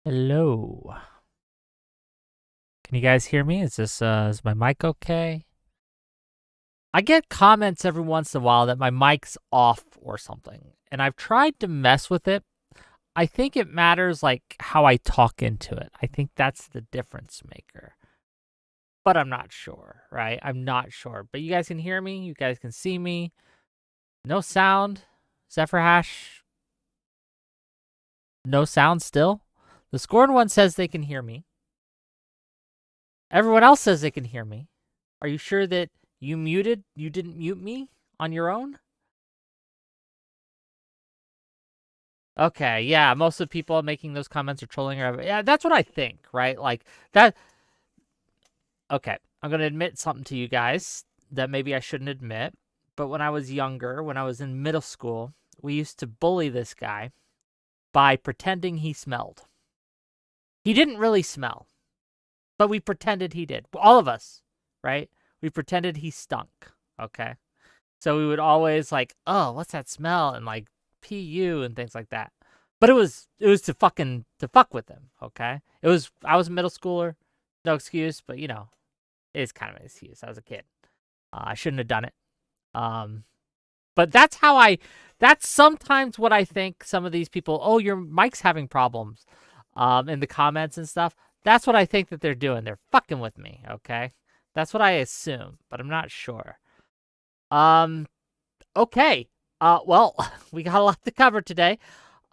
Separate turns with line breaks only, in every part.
Hello. Can you guys hear me? Is my mic okay? I get comments every once in a while that my mic's off or something, and I've tried to mess with it. I think it matters like how I talk into it. I think that's the difference maker. But I'm not sure, right? I'm not sure. But you guys can hear me, you guys can see me. No sound. Zephyr Hash, no sound still. The scorned one says they can hear me. Everyone else says they can hear me. Are you sure that you didn't mute me on your own? Okay, yeah, most of the people making those comments are trolling or yeah, that's what I think, right? Like that. Okay, I'm going to admit something to you guys that maybe I shouldn't admit, but when I was younger, when I was in middle school, we used to bully this guy by pretending he smelled. He didn't really smell, but we pretended he did. All of us, right? We pretended he stunk, okay? So we would always like, oh, what's that smell? And like PU and things like that. But it was to fuck with them, okay? I was a middle schooler, no excuse, but it's kind of an excuse. I was a kid. I shouldn't have done it. But that's sometimes what I think some of these people, oh, your mic's having problems in the comments and stuff. That's what I think that they're doing. They're fucking with me, okay? That's what I assume, but I'm not sure. Okay. Well, we got a lot to cover today.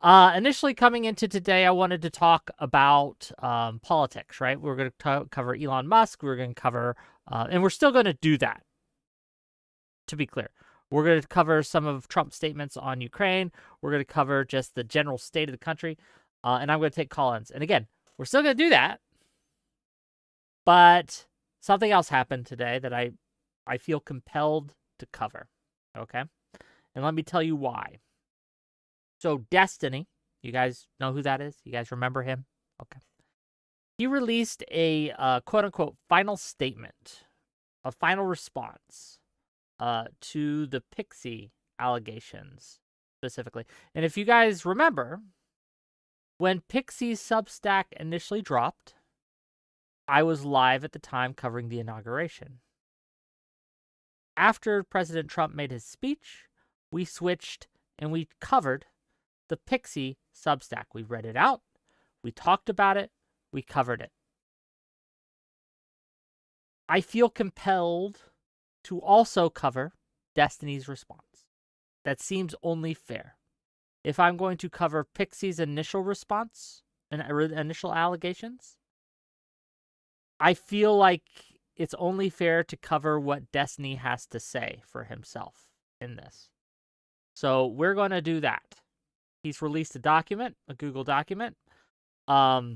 Initially coming into today, I wanted to talk about politics, right? We're going to cover Elon Musk. We're going to cover, and we're still going to do that, to be clear. We're going to cover some of Trump's statements on Ukraine. We're going to cover just the general state of the country. And I'm going to take call-ins. And again, we're still going to do that. But something else happened today that I feel compelled to cover, okay? And let me tell you why. So Destiny, you guys know who that is? You guys remember him? Okay. He released a quote-unquote final statement, a final response to the Pxie allegations specifically. And if you guys remember, when Pxie's substack initially dropped, I was live at the time covering the inauguration. After President Trump made his speech, we switched and we covered the Pxie substack. We read it out, we talked about it, we covered it. I feel compelled to also cover Destiny's response. That seems only fair. If I'm going to cover Pxie's initial response and initial allegations, I feel like it's only fair to cover what Destiny has to say for himself in this. So we're going to do that. He's released a document, a Google document. I'll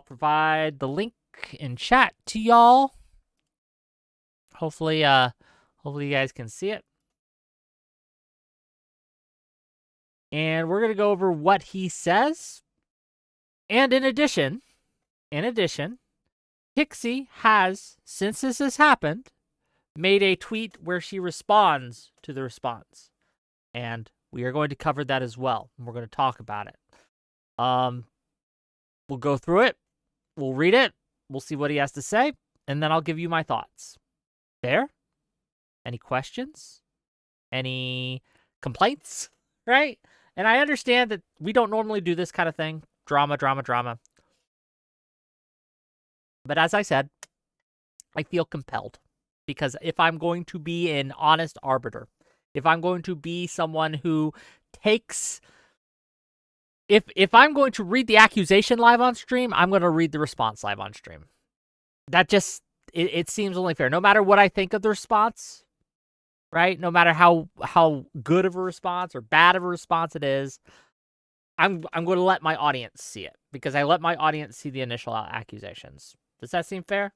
provide the link in chat to y'all. Hopefully you guys can see it. And we're going to go over what he says. And in addition, Pxie has, since this has happened, made a tweet where she responds to the response. And we are going to cover that as well. And we're going to talk about it. We'll go through it. We'll read it. We'll see what he has to say. And then I'll give you my thoughts. Fair? Any questions? Any complaints? Right? And I understand that we don't normally do this kind of thing. Drama. But as I said, I feel compelled. Because if I'm going to be an honest arbiter, if I'm going to be someone who takes... If I'm going to read the accusation live on stream, I'm going to read the response live on stream. That just... It seems only fair. No matter what I think of the response, right? No matter how good of a response or bad of a response it is, I'm going to let my audience see it because I let my audience see the initial accusations. Does that seem fair?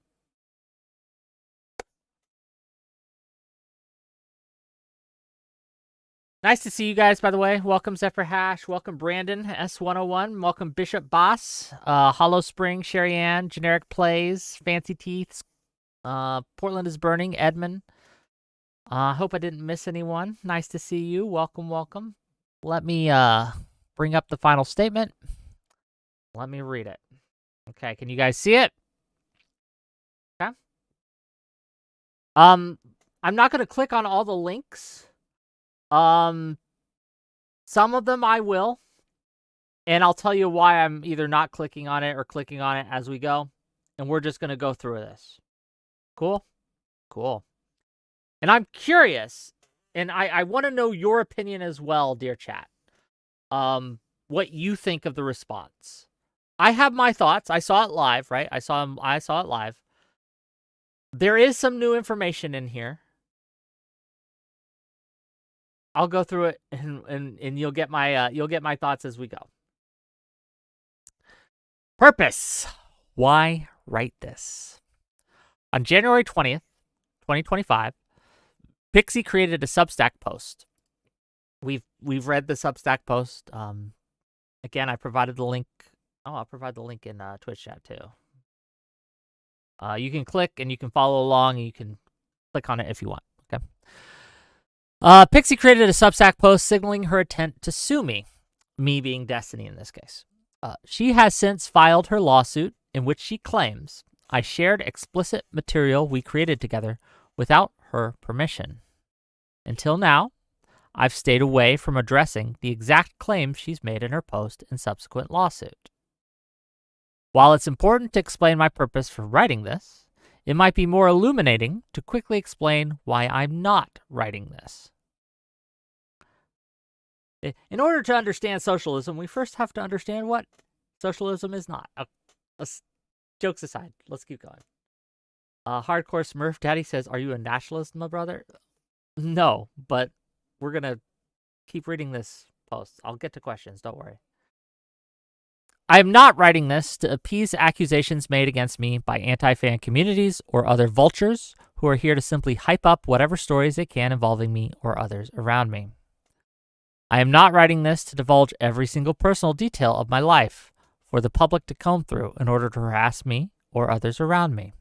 Nice to see you guys, by the way. Welcome, Zephyr Hash. Welcome, Brandon, S101. Welcome, Bishop Boss, Hollow Spring, Sherry Ann, Generic Plays, Fancy Teeth, Portland is Burning, Edmund. Hope I didn't miss anyone. Nice to see you. Welcome. Let me bring up the final statement. Let me read it. Okay, can you guys see it? Okay. I'm not going to click on all the links. Some of them I will. And I'll tell you why I'm either not clicking on it or clicking on it as we go. And we're just going to go through this. Cool? Cool. And I'm curious, and I want to know your opinion as well, dear chat. What you think of the response. I have my thoughts. I saw it live, right? I saw it live. There is some new information in here. I'll go through it and you'll get my thoughts as we go. Purpose. Why write this? On January 20th, 2025, Pxie created a Substack post. We've read the Substack post. Again, I provided the link. Oh, I'll provide the link in Twitch chat too. You can click and you can follow along and you can click on it if you want. Okay. Pxie created a Substack post signaling her intent to sue me being Destiny in this case. She has since filed her lawsuit in which she claims I shared explicit material we created together without her permission. Until now, I've stayed away from addressing the exact claims she's made in her post and subsequent lawsuit. While it's important to explain my purpose for writing this, it might be more illuminating to quickly explain why I'm not writing this. In order to understand socialism, we first have to understand what socialism is not. Jokes aside, let's keep going. Hardcore Smurf Daddy says, "Are you a nationalist, my brother?" No, but we're going to keep reading this post. I'll get to questions, don't worry. I am not writing this to appease accusations made against me by anti-fan communities or other vultures who are here to simply hype up whatever stories they can involving me or others around me. I am not writing this to divulge every single personal detail of my life for the public to comb through in order to harass me or others around me.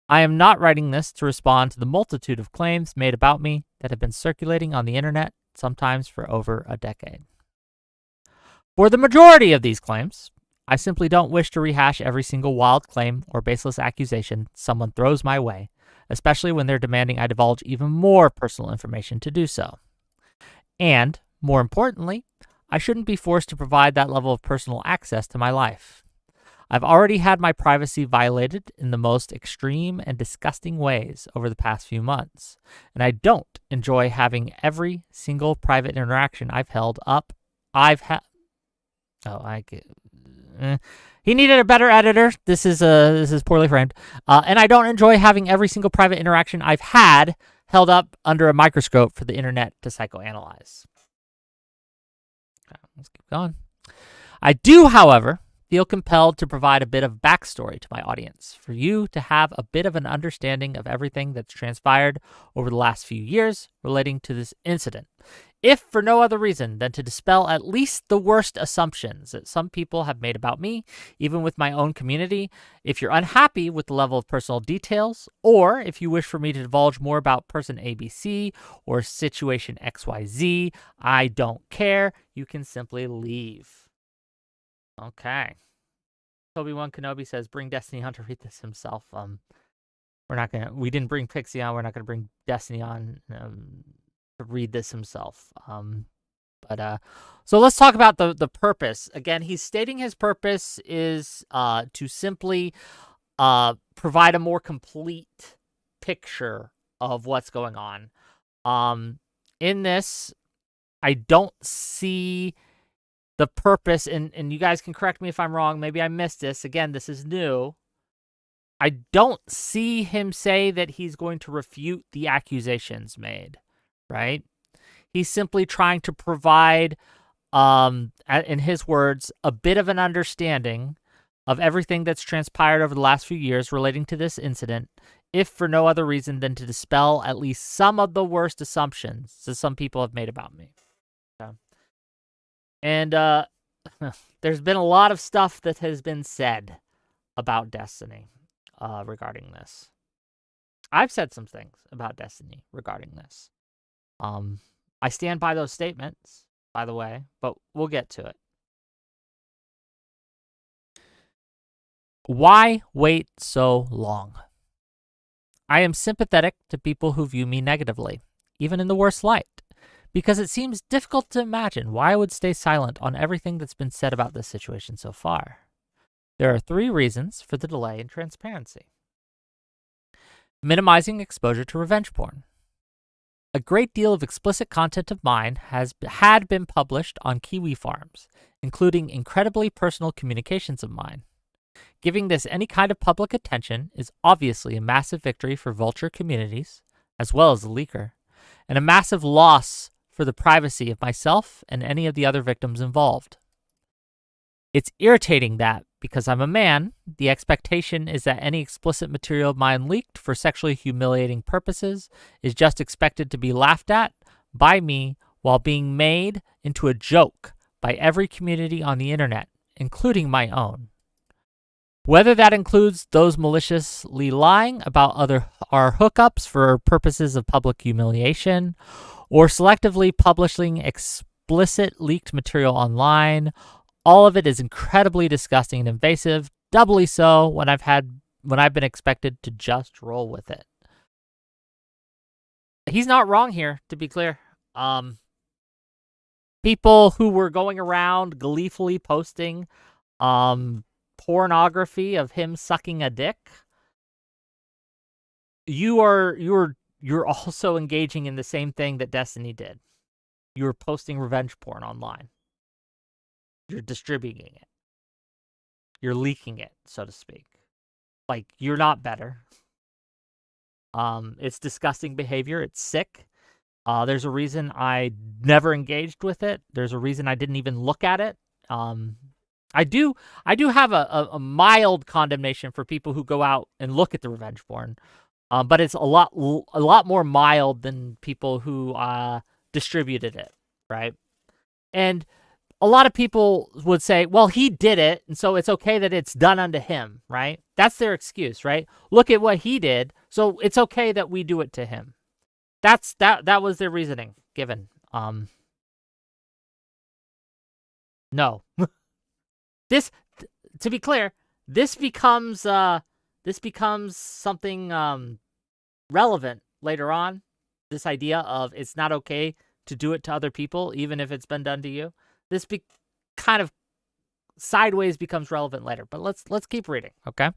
I am not writing this to respond to the multitude of claims made about me that have been circulating on the internet, sometimes for over a decade. For the majority of these claims, I simply don't wish to rehash every single wild claim or baseless accusation someone throws my way, especially when they're demanding I divulge even more personal information to do so. And, more importantly, I shouldn't be forced to provide that level of personal access to my life. I've already had my privacy violated in the most extreme and disgusting ways over the past few months, and I don't enjoy having every single private interaction I've held up. He needed a better editor. This is poorly framed. And I don't enjoy having every single private interaction I've had held up under a microscope for the internet to psychoanalyze. Okay, let's keep going. I do, however, feel compelled to provide a bit of backstory to my audience for you to have a bit of an understanding of everything that's transpired over the last few years relating to this incident, if for no other reason than to dispel at least the worst assumptions that some people have made about me, even with my own community. If you're unhappy with the level of personal details, or if you wish for me to divulge more about person ABC or situation XYZ, I don't care. You can simply leave. Okay. Obi-Wan Kenobi says, "Bring Destiny on to read this himself." We didn't bring Pxie on. We're not gonna bring Destiny on to read this himself. So let's talk about the purpose. Again, he's stating his purpose is to simply provide a more complete picture of what's going on. In this, I don't see the purpose, and you guys can correct me if I'm wrong. Maybe I missed this. Again, this is new. I don't see him say that he's going to refute the accusations made, right? He's simply trying to provide, in his words, a bit of an understanding of everything that's transpired over the last few years relating to this incident, if for no other reason than to dispel at least some of the worst assumptions that some people have made about me. Okay. And there's been a lot of stuff that has been said about Destiny regarding this. I've said some things about Destiny regarding this. I stand by those statements, by the way, but we'll get to it. Why wait so long? I am sympathetic to people who view me negatively, even in the worst light, because it seems difficult to imagine why I would stay silent on everything that's been said about this situation so far. There are 3 reasons for the delay in transparency. Minimizing exposure to revenge porn. A great deal of explicit content of mine had been published on Kiwi farms, including incredibly personal communications of mine. Giving this any kind of public attention is obviously a massive victory for vulture communities, as well as the leaker, and a massive loss for the privacy of myself and any of the other victims involved. It's irritating that, because I'm a man, the expectation is that any explicit material of mine leaked for sexually humiliating purposes is just expected to be laughed at by me while being made into a joke by every community on the internet, including my own. Whether that includes those maliciously lying about our hookups for purposes of public humiliation, or selectively publishing explicit leaked material online, all of it is incredibly disgusting and invasive, doubly so when I've been expected to just roll with it. He's not wrong here, to be clear. People who were going around gleefully posting pornography of him sucking a dick, you're also engaging in the same thing that Destiny did. You're posting revenge porn online. You're distributing it. You're leaking it, so to speak. Like, you're not better. It's disgusting behavior. It's sick. There's a reason I never engaged with it. There's a reason I didn't even look at it. I do have a mild condemnation for people who go out and look at the revenge porn, but it's a lot more mild than people who distributed it, right? And a lot of people would say, well, he did it, and so it's okay that it's done unto him, right? That's their excuse, right? Look at what he did, so it's okay that we do it to him. That was their reasoning given. No. This, to be clear, this becomes something relevant later on. This idea of it's not okay to do it to other people, even if it's been done to you. This kind of sideways becomes relevant later, but let's keep reading, okay?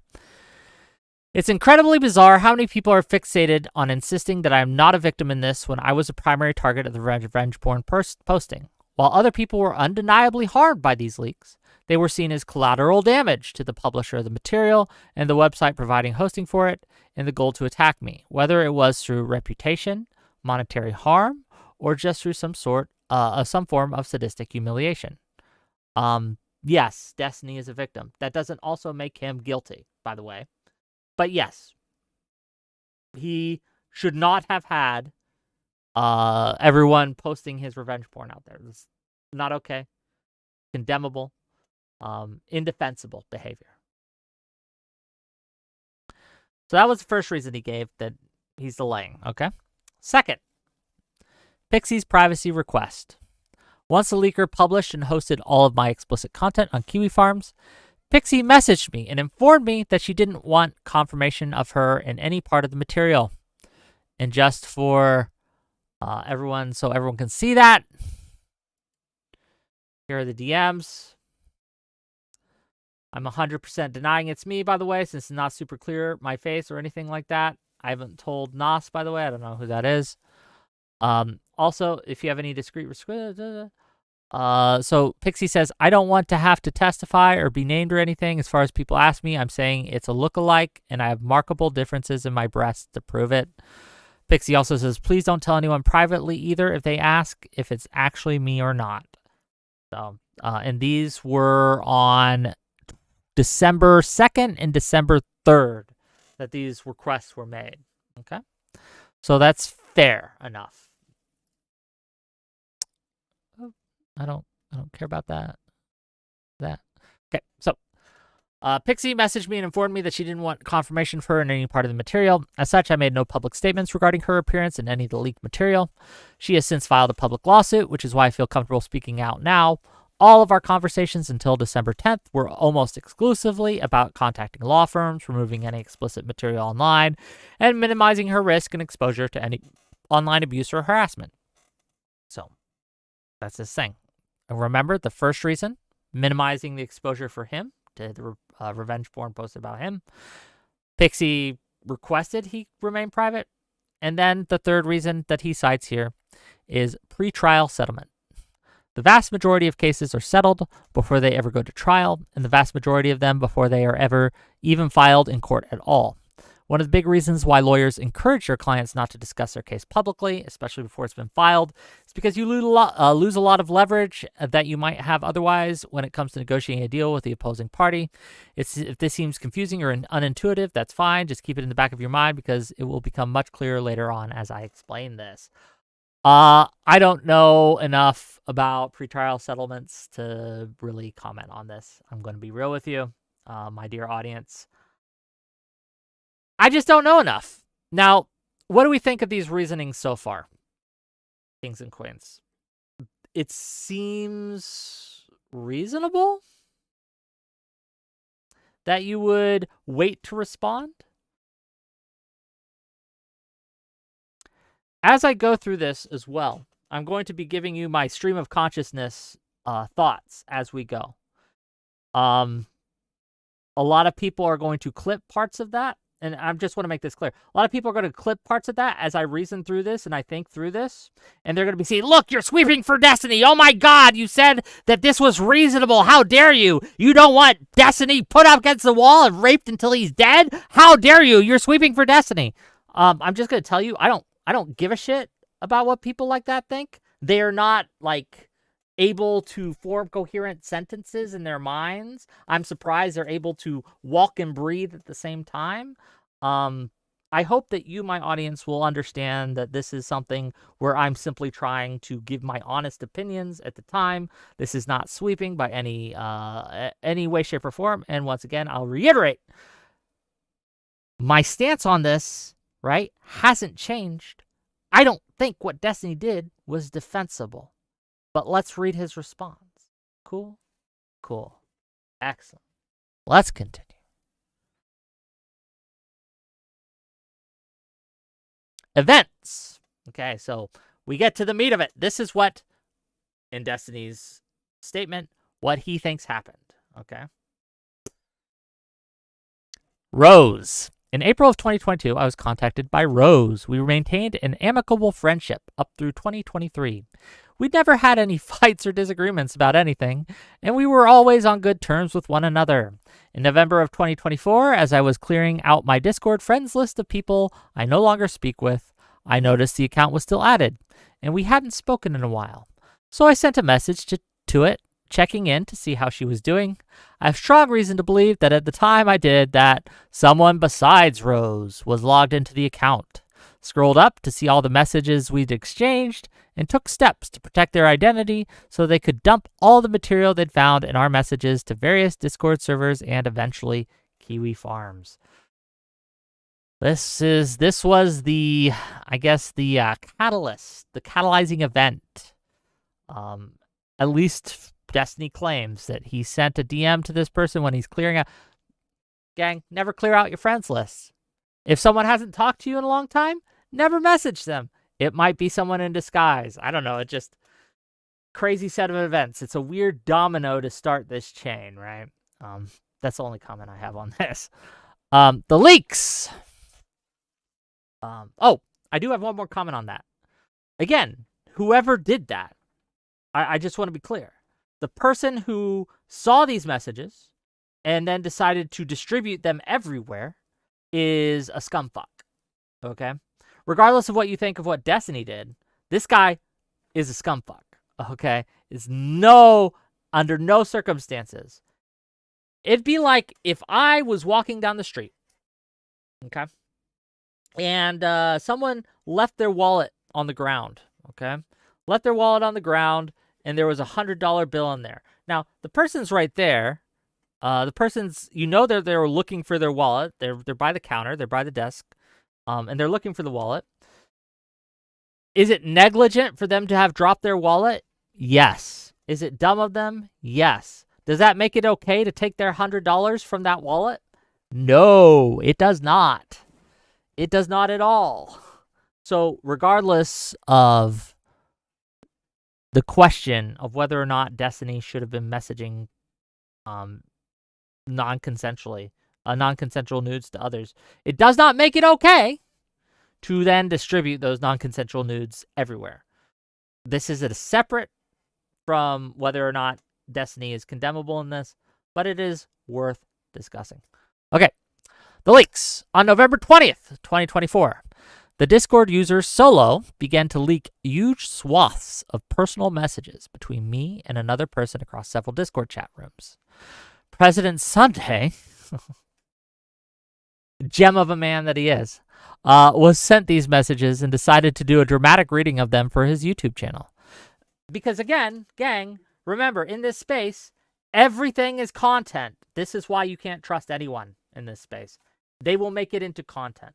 It's incredibly bizarre how many people are fixated on insisting that I am not a victim in this when I was a primary target of the revenge porn posting. While other people were undeniably harmed by these leaks, they were seen as collateral damage to the publisher of the material and the website providing hosting for it in the goal to attack me, whether it was through reputation, monetary harm, or just through some form of sadistic humiliation. Yes, Destiny is a victim. That doesn't also make him guilty, by the way. But yes, he should not have had everyone posting his revenge porn out there. It's not okay. Condemnable. Indefensible behavior. So that was the first reason he gave that he's delaying, okay? Second, Pxie's privacy request. Once the leaker published and hosted all of my explicit content on Kiwi Farms, Pxie messaged me and informed me that she didn't want confirmation of her in any part of the material. And just for everyone, so everyone can see that, here are the DMs. I'm 100% denying it's me, by the way, since it's not super clear, my face or anything like that. I haven't told Nas, by the way. I don't know who that is. Also, if you have any discrete... so Pxie says, I don't want to have to testify or be named or anything. As far as people ask me, I'm saying it's a look-alike, and I have markable differences in my breasts to prove it. Pxie also says, please don't tell anyone privately either if they ask if it's actually me or not. So, and these were on December 2nd and December 3rd that these requests were made. Okay? So that's fair enough. Oh, I don't care about that. Okay, so Pxie messaged me and informed me that she didn't want confirmation for her in any part of the material. As such, I made no public statements regarding her appearance in any of the leaked material. She has since filed a public lawsuit, which is why I feel comfortable speaking out now. All of our conversations until December 10th were almost exclusively about contacting law firms, removing any explicit material online, and minimizing her risk and exposure to any online abuse or harassment. So that's his thing. And remember, the first reason, minimizing the exposure for him to the revenge porn posted about him. Pxie requested he remain private. And then the third reason that he cites here is pretrial settlement. The vast majority of cases are settled before they ever go to trial, and the vast majority of them before they are ever even filed in court at all. One of the big reasons why lawyers encourage their clients not to discuss their case publicly, especially before it's been filed, is because you lose a lot of leverage that you might have otherwise when it comes to negotiating a deal with the opposing party. If this seems confusing or unintuitive, that's fine. Just keep it in the back of your mind because it will become much clearer later on as I explain this. I don't know enough about pretrial settlements to really comment on this. I'm going to be real with you, my dear audience. I just don't know enough. Now, what do we think of these reasonings so far, kings and queens? It seems reasonable that you would wait to respond. As I go through this as well, I'm going to be giving you my stream of consciousness thoughts as we go. A lot of people are going to clip parts of that, and I just want to make this clear. A lot of people are going to clip parts of that as I reason through this and I think through this, and they're going to be saying, look, you're sweeping for Destiny. Oh my God, you said that this was reasonable. How dare you? You don't want Destiny put up against the wall and raped until he's dead? How dare you? You're sweeping for Destiny. I'm just going to tell you, I don't give a shit about what people like that think. They are not, like, able to form coherent sentences in their minds. I'm surprised they're able to walk and breathe at the same time. I hope that you, my audience, will understand that this is something where I'm simply trying to give my honest opinions at the time. This is not sweeping by any way, shape, or form. And once again, I'll reiterate, my stance on this, right, hasn't changed. I don't think what Destiny did was defensible. But let's read his response. Cool? Cool. Excellent. Let's continue. Events. Okay, so we get to the meat of it. This is what, in Destiny's statement, what he thinks happened. Okay? Rose. In April of 2022, I was contacted by Rose. We maintained an amicable friendship up through 2023. We'd never had any fights or disagreements about anything, and we were always on good terms with one another. In November of 2024, as I was clearing out my Discord friends list of people I no longer speak with, I noticed the account was still added, and we hadn't spoken in a while. So I sent a message to it, checking in to see how she was doing. I have strong reason to believe that at the time I did that, someone besides Rose was logged into the account. Scrolled up to see all the messages we'd exchanged, and took steps to protect their identity so they could dump all the material they'd found in our messages to various Discord servers and eventually Kiwi Farms. This was the, I guess, the catalyst, the catalyzing event. At least Destiny claims that he sent a DM to this person when he's clearing out. Gang, never clear out your friends list. If someone hasn't talked to you in a long time, never message them. It might be someone in disguise. I don't know. It's just crazy set of events. It's a weird domino to start this chain, right? That's the only comment I have on this. The leaks. I do have one more comment on that. Again, whoever did that, I just want to be clear. The person who saw these messages and then decided to distribute them everywhere is a scumfuck. Okay? Regardless of what you think of what Destiny did, this guy is a scumfuck. Okay? It's under no circumstances. It'd be like if I was walking down the street, okay, and someone left their wallet on the ground, okay? Left their wallet on the ground, and there was $100 bill in there. Now, the person's right there. The person's, they're looking for their wallet. They're by the counter. They're by the desk. And they're looking for the wallet. Is it negligent for them to have dropped their wallet? Yes. Is it dumb of them? Yes. Does that make it okay to take their $100 from that wallet? No, it does not. It does not at all. So regardless of the question of whether or not Destiny should have been messaging non-consensual nudes to others, it does not make it okay to then distribute those non-consensual nudes everywhere. This is a separate from whether or not Destiny is condemnable in this, but it is worth discussing. Okay, the leaks. On November 20th, 2024, the Discord user Solo began to leak huge swaths of personal messages between me and another person across several Discord chat rooms. President Sunday, gem of a man that he is, was sent these messages and decided to do a dramatic reading of them for his YouTube channel. Because again, gang, remember, in this space, everything is content. This is why you can't trust anyone in this space. They will make it into content.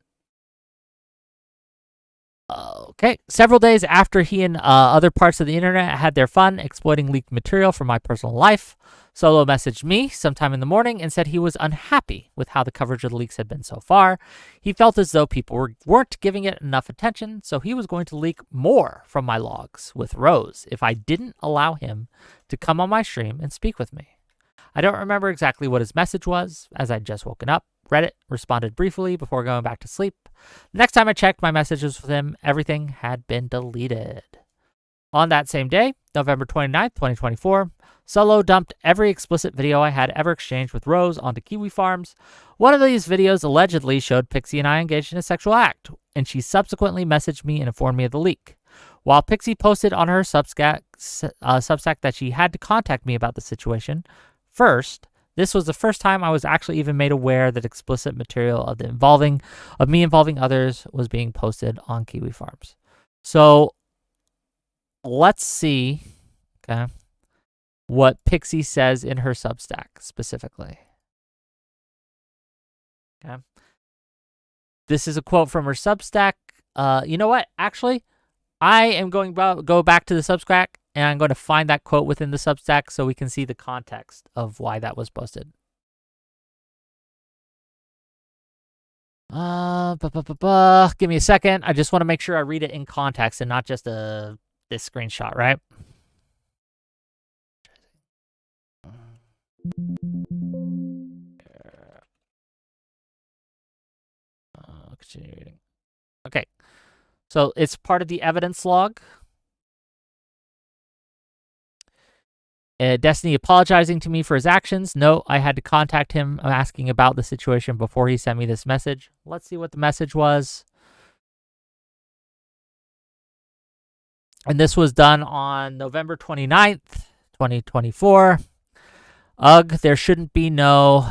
Okay. Several days after he and other parts of the internet had their fun exploiting leaked material from my personal life, Solo messaged me sometime in the morning and said he was unhappy with how the coverage of the leaks had been so far. He felt as though people weren't giving it enough attention, so he was going to leak more from my logs with Rose if I didn't allow him to come on my stream and speak with me. I don't remember exactly what his message was, as I'd just woken up, read it, responded briefly before going back to sleep. The next time I checked my messages with him, everything had been deleted. On that same day, November 29th, 2024, Solo dumped every explicit video I had ever exchanged with Rose onto Kiwi Farms. One of these videos allegedly showed Pxie and I engaged in a sexual act, and she subsequently messaged me and informed me of the leak. While Pxie posted on her Substack that she had to contact me about the situation, first, this was the first time I was actually even made aware that explicit material of me involving others was being posted on Kiwi Farms. So let's see, okay, what Pxie says in her Substack specifically. Okay. This is a quote from her Substack. You know what? Actually, I am going to go back to the Substack, and I'm going to find that quote within the Substack so we can see the context of why that was posted. Give me a second. I just want to make sure I read it in context and not just this screenshot, right? Continue reading. Okay. So it's part of the evidence log. Destiny apologizing to me for his actions. No, I had to contact him asking about the situation before he sent me this message. Let's see what the message was. And this was done on November 29th, 2024. Ugh, there shouldn't be no...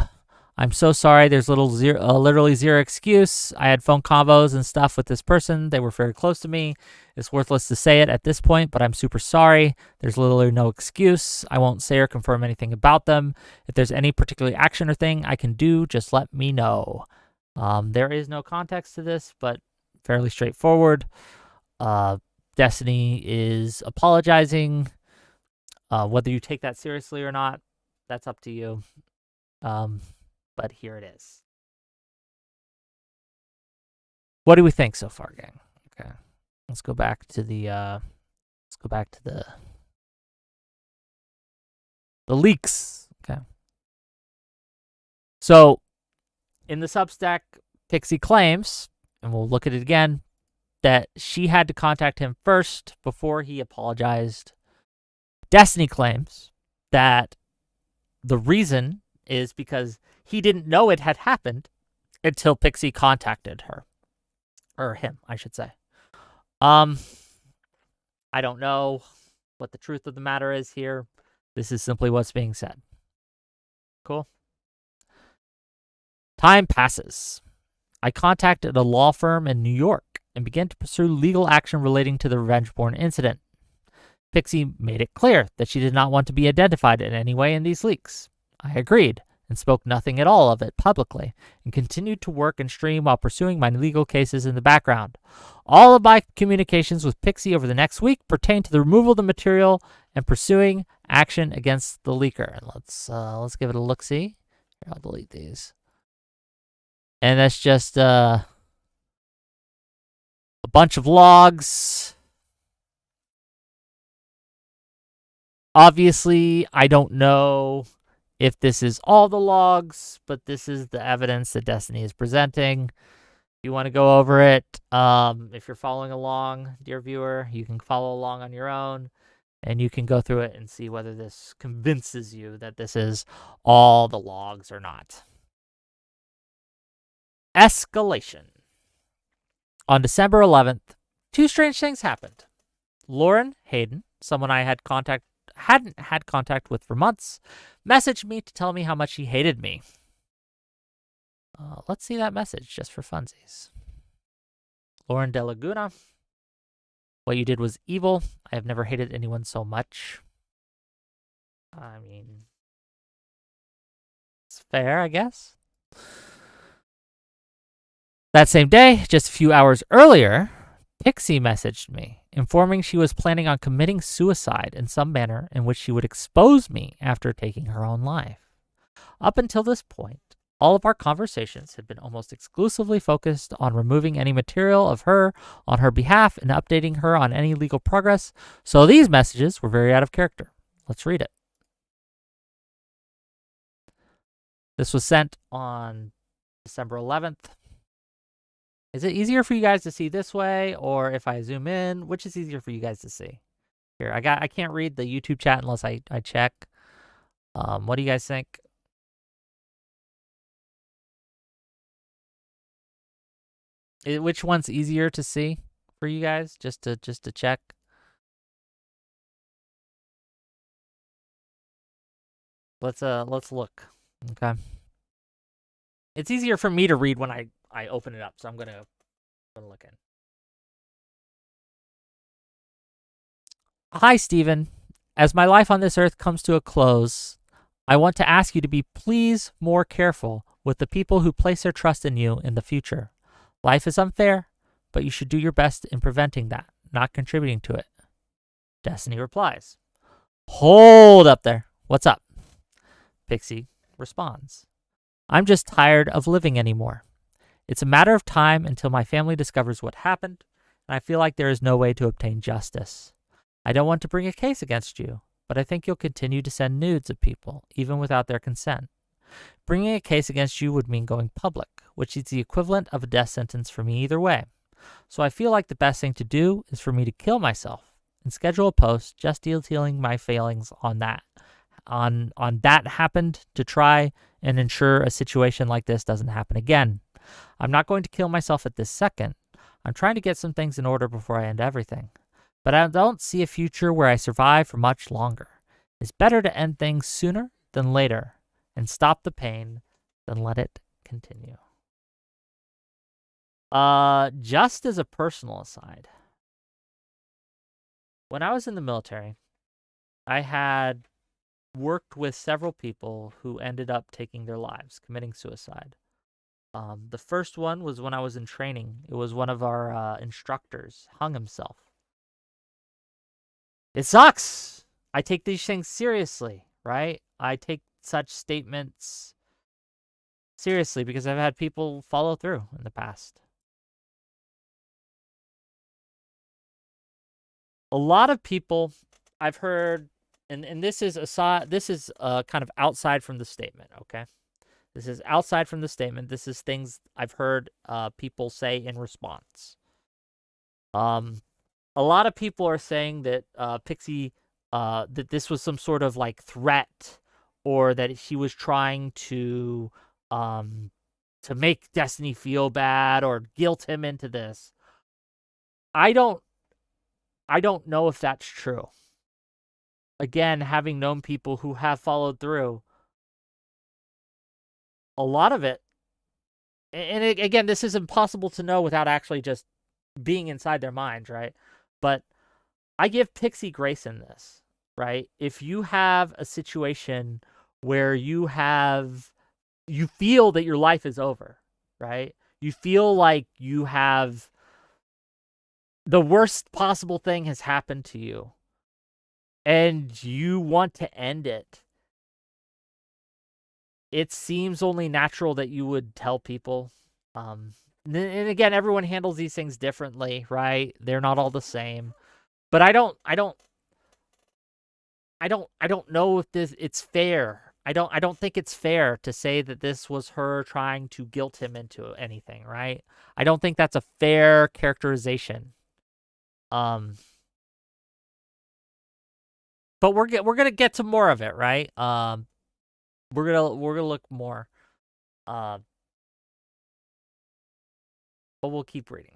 I'm so sorry. There's literally zero excuse. I had phone combos and stuff with this person. They were very close to me. It's worthless to say it at this point, but I'm super sorry. There's literally no excuse. I won't say or confirm anything about them. If there's any particular action or thing I can do, just let me know. There is no context to this, but fairly straightforward. Destiny is apologizing. Whether you take that seriously or not, that's up to you. But here it is. What do we think so far, gang? Okay, let's go back to the leaks. Okay. So, in the Substack, Pxie claims, and we'll look at it again, that she had to contact him first before he apologized. Destiny claims that the reason is because he didn't know it had happened until Pxie contacted her. Or him, I should say. I don't know what the truth of the matter is here. This is simply what's being said. Cool. Time passes. I contacted a law firm in New York and began to pursue legal action relating to the revenge porn incident. Pxie made it clear that she did not want to be identified in any way in these leaks. I agreed and spoke nothing at all of it publicly and continued to work and stream while pursuing my legal cases in the background. All of my communications with Pxie over the next week pertained to the removal of the material and pursuing action against the leaker. Let's give it a look-see. I'll delete these. And that's just a bunch of logs. Obviously, I don't know if this is all the logs, but this is the evidence that Destiny is presenting. If you want to go over it, if you're following along, dear viewer, you can follow along on your own, and you can go through it and see whether this convinces you that this is all the logs or not. Escalation. On December 11th, two strange things happened. Lauren Hayden, someone I hadn't had contact with for months, messaged me to tell me how much she hated me. Let's see that message just for funsies. Lauren De Laguna. What you did was evil. I have never hated anyone so much. I mean, it's fair, I guess. That same day, just a few hours earlier, Pxie messaged me, informing she was planning on committing suicide in some manner in which she would expose me after taking her own life. Up until this point, all of our conversations had been almost exclusively focused on removing any material of her on her behalf and updating her on any legal progress, so these messages were very out of character. Let's read it. This was sent on December 11th. Is it easier for you guys to see this way, or if I zoom in? Which is easier for you guys to see? Here, I can't read the YouTube chat unless I check. What do you guys think? Which one's easier to see for you guys? Just to check. Let's look. Okay. It's easier for me to read when I open it up, so I'm gonna look in. Hi, Stephen. As my life on this earth comes to a close, I want to ask you to be please more careful with the people who place their trust in you in the future. Life is unfair, but you should do your best in preventing that, not contributing to it. Destiny replies, hold up there. What's up? Pxie responds, I'm just tired of living anymore. It's a matter of time until my family discovers what happened, and I feel like there is no way to obtain justice. I don't want to bring a case against you, but I think you'll continue to send nudes of people, even without their consent. Bringing a case against you would mean going public, which is the equivalent of a death sentence for me either way. So I feel like the best thing to do is for me to kill myself and schedule a post just detailing my failings on that. On that happened to try and ensure a situation like this doesn't happen again. I'm not going to kill myself at this second. I'm trying to get some things in order before I end everything. But I don't see a future where I survive for much longer. It's better to end things sooner than later and stop the pain than let it continue. Just as a personal aside, when I was in the military, I had worked with several people who ended up taking their lives, committing suicide. The first one was when I was in training. It was one of our instructors hung himself. It sucks. I take these things seriously, right? I take such statements seriously because I've had people follow through in the past. A lot of people I've heard, and this is kind of outside from the statement, okay? This is outside from the statement. This is things I've heard people say in response. A lot of people are saying that Pxie, that this was some sort of like threat, or that she was trying to make Destiny feel bad or guilt him into this. I don't know if that's true. Again, having known people who have followed through, a lot of it, and again, this is impossible to know without actually just being inside their minds, right? But I give Pxie grace in this, right? If you have a situation where you feel that your life is over, right? You feel like you have the worst possible thing has happened to you. and you want to end it, it seems only natural that you would tell people. And again, everyone handles these things differently, right? They're not all the same. But I don't know if it's fair. I don't think it's fair to say that this was her trying to guilt him into anything, right? I don't think that's a fair characterization. But we're gonna get to more of it, right? We're gonna look more. But we'll keep reading.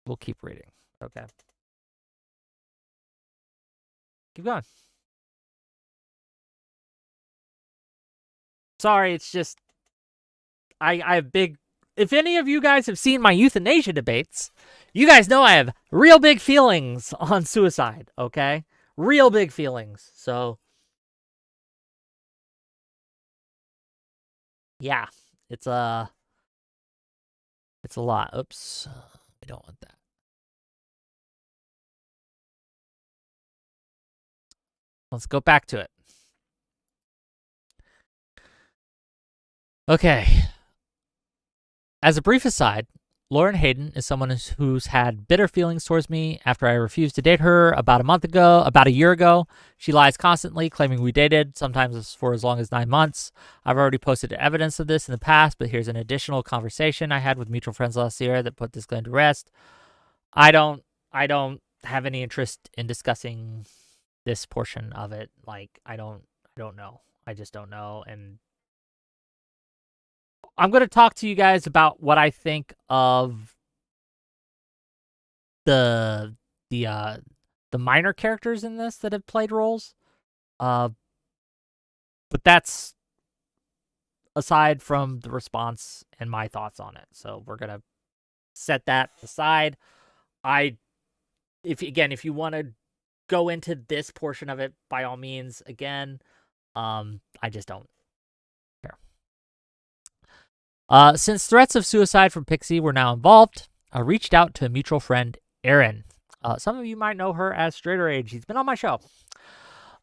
Okay. Keep going. Sorry, it's just I have big. If any of you guys have seen my euthanasia debates, you guys know I have real big feelings on suicide, okay? Real big feelings. So, yeah, it's a lot. Oops. I don't want that. Let's go back to it. Okay. As a brief aside, Lauren Hayden is someone who's had bitter feelings towards me after I refused to date her about a year ago. She lies constantly, claiming we dated, sometimes for as long as 9 months. I've already posted evidence of this in the past, but here's an additional conversation I had with mutual friends last year that put this claim to rest. I don't have any interest in discussing this portion of it. Like, I don't know. I just don't know. And I'm going to talk to you guys about what I think of the minor characters in this that have played roles. But that's aside from the response and my thoughts on it. So we're going to set that aside. If you want to go into this portion of it, by all means, again, I just don't care. Since threats of suicide from Pxie were now involved, I reached out to a mutual friend, Erin. Some of you might know her as Straighter Age. She's been on my show.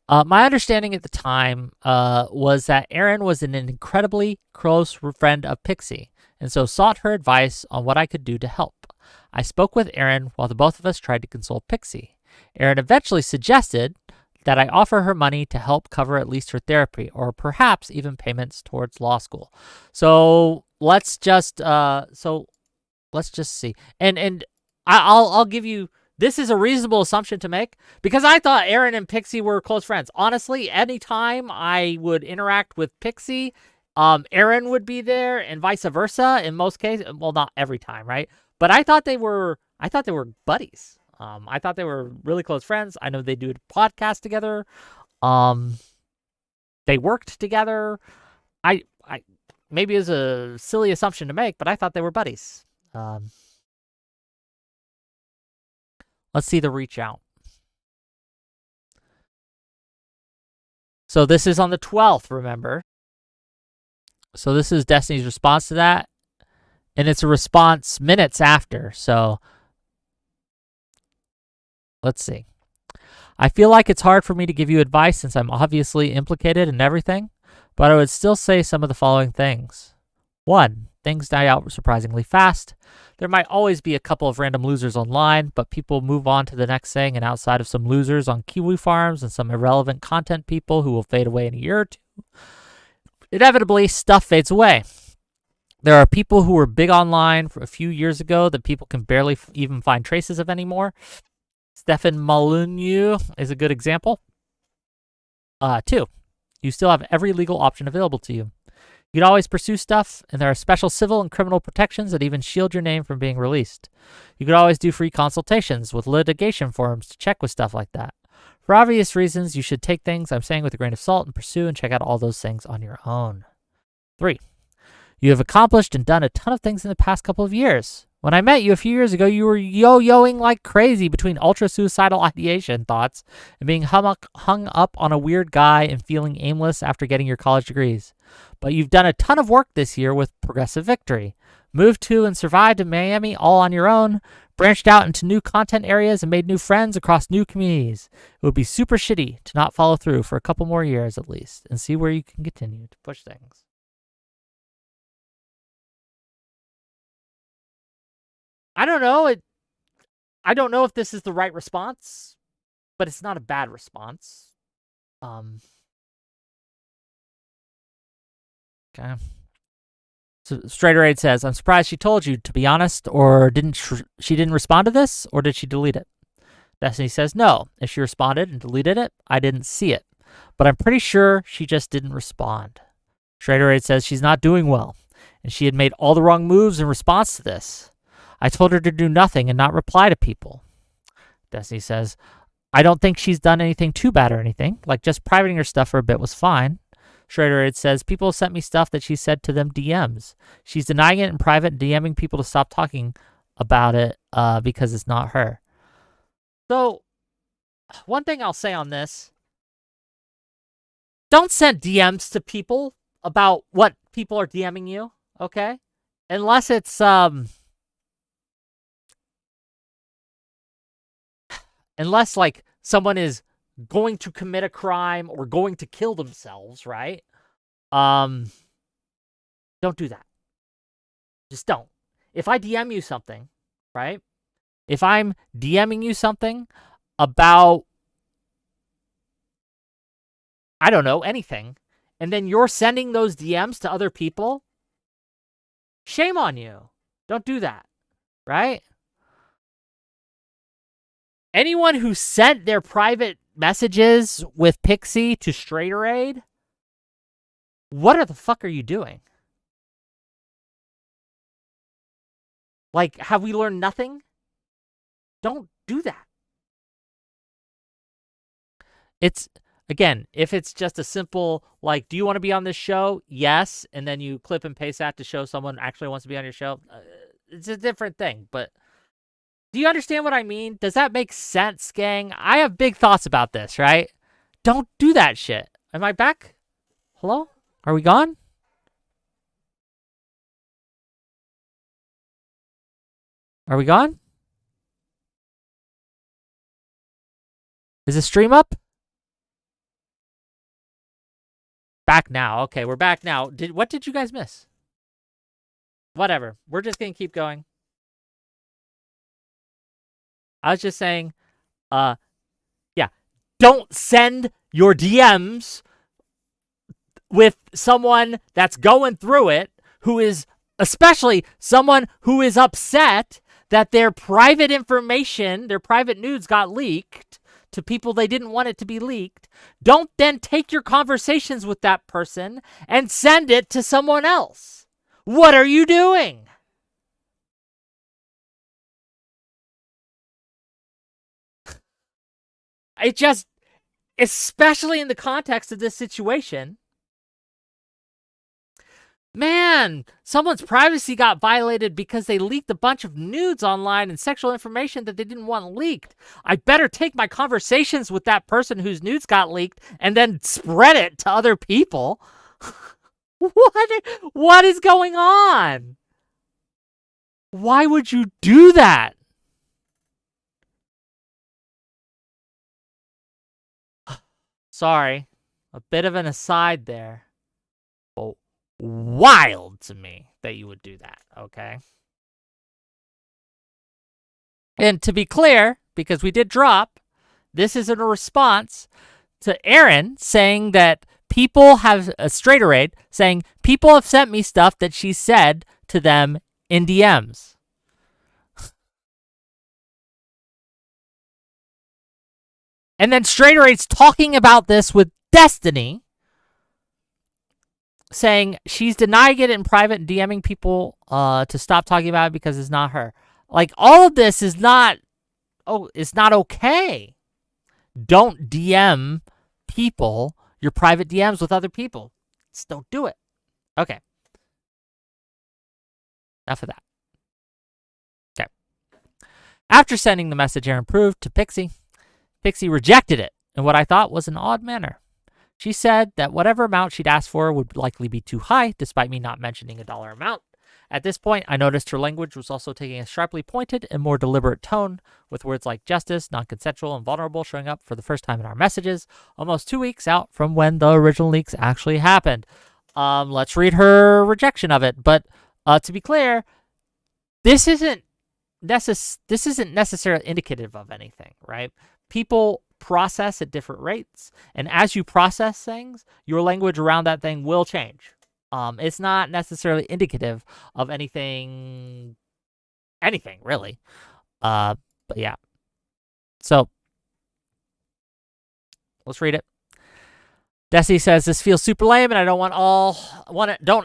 My understanding at the time was that Erin was an incredibly close friend of Pxie, and so sought her advice on what I could do to help. I spoke with Erin while the both of us tried to console Pxie. Erin eventually suggested that I offer her money to help cover at least her therapy, or perhaps even payments towards law school. So let's just see. And I'll give you. This is a reasonable assumption to make because I thought Erin and Pxie were close friends. Honestly, anytime I would interact with Pxie, Erin would be there, and vice versa. In most cases, well, not every time, right? But I thought they were buddies. I thought they were really close friends. I know they do a podcast together. They worked together. I maybe it's a silly assumption to make, but I thought they were buddies. Let's see the reach out. So this is on the 12th, remember? So this is Destiny's response to that. And it's a response minutes after. So let's see. I feel like it's hard for me to give you advice since I'm obviously implicated in everything, but I would still say some of the following things. 1. Things die out surprisingly fast. There might always be a couple of random losers online, but people move on to the next thing, and outside of some losers on Kiwi farms and some irrelevant content people who will fade away in a year or two, inevitably stuff fades away. There are people who were big online a few years ago that people can barely even find traces of anymore. Stefan Molyneux is a good example. 2. You still have every legal option available to you. You can always pursue stuff, and there are special civil and criminal protections that even shield your name from being released. You could always do free consultations with litigation forums to check with stuff like that. For obvious reasons, you should take things I'm saying with a grain of salt and pursue and check out all those things on your own. 3. You have accomplished and done a ton of things in the past couple of years. When I met you a few years ago, you were yo-yoing like crazy between ultra-suicidal ideation thoughts and being hung up on a weird guy and feeling aimless after getting your college degrees. But you've done a ton of work this year with Progressive Victory. Moved to and survived in Miami all on your own. branched out into new content areas and made new friends across new communities. It would be super shitty to not follow through for a couple more years at least and see where you can continue to push things. I don't know. I don't know if this is the right response, but it's not a bad response. Okay. So Straighterade says, I'm surprised she told you, to be honest, or she didn't respond to this, or did she delete it? Destiny says, no. If she responded and deleted it, I didn't see it. But I'm pretty sure she just didn't respond. Straighterade says she's not doing well, and she had made all the wrong moves in response to this. I told her to do nothing and not reply to people. Destiny says, I don't think she's done anything too bad or anything. Like just privating her stuff for a bit was fine. Straighterade says, people sent me stuff that she said to them DMs. She's denying it in private and DMing people to stop talking about it because it's not her. So, one thing I'll say on this, don't send DMs to people about what people are DMing you, okay? Unless it's, unless, like, someone is going to commit a crime or going to kill themselves, right? Don't do that. Just don't. If I DM you something, right? If I'm DMing you something about, I don't know, anything, and then you're sending those DMs to other people, shame on you. Don't do that, right? Anyone who sent their private messages with Pxie to Straighterade, what the fuck are you doing? Like, have we learned nothing? Don't do that. It's, again, if it's just a simple, like, do you want to be on this show? Yes. And then you clip and paste that to show someone actually wants to be on your show. It's a different thing, but do you understand what I mean? Does that make sense, gang? I have big thoughts about this, right? Don't do that shit. Am I back? Hello? Are we gone? Are we gone? Is the stream up? Back now. Okay, we're back now. What did you guys miss? Whatever. We're just going to keep going. I was just saying, yeah, don't send your DMs with someone that's going through it, who is, especially someone who is upset that their private information, their private nudes got leaked to people they didn't want it to be leaked. Don't then take your conversations with that person and send it to someone else. What are you doing? It just, especially in the context of this situation, man, someone's privacy got violated because they leaked a bunch of nudes online and sexual information that they didn't want leaked. I better take my conversations with that person whose nudes got leaked and then spread it to other people. What is going on? Why would you do that? Sorry, a bit of an aside there. But wild to me that you would do that, okay? And to be clear, because we did drop, this isn't a response to Aaron saying that people have, a Straighterade, saying people have sent me stuff that she said to them in DMs. And then Straighterade's talking about this with Destiny, saying she's denying it in private and DMing people to stop talking about it because it's not her. Like, all of this is not, it's not okay. Don't DM people your private DMs with other people. Just don't do it. Okay. Enough of that. Okay. After sending the message Aaron proved to Pxie, Pxie rejected it in what I thought was an odd manner. She said that whatever amount she'd asked for would likely be too high, despite me not mentioning a dollar amount. At this point, I noticed her language was also taking a sharply pointed and more deliberate tone, with words like justice, non-consensual, and vulnerable showing up for the first time in our messages, almost 2 weeks out from when the original leaks actually happened. Let's read her rejection of it. But to be clear, this isn't necessarily indicative of anything, right? People process at different rates, and as you process things, your language around that thing will change. It's not necessarily indicative of anything really. But yeah. So let's read it. Desi says, this feels super lame, and I don't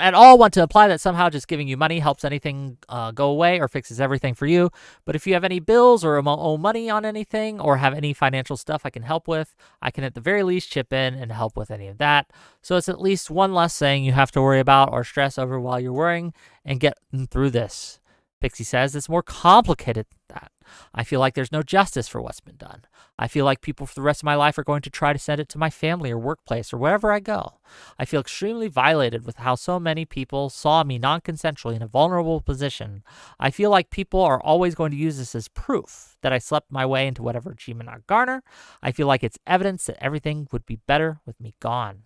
at all want to apply that somehow just giving you money helps anything go away or fixes everything for you. But if you have any bills or owe money on anything or have any financial stuff I can help with, I can at the very least chip in and help with any of that. So it's at least one less thing you have to worry about or stress over while you're worrying and get through this. Pxie says, it's more complicated than that. I feel like there's no justice for what's been done. I feel like people for the rest of my life are going to try to send it to my family or workplace or wherever I go. I feel extremely violated with how so many people saw me non-consensually in a vulnerable position. I feel like people are always going to use this as proof that I slept my way into whatever achievement I garner. I feel like it's evidence that everything would be better with me gone.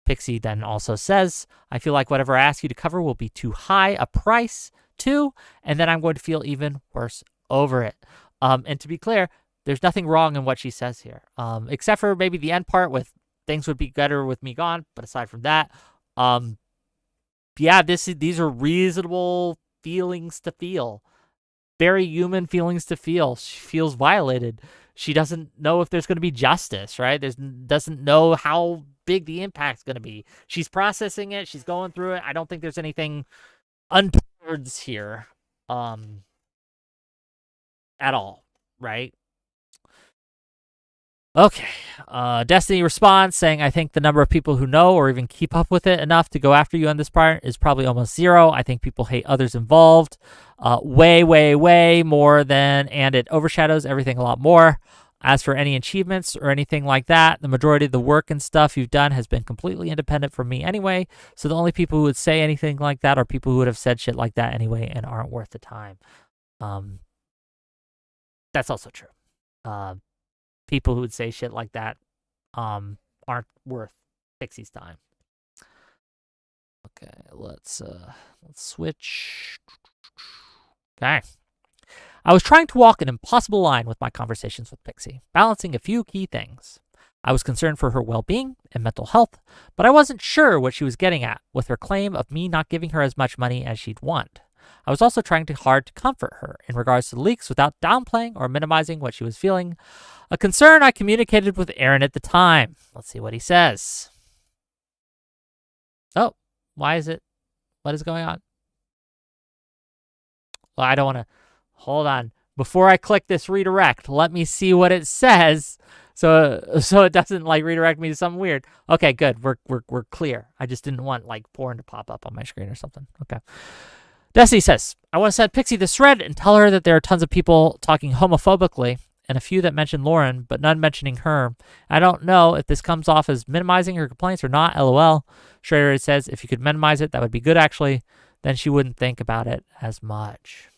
Pxie then also says, I feel like whatever I ask you to cover will be too high a price too, and then I'm going to feel even worse over it. And to be clear, there's nothing wrong in what she says here, except for maybe the end part with things would be better with me gone. But aside from that, yeah, these are reasonable feelings to feel, very human feelings to feel. She feels violated. She doesn't know if there's going to be justice, right? Doesn't know how big the impact's going to be. She's processing it. She's going through it. I don't think there's anything untowards here, at all, right? Okay. Destiny responds saying, I think the number of people who know or even keep up with it enough to go after you on this part is probably almost zero. I think people hate others involved way, way, way more than, and it overshadows everything a lot more. As for any achievements or anything like that, the majority of the work and stuff you've done has been completely independent from me anyway. So the only people who would say anything like that are people who would have said shit like that anyway and aren't worth the time. That's also true. People who would say shit like that aren't worth Pxie's time. Okay, let's switch. Okay. I was trying to walk an impossible line with my conversations with Pxie, balancing a few key things. I was concerned for her well-being and mental health, but I wasn't sure what she was getting at with her claim of me not giving her as much money as she'd want. I was also trying hard to comfort her in regards to the leaks without downplaying or minimizing what she was feeling, a concern I communicated with Aaron at the time. Let's see what he says. Oh, why is it? What is going on? Well, I don't want to... Hold on. Before I click this redirect, let me see what it says so it doesn't like redirect me to something weird. Okay, good. We're clear. I just didn't want like porn to pop up on my screen or something. Okay. Destiny says, I want to send Pxie this thread and tell her that there are tons of people talking homophobically and a few that mention Lauren, but none mentioning her. I don't know if this comes off as minimizing her complaints or not. LOL. Schrader says, if you could minimize it, that would be good actually. Then she wouldn't think about it as much.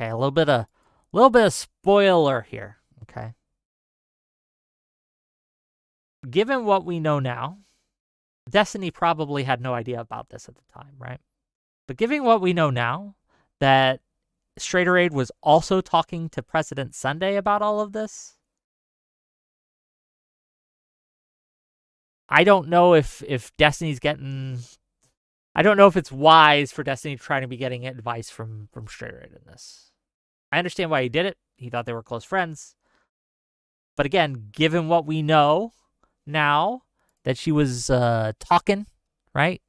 Okay, a little bit of spoiler here, okay? Given what we know now, Destiny probably had no idea about this at the time, right? But given what we know now, that Straighteraid was also talking to President Sunday about all of this, I don't know if Destiny's getting... I don't know if it's wise for Destiny trying to be getting advice from Straighteraid in this. I understand why he did it. He thought they were close friends. But again, given what we know now, that she was talking, right?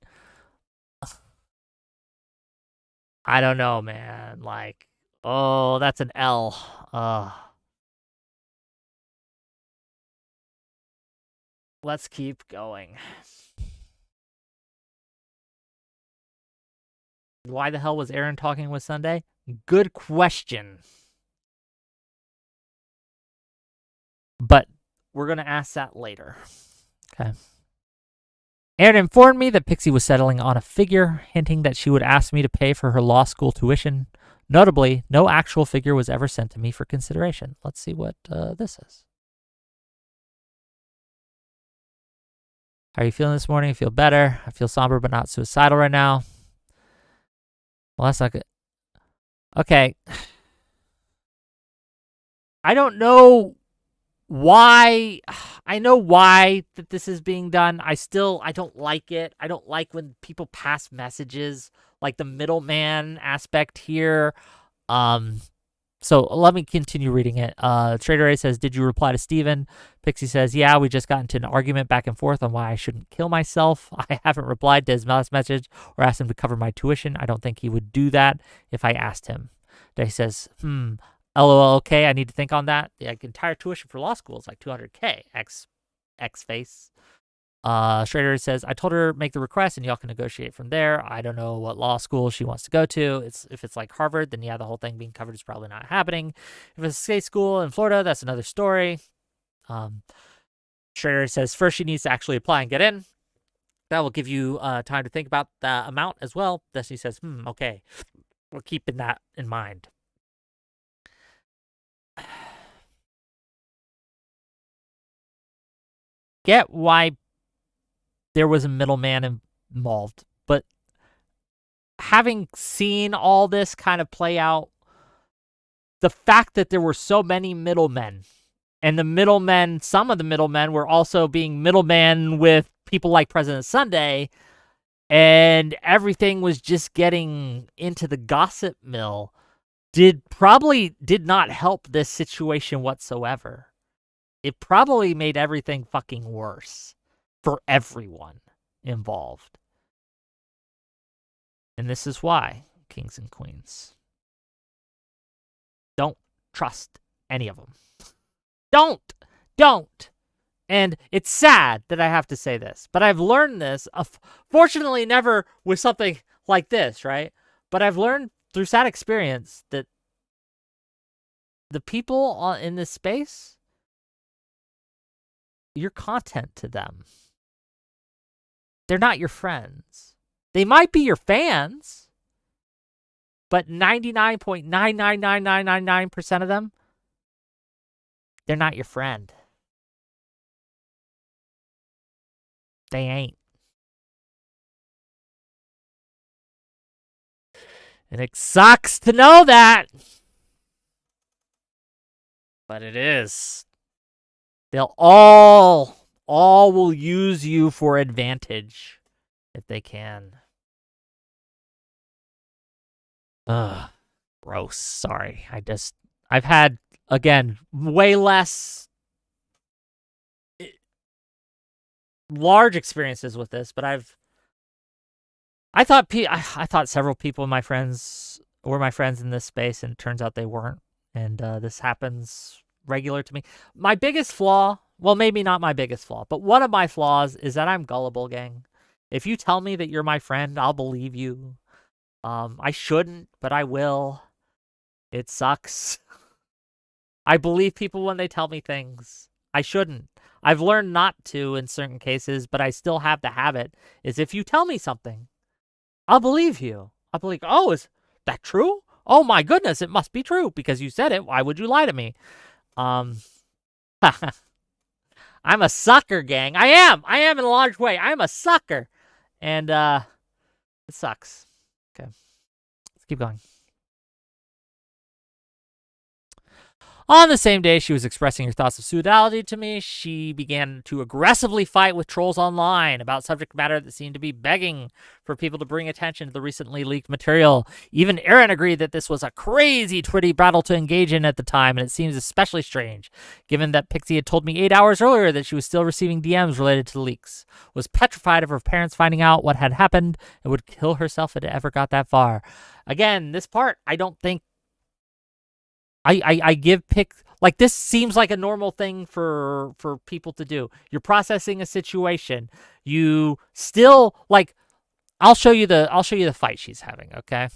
I don't know, man. Like, oh, that's an L. Let's keep going. Why the hell was Aaron talking with Sunday? Good question. But we're going to ask that later. Okay. Aaron informed me that Pxie was settling on a figure, hinting that she would ask me to pay for her law school tuition. Notably, no actual figure was ever sent to me for consideration. Let's see what this is. How are you feeling this morning? I feel better. I feel somber but not suicidal right now. Well, that's not good. Okay. I don't know why. I know why that this is being done. I don't like it. I don't like when people pass messages, like the middleman aspect here. So let me continue reading it. Trader A says, did you reply to Steven? Pxie says, yeah, we just got into an argument back and forth on why I shouldn't kill myself. I haven't replied to his last message or asked him to cover my tuition. I don't think he would do that if I asked him. He says, LOL, okay, I need to think on that. The entire tuition for law school is like $200K. X face. Schrader says, I told her make the request and y'all can negotiate from there. I don't know what law school she wants to go to. If it's like Harvard, then yeah, the whole thing being covered is probably not happening. If it's a state school in Florida, that's another story. Schrader says, first she needs to actually apply and get in. That will give you time to think about the amount as well. Destiny says, okay, we're keeping that in mind. Get why there was a middleman involved, but having seen all this kind of play out, the fact that there were so many middlemen, and the middlemen, some of the middlemen were also being middlemen with people like President Sunday, and everything was just getting into the gossip mill, probably did not help this situation whatsoever. It probably made everything fucking worse for everyone involved. And this is why, kings and queens, don't trust any of them. Don't. And it's sad that I have to say this, but I've learned this, fortunately never with something like this, right? But I've learned through sad experience that the people in this space, you're content to them. They're not your friends. They might be your fans, but 99.99999% of them, they're not your friend. They ain't. And it sucks to know that. But it is. They'll all will use you for advantage if they can. Ugh, gross. Sorry. I've had, again, way less large experiences with this, but I thought several people my friends were my friends in this space, and it turns out they weren't. And this happens regular to me. My biggest flaw, well, maybe not my biggest flaw, but one of my flaws is that I'm gullible, gang. If you tell me that you're my friend, I'll believe you. I shouldn't, but I will. It sucks. I believe people when they tell me things. I shouldn't. I've learned not to in certain cases, but I still have the habit, is if you tell me something, I'll believe you. I'll be like, oh, is that true? Oh my goodness, it must be true because you said it. Why would you lie to me? I'm a sucker, gang. I am in a large way. I'm a sucker. And it sucks. Okay. Let's keep going. On the same day she was expressing her thoughts of suicidality to me, she began to aggressively fight with trolls online about subject matter that seemed to be begging for people to bring attention to the recently leaked material. Even Aaron agreed that this was a crazy Twitty battle to engage in at the time, and it seems especially strange, given that Pxie had told me 8 hours earlier that she was still receiving DMs related to the leaks, was petrified of her parents finding out what had happened, and would kill herself if it ever got that far. Again, this part, I don't think I give like this seems like a normal thing for people to do. You're processing a situation. You still like I'll show you the fight she's having, okay?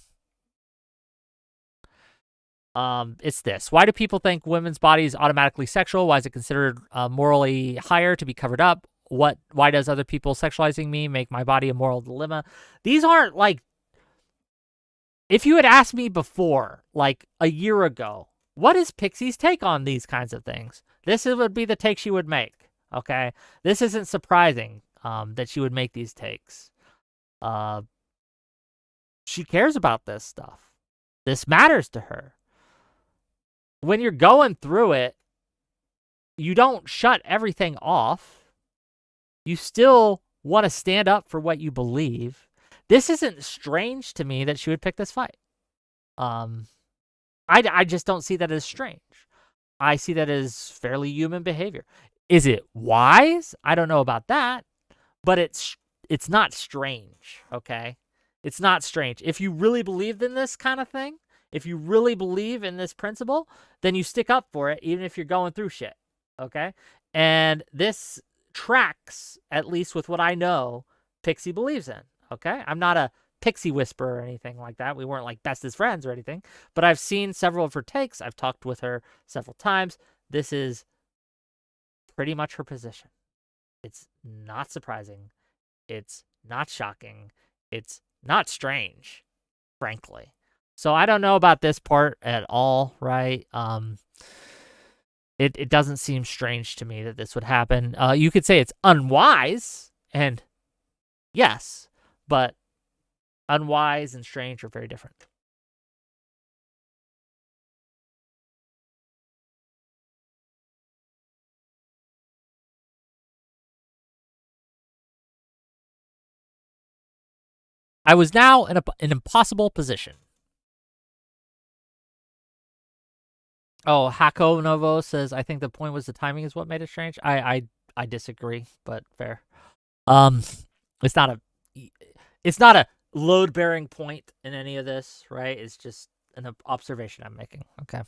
It's this. Why do people think women's body is automatically sexual? Why is it considered morally higher to be covered up? why does other people sexualizing me make my body a moral dilemma? These aren't like, if you had asked me before, like a year ago, what is Pxie's take on these kinds of things? This would be the take she would make. Okay, this isn't surprising that she would make these takes. She cares about this stuff. This matters to her. When you're going through it, you don't shut everything off. You still want to stand up for what you believe. This isn't strange to me that she would pick this fight. I just don't see that as strange. I see that as fairly human behavior. Is it wise? I don't know about that, but it's not strange, okay? It's not strange. If you really believed in this kind of thing, if you really believe in this principle, then you stick up for it even if you're going through shit, okay? And this tracks, at least with what I know, Pxie believes in, okay? I'm not a Pxie whisperer or anything like that. We weren't like best as friends or anything, but I've seen several of her takes. I've talked with her several times. This is pretty much her position. It's not surprising. It's not shocking. It's not strange, frankly. So I don't know about this part at all, right? It doesn't seem strange to me that this would happen. You could say it's unwise, and yes, but unwise and strange are very different. I was now in an impossible position. Oh, Hako Novo says, I think the point was the timing is what made it strange. I disagree, but fair. It's not a load-bearing point in any of this, right? It's just an observation I'm making. Okay.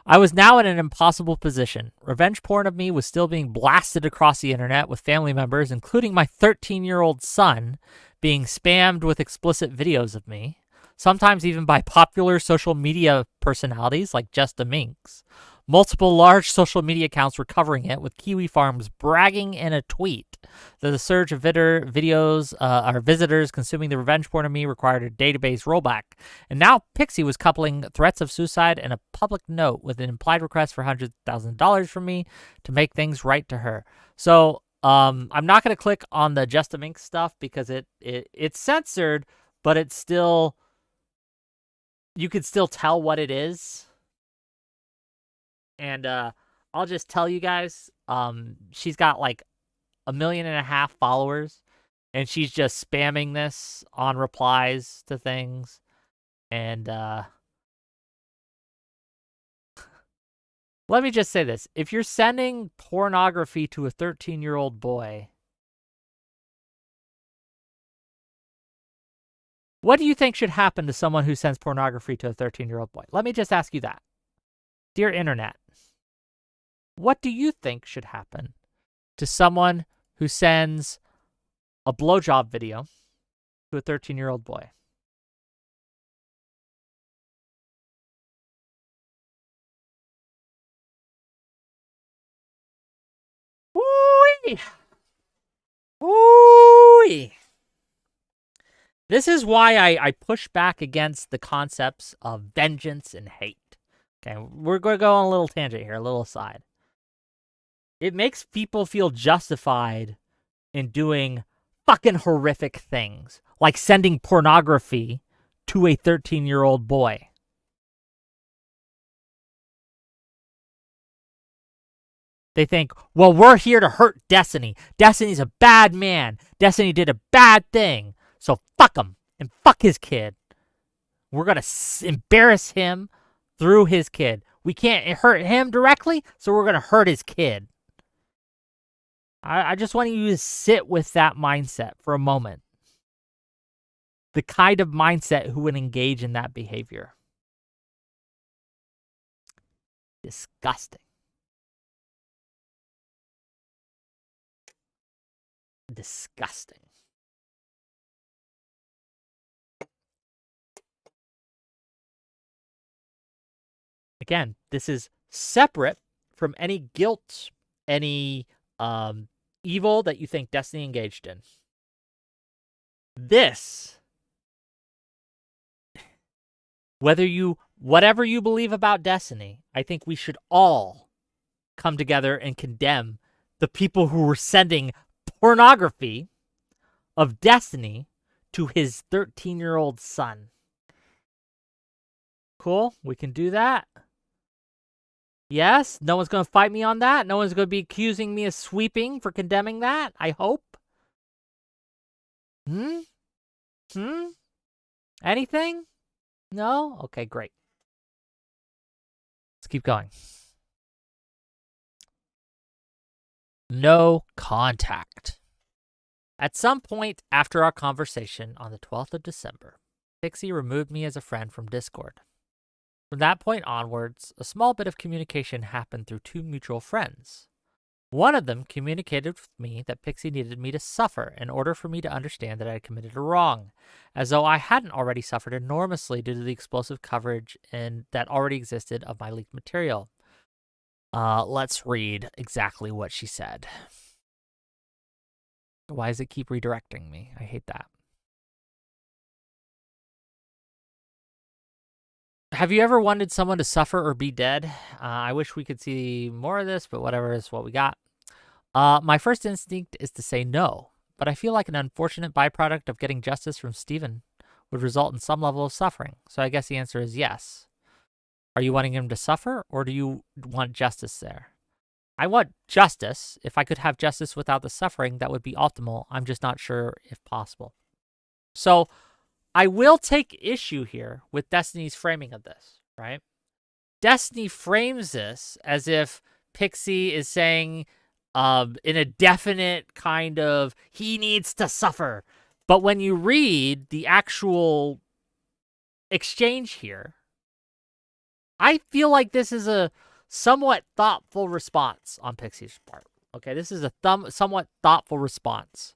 I was now in an impossible position. Revenge porn of me was still being blasted across the internet with family members, including my 13-year-old son, being spammed with explicit videos of me, sometimes even by popular social media personalities like Just the Minx. Multiple large social media accounts were covering it, with Kiwi Farms bragging in a tweet that the surge of videos our visitors consuming the revenge porn of me required a database rollback. And now Pxie was coupling threats of suicide and a public note with an implied request for $100,000 from me to make things right to her. So I'm not going to click on the Just the Minx stuff because it's censored, but it's still, you could still tell what it is. And I'll just tell you guys, she's got like 1.5 million followers, and she's just spamming this on replies to things. And let me just say this. If you're sending pornography to a 13-year-old boy, what do you think should happen to someone who sends pornography to a 13-year-old boy? Let me just ask you that. Dear Internet, what do you think should happen to someone who sends a blowjob video to a 13-year-old boy? Woo-wee! Woo-wee! This is why I push back against the concepts of vengeance and hate. Okay, we're going to go on a little tangent here, a little aside. It makes people feel justified in doing fucking horrific things, like sending pornography to a 13-year-old boy. They think, well, we're here to hurt Destiny. Destiny's a bad man. Destiny did a bad thing. So fuck him and fuck his kid. We're going to embarrass him through his kid. We can't hurt him directly, so we're going to hurt his kid. I just want you to sit with that mindset for a moment. The kind of mindset who would engage in that behavior. Disgusting. Disgusting. Again, this is separate from any guilt, any evil that you think Destiny engaged in. This, whatever you believe about Destiny, I think we should all come together and condemn the people who were sending pornography of Destiny to his 13-year-old son. Cool? We can do that. Yes? No one's going to fight me on that? No one's going to be accusing me of sweeping for condemning that? I hope? Anything? No? Okay, great. Let's keep going. No contact. At some point after our conversation on the 12th of December, Pxie removed me as a friend from Discord. From that point onwards, a small bit of communication happened through two mutual friends. One of them communicated with me that Pxie needed me to suffer in order for me to understand that I had committed a wrong, as though I hadn't already suffered enormously due to the explosive coverage that already existed of my leaked material. Let's read exactly what she said. Why does it keep redirecting me? I hate that. Have you ever wanted someone to suffer or be dead? I wish we could see more of this, but whatever is what we got. My first instinct is to say no, but I feel like an unfortunate byproduct of getting justice from Steven would result in some level of suffering. So I guess the answer is yes. Are you wanting him to suffer, or do you want justice there? I want justice. If I could have justice without the suffering, that would be optimal. I'm just not sure if possible. So I will take issue here with Destiny's framing of this, right? Destiny frames this as if Pxie is saying in a definite kind of, he needs to suffer. But when you read the actual exchange here, I feel like this is a somewhat thoughtful response on Pxie's part. Okay, this is a somewhat thoughtful response.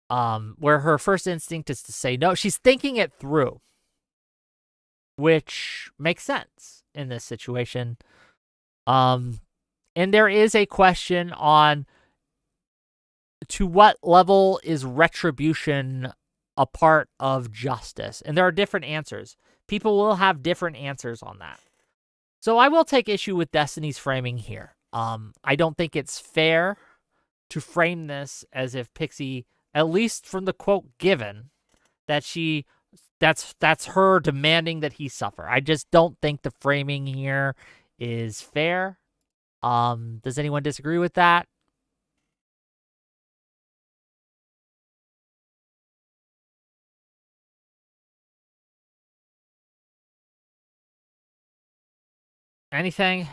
Where her first instinct is to say no. She's thinking it through, which makes sense in this situation. And there is a question on to what level is retribution a part of justice? And there are different answers. People will have different answers on that. So I will take issue with Destiny's framing here. I don't think it's fair to frame this as if Pxie, at least from the quote given, that's her demanding that he suffer. I just don't think the framing here is fair. Does anyone disagree with that? Anything?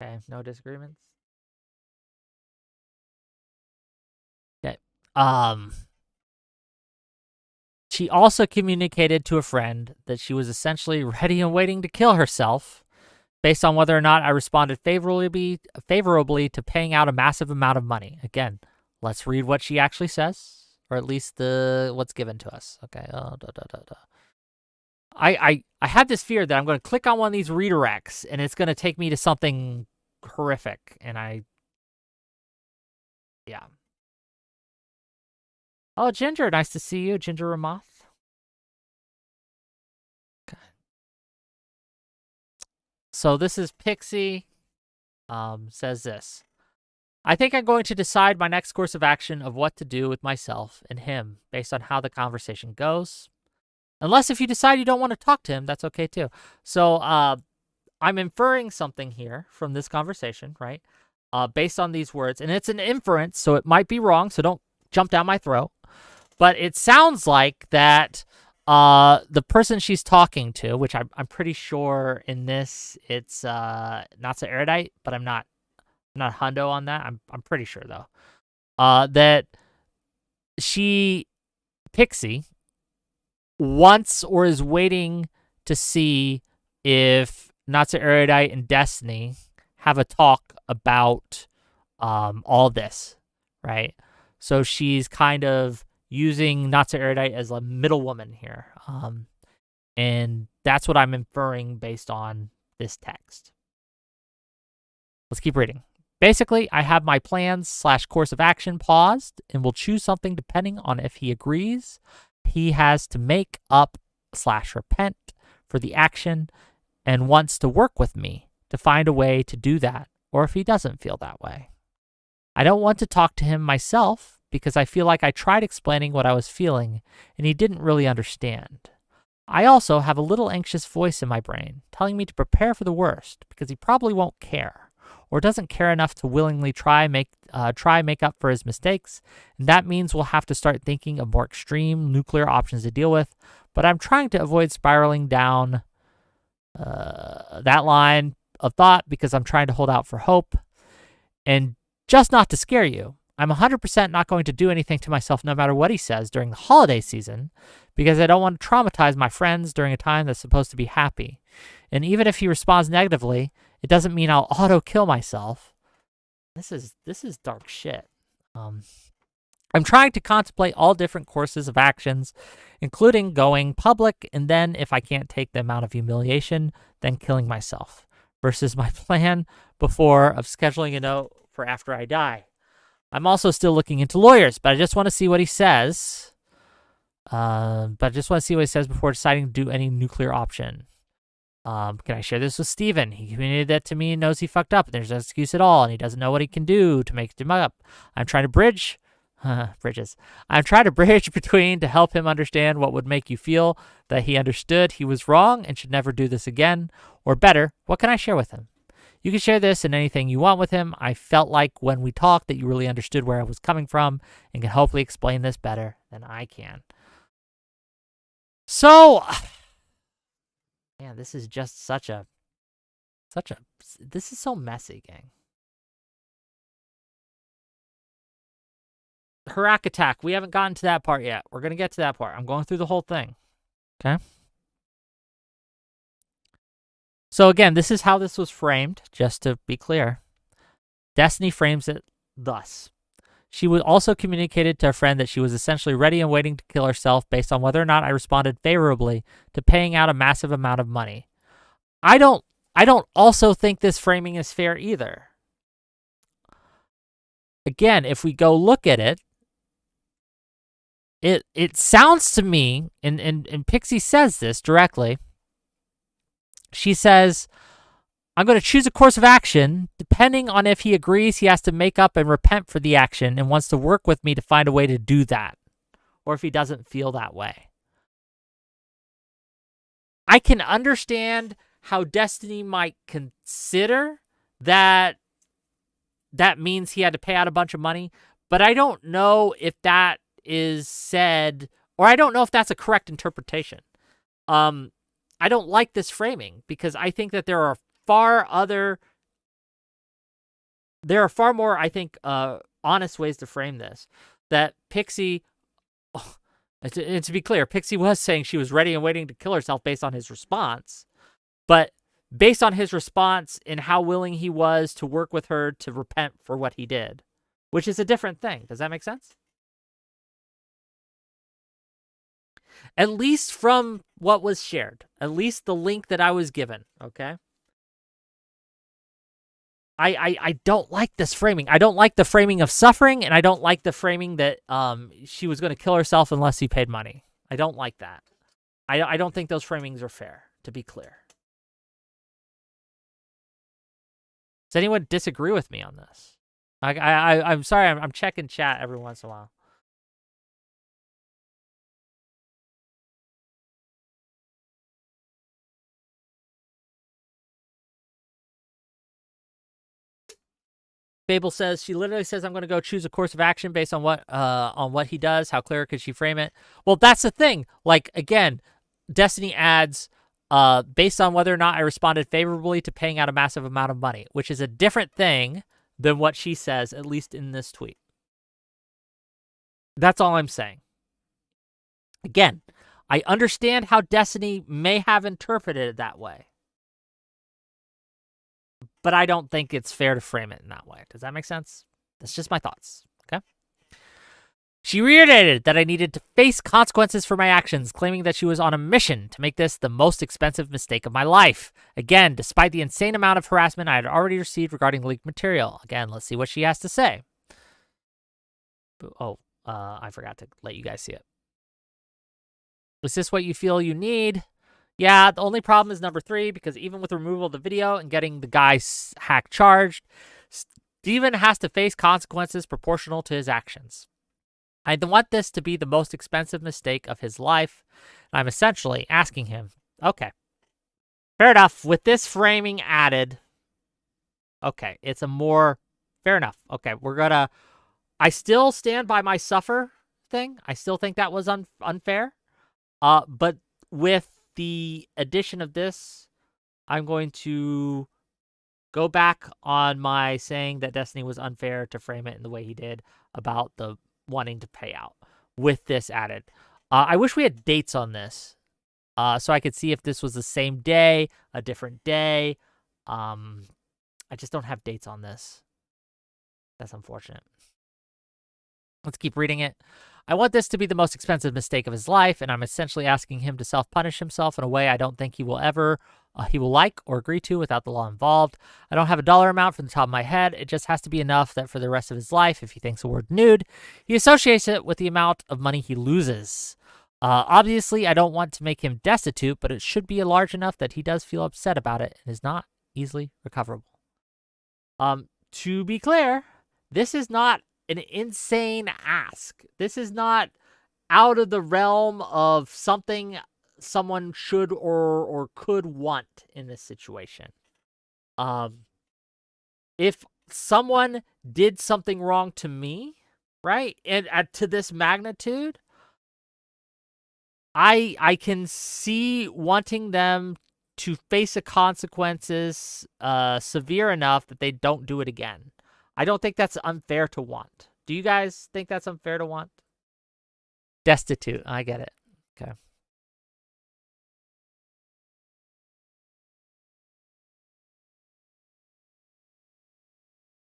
Okay, no disagreements. Okay. She also communicated to a friend that she was essentially ready and waiting to kill herself based on whether or not I responded favorably to paying out a massive amount of money. Again, let's read what she actually says, or at least what's given to us. Okay. I had this fear that I'm going to click on one of these redirects and it's going to take me to something horrific, and yeah. Oh, Ginger, nice to see you, Ginger Ramoth. Okay. So this is Pxie. Says this. I think I'm going to decide my next course of action of what to do with myself and him based on how the conversation goes. Unless if you decide you don't want to talk to him, that's okay too. So I'm inferring something here from this conversation, right? Based on these words. And it's an inference, so it might be wrong, so don't jump down my throat. But it sounds like that the person she's talking to, which I'm pretty sure in this it's not so erudite, but I'm not hundo on that. I'm pretty sure though. That Pxie wants or is waiting to see if Not So Erudite and Destiny have a talk about all this, right? So she's kind of using Not So Erudite as a middle woman here. And that's what I'm inferring based on this text. Let's keep reading. Basically, I have my plans / course of action paused and will choose something depending on if he agrees. He has to make up / repent for the action and wants to work with me to find a way to do that, or if he doesn't feel that way. I don't want to talk to him myself because I feel like I tried explaining what I was feeling and he didn't really understand. I also have a little anxious voice in my brain telling me to prepare for the worst because he probably won't care or doesn't care enough to willingly try make up for his mistakes, and that means we'll have to start thinking of more extreme nuclear options to deal with, but I'm trying to avoid spiraling down that line of thought because I'm trying to hold out for hope. And just not to scare you, I'm 100% not going to do anything to myself no matter what he says during the holiday season because I don't want to traumatize my friends during a time that's supposed to be happy. And even if he responds negatively, it doesn't mean I'll auto-kill myself. This is dark shit. I'm trying to contemplate all different courses of actions, including going public, and then, if I can't take the amount of humiliation, then killing myself, versus my plan before of scheduling a note for after I die. I'm also still looking into lawyers, but I just want to see what he says. Before deciding to do any nuclear option. Can I share this with Steven? He communicated that to me and knows he fucked up, and there's no excuse at all, and he doesn't know what he can do to make him up. I'm trying to bridge between to help him understand what would make you feel that he understood he was wrong and should never do this again. Or better, what can I share with him? You can share this and anything you want with him. I felt like when we talked that you really understood where I was coming from and can hopefully explain this better than I can. So, man, this is just this is so messy, gang. Harak attack. We haven't gotten to that part yet. We're going to get to that part. I'm going through the whole thing. Okay. So again, this is how this was framed, just to be clear. Destiny frames it thus. She was also communicated to a friend that she was essentially ready and waiting to kill herself based on whether or not I responded favorably to paying out a massive amount of money. I don't also think this framing is fair either. Again, if we go look at it, it sounds to me, and Pxie says this directly. She says, I'm going to choose a course of action. Depending on if he agrees, he has to make up and repent for the action and wants to work with me to find a way to do that. Or if he doesn't feel that way. I can understand how Destiny might consider that means he had to pay out a bunch of money, but I don't know if that is said, or I don't know if that's a correct interpretation. I don't like this framing because I think that there are far more, I think, honest ways to frame this. That Pxie, and to be clear, Pxie was saying she was ready and waiting to kill herself based on his response, but based on his response and how willing he was to work with her to repent for what he did, which is a different thing. Does that make sense? At least from what was shared, at least the link that I was given, okay? I don't like this framing. I don't like the framing of suffering, and I don't like the framing that she was going to kill herself unless he paid money. I don't like that. I don't think those framings are fair, to be clear. Does anyone disagree with me on this? I'm sorry, I'm checking chat every once in a while. Babel says, she literally says, I'm going to go choose a course of action based on what he does. How clear could she frame it? Well, that's the thing. Like, again, Destiny adds, based on whether or not I responded favorably to paying out a massive amount of money, which is a different thing than what she says, at least in this tweet. That's all I'm saying. Again, I understand how Destiny may have interpreted it that way, but I don't think it's fair to frame it in that way. Does that make sense? That's just my thoughts, okay? She reiterated that I needed to face consequences for my actions, claiming that she was on a mission to make this the most expensive mistake of my life. Again, despite the insane amount of harassment I had already received regarding leaked material. Again, let's see what she has to say. Oh, I forgot to let you guys see it. Is this what you feel you need? Yeah, the only problem is number 3, because even with removal of the video and getting the guy hack charged, Steven has to face consequences proportional to his actions. I want this to be the most expensive mistake of his life. I'm essentially asking him, okay, fair enough. With this framing added, okay, it's a more, fair enough. Okay, I still stand by my suffer thing. I still think that was unfair. But with the addition of this, I'm going to go back on my saying that Destiny was unfair to frame it in the way he did about the wanting to pay out with this added. I wish we had dates on this so I could see if this was the same day, a different day. I just don't have dates on this. That's unfortunate. Let's keep reading it. I want this to be the most expensive mistake of his life, and I'm essentially asking him to self-punish himself in a way I don't think he will ever he will like or agree to without the law involved. I don't have a dollar amount from the top of my head. It just has to be enough that for the rest of his life, if he thinks the word nude, he associates it with the amount of money he loses. Obviously, I don't want to make him destitute, but it should be large enough that he does feel upset about it and is not easily recoverable. To be clear, this is not an insane ask. This is not out of the realm of something someone should or could want in this situation. If someone did something wrong to me, right, and to this magnitude, I can see wanting them to face the consequences severe enough that they don't do it again. I don't think that's unfair to want. Do you guys think that's unfair to want? Destitute. I get it. Okay.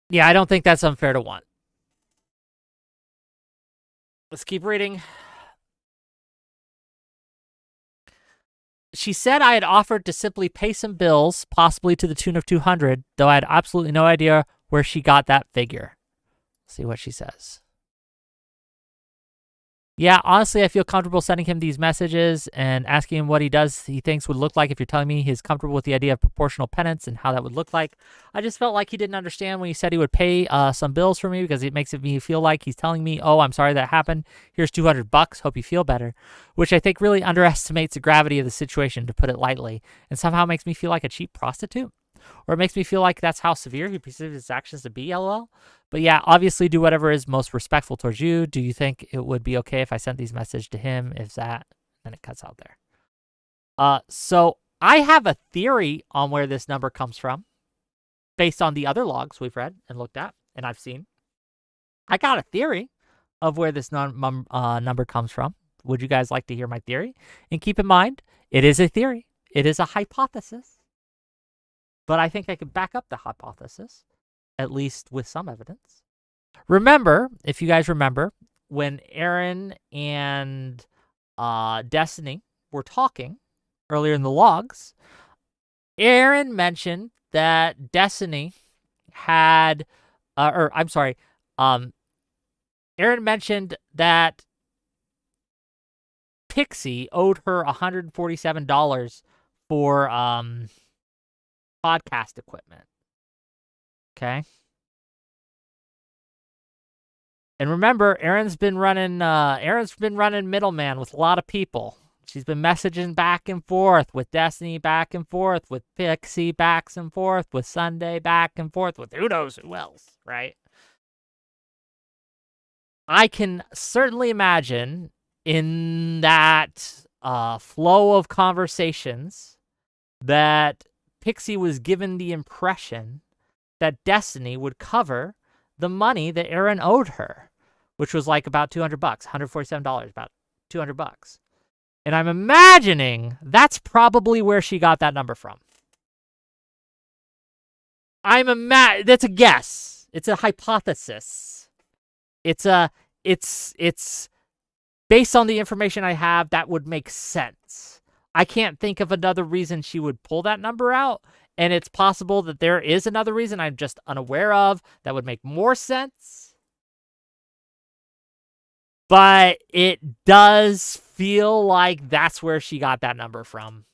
Yeah, I don't think that's unfair to want. Let's keep reading. She said I had offered to simply pay some bills, possibly to the tune of $200, though I had absolutely no idea where she got that figure. Let's see what she says. Yeah, honestly, I feel comfortable sending him these messages and asking him what he thinks would look like if you're telling me he's comfortable with the idea of proportional penance and how that would look like. I just felt like he didn't understand when he said he would pay some bills for me because it makes me feel like he's telling me, oh, I'm sorry that happened. Here's $200. Hope you feel better. Which I think really underestimates the gravity of the situation, to put it lightly, and somehow makes me feel like a cheap prostitute. Or it makes me feel like that's how severe he perceives his actions to be, lol. But yeah, obviously do whatever is most respectful towards you. Do you think it would be okay if I sent these messages to him? If that, then it cuts out there. So I have a theory on where this number comes from based on the other logs we've read and looked at and I've seen. I got a theory of where this number comes from. Would you guys like to hear my theory? And keep in mind, it is a theory. It is a hypothesis. But I think I could back up the hypothesis, at least with some evidence. Remember, if you guys remember, when Aaron and Destiny were talking earlier in the logs, Aaron mentioned that Destiny had, Aaron mentioned that Pxie owed her $147 for podcast equipment. Okay. And remember, Aaron's been running middleman with a lot of people. She's been messaging back and forth with Destiny, back and forth with Pxie, back and forth with Sunday, back and forth with who knows who else, right? I can certainly imagine in that flow of conversations that Pxie was given the impression that Destiny would cover the money that Aaron owed her, which was like about $200, $147, about $200. And I'm imagining that's probably where she got that number from. That's a guess. It's a hypothesis. It's it's based on the information I have, that would make sense. I can't think of another reason she would pull that number out, and it's possible that there is another reason I'm just unaware of that would make more sense. But it does feel like that's where she got that number from.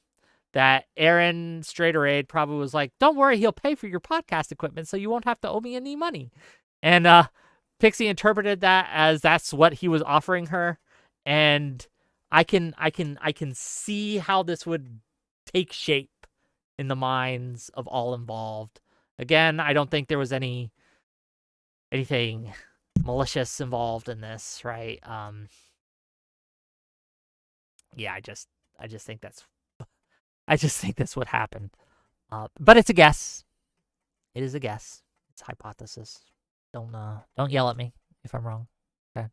That Aaron Straderade probably was like, don't worry, he'll pay for your podcast equipment so you won't have to owe me any money. And Pxie interpreted that as that's what he was offering her. And I can see how this would take shape in the minds of all involved. Again, I don't think there was anything malicious involved in this, right? Yeah, I just think that's what happened. But it's a guess. It is a guess. It's a hypothesis. Don't yell at me if I'm wrong. Okay.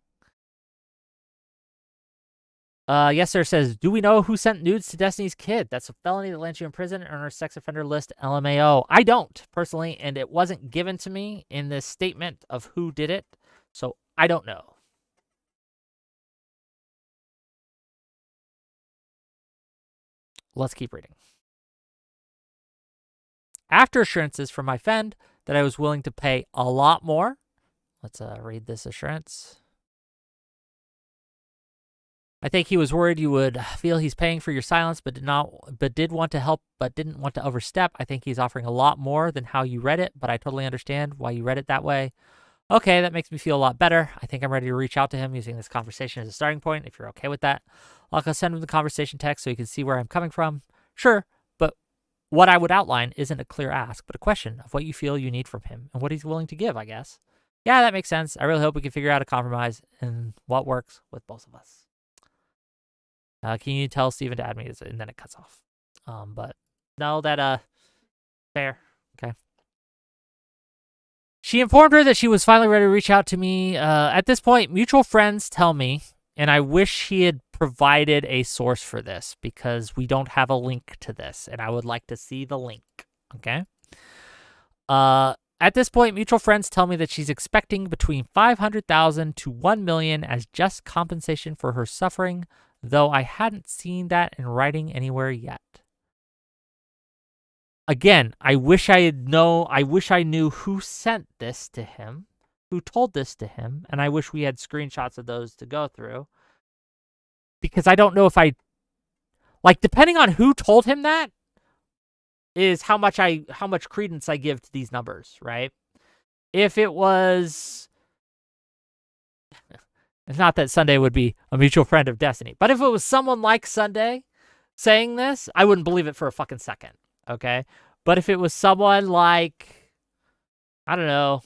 Yes, sir says, do we know who sent nudes to Destiny's kid? That's a felony that lands you in prison and on our sex offender list, LMAO. I don't, personally, and it wasn't given to me in this statement of who did it, so I don't know. Let's keep reading. After assurances from my friend that I was willing to pay a lot more. Let's read this assurance. I think he was worried you would feel he's paying for your silence, but did want to help, but didn't want to overstep. I think he's offering a lot more than how you read it, but I totally understand why you read it that way. Okay, that makes me feel a lot better. I think I'm ready to reach out to him using this conversation as a starting point, if you're okay with that. I'll send him the conversation text so he can see where I'm coming from. Sure, but what I would outline isn't a clear ask, but a question of what you feel you need from him and what he's willing to give, I guess. Yeah, that makes sense. I really hope we can figure out a compromise and what works with both of us. Can you tell Steven to add me? And then it cuts off. But no, that, fair. Okay. She informed her that she was finally ready to reach out to me. At this point, mutual friends tell me, and I wish he had provided a source for this because we don't have a link to this, and I would like to see the link. Okay. At this point, mutual friends tell me that she's expecting between $500,000 to $1 million as just compensation for her suffering, though I hadn't seen that in writing anywhere yet. Again, I wish I knew who sent this to him, who told this to him, and I wish we had screenshots of those to go through. Because I don't know if depending on who told him that is how much credence I give to these numbers, right? If it was, it's not that Sunday would be a mutual friend of Destiny, but if it was someone like Sunday saying this, I wouldn't believe it for a fucking second, okay? But if it was someone like, I don't know,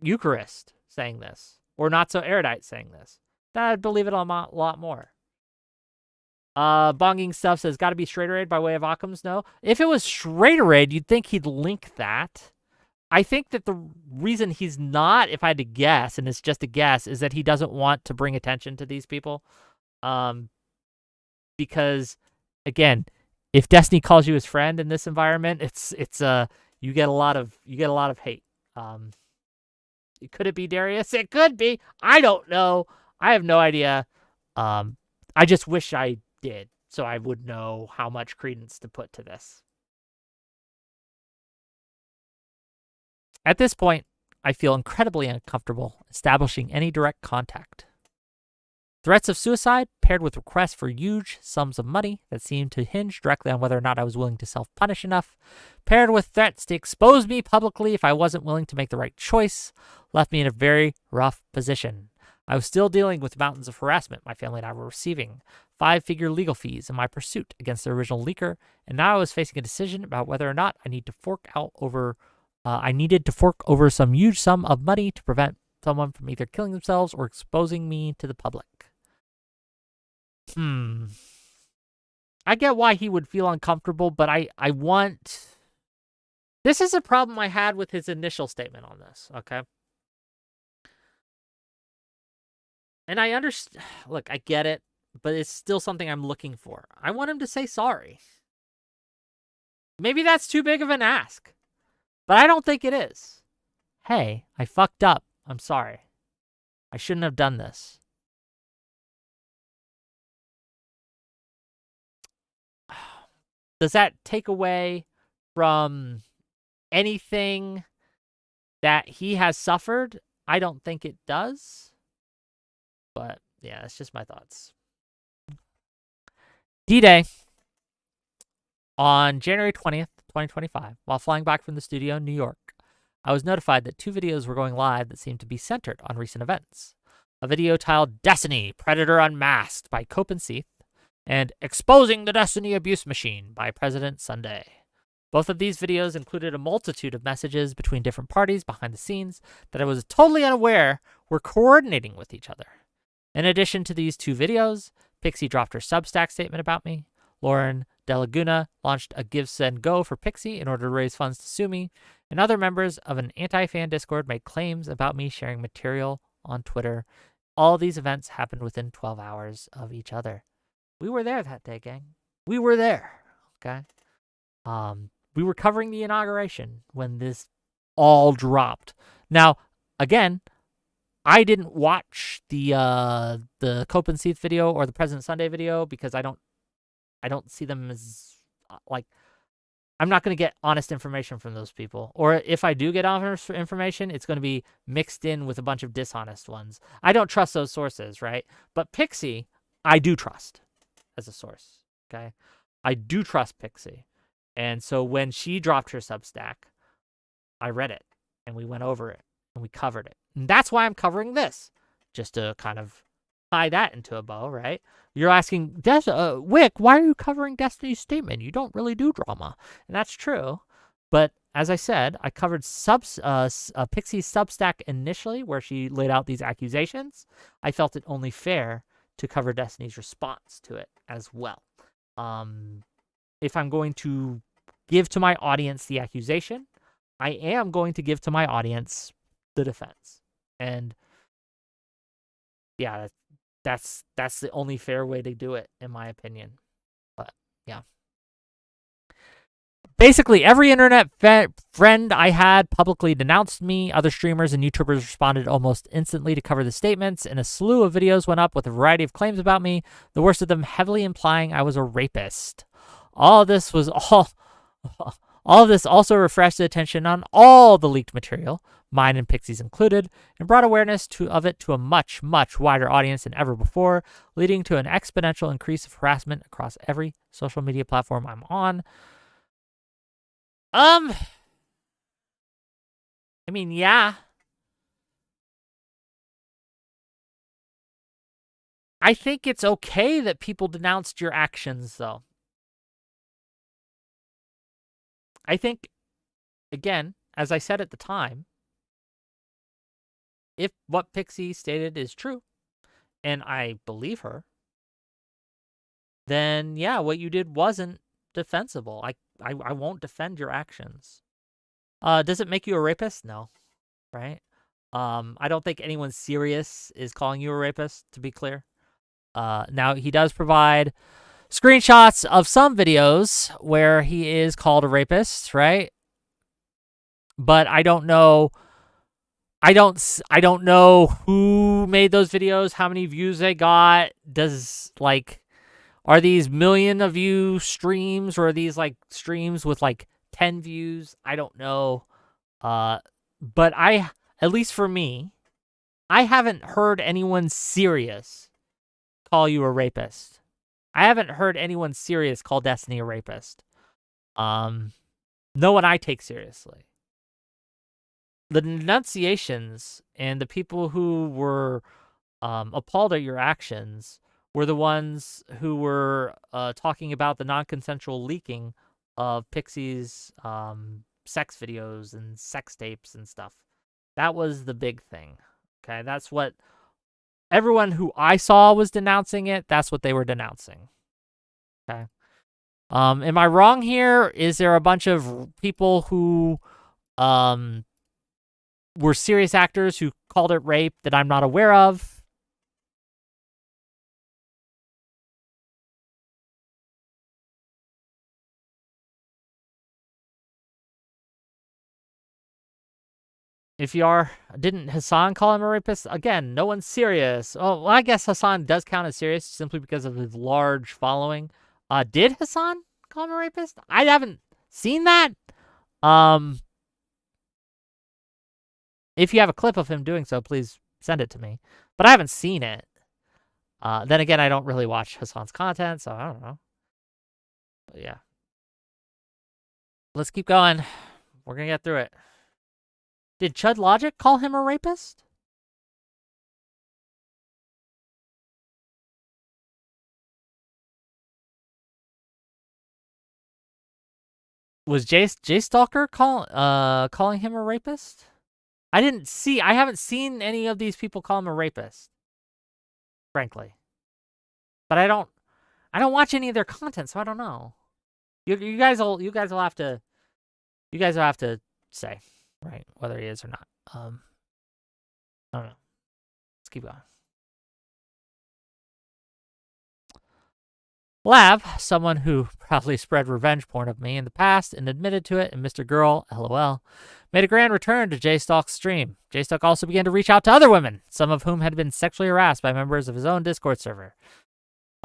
Eucharist saying this, or Not So Erudite saying this, then I'd believe it a lot more. Bonging Stuff says, gotta be Straderade by way of Occam's. No. If it was Straderade, you'd think he'd link that. I think that the reason he's not, if I had to guess, and it's just a guess, is that he doesn't want to bring attention to these people. Because, again, if Destiny calls you his friend in this environment, it's you get a lot of hate. Could it be Darius? It could be. I don't know. I have no idea. I just wish I did, so I would know how much credence to put to this. At this point, I feel incredibly uncomfortable establishing any direct contact. Threats of suicide, paired with requests for huge sums of money that seemed to hinge directly on whether or not I was willing to self-punish enough, paired with threats to expose me publicly if I wasn't willing to make the right choice, left me in a very rough position. I was still dealing with mountains of harassment my family and I were receiving, 5-figure legal fees in my pursuit against the original leaker, and now I was facing a decision about whether or not I needed to fork over some huge sum of money to prevent someone from either killing themselves or exposing me to the public. I get why he would feel uncomfortable, but I want... This is a problem I had with his initial statement on this, okay? And I understand... Look, I get it, but it's still something I'm looking for. I want him to say sorry. Maybe that's too big of an ask, but I don't think it is. Hey, I fucked up. I'm sorry. I shouldn't have done this. Does that take away from anything that he has suffered? I don't think it does. But yeah, it's just my thoughts. D-Day. On January 20th, 2025, while flying back from the studio in New York, I was notified that 2 videos were going live that seemed to be centered on recent events. A video titled Destiny, Predator Unmasked by Pxie, and Exposing the Destiny Abuse Machine by President Sunday. Both of these videos included a multitude of messages between different parties behind the scenes that I was totally unaware were coordinating with each other. In addition to these 2 videos, Pxie dropped her Substack statement about me. Lauren De Laguna launched a Give, Send, Go for Pxie in order to raise funds to sue me, and other members of an anti-fan Discord made claims about me sharing material on Twitter. All these events happened within 12 hours of each other. We were there that day, gang. We were there, okay? We were covering the inauguration when this all dropped. Now, again, I didn't watch the Copenseith video or the President Sunday video because I don't see them as, like, I'm not going to get honest information from those people. Or if I do get honest information, it's going to be mixed in with a bunch of dishonest ones. I don't trust those sources, right? But Pxie, I do trust as a source, okay? I do trust Pxie. And so when she dropped her Substack, I read it, and we went over it, and we covered it. And that's why I'm covering this, just to kind of tie that into a bow, right? You're asking, Wick, why are you covering Destiny's statement? You don't really do drama. And that's true. But as I said, I covered Pxie's Substack initially, where she laid out these accusations. I felt it only fair to cover Destiny's response to it as well. If I'm going to give to my audience the accusation, I am going to give to my audience the defense. And yeah, that's the only fair way to do it, in my opinion. But yeah. Basically, every internet friend I had publicly denounced me. Other streamers and YouTubers responded almost instantly to cover the statements, and a slew of videos went up with a variety of claims about me, the worst of them heavily implying I was a rapist. All of this also refreshed the attention on all the leaked material, mine and Pxie's included, and brought awareness of it to a much, much wider audience than ever before, leading to an exponential increase of harassment across every social media platform I'm on. I mean, yeah. I think it's okay that people denounced your actions, though. I think, again, as I said at the time, if what Pxie stated is true, and I believe her, then yeah, what you did wasn't defensible. I won't defend your actions. Does it make you a rapist? No, right? I don't think anyone serious is calling you a rapist, to be clear. Now, he does provide screenshots of some videos where he is called a rapist, right? But I don't know. I don't know who made those videos, how many views they got. Are these million of view streams, or are these like streams with like 10 views? I don't know. But at least for me, I haven't heard anyone serious call you a rapist. I haven't heard anyone serious call Destiny a rapist. No one I take seriously. The denunciations and the people who were appalled at your actions were the ones who were talking about the non-consensual leaking of Pxie's sex videos and sex tapes and stuff. That was the big thing. Okay, that's what everyone who I saw was denouncing it. That's what they were denouncing. Okay. Am I wrong here? Is there a bunch of people who were serious actors who called it rape that I'm not aware of? if you are, didn't Hassan call him a rapist? Again, no one's serious. Oh, well, I guess Hassan does count as serious simply because of his large following. Did Hassan call him a rapist? I haven't seen that. If you have a clip of him doing so, please send it to me. But I haven't seen it. Then again, I don't really watch Hassan's content, so I don't know. But yeah. Let's keep going. We're going to get through it. Did Chud Logic call him a rapist? Was Jay Stalker calling him a rapist? I haven't seen any of these people call him a rapist. Frankly. But I don't watch any of their content, so I don't know. You guys will have to say, right, whether he is or not. I don't know. Let's keep going. Lav, someone who proudly spread revenge porn of me in the past and admitted to it, and Mr. Girl, LOL, made a grand return to J-Stalk's stream. J-Stalk also began to reach out to other women, some of whom had been sexually harassed by members of his own Discord server,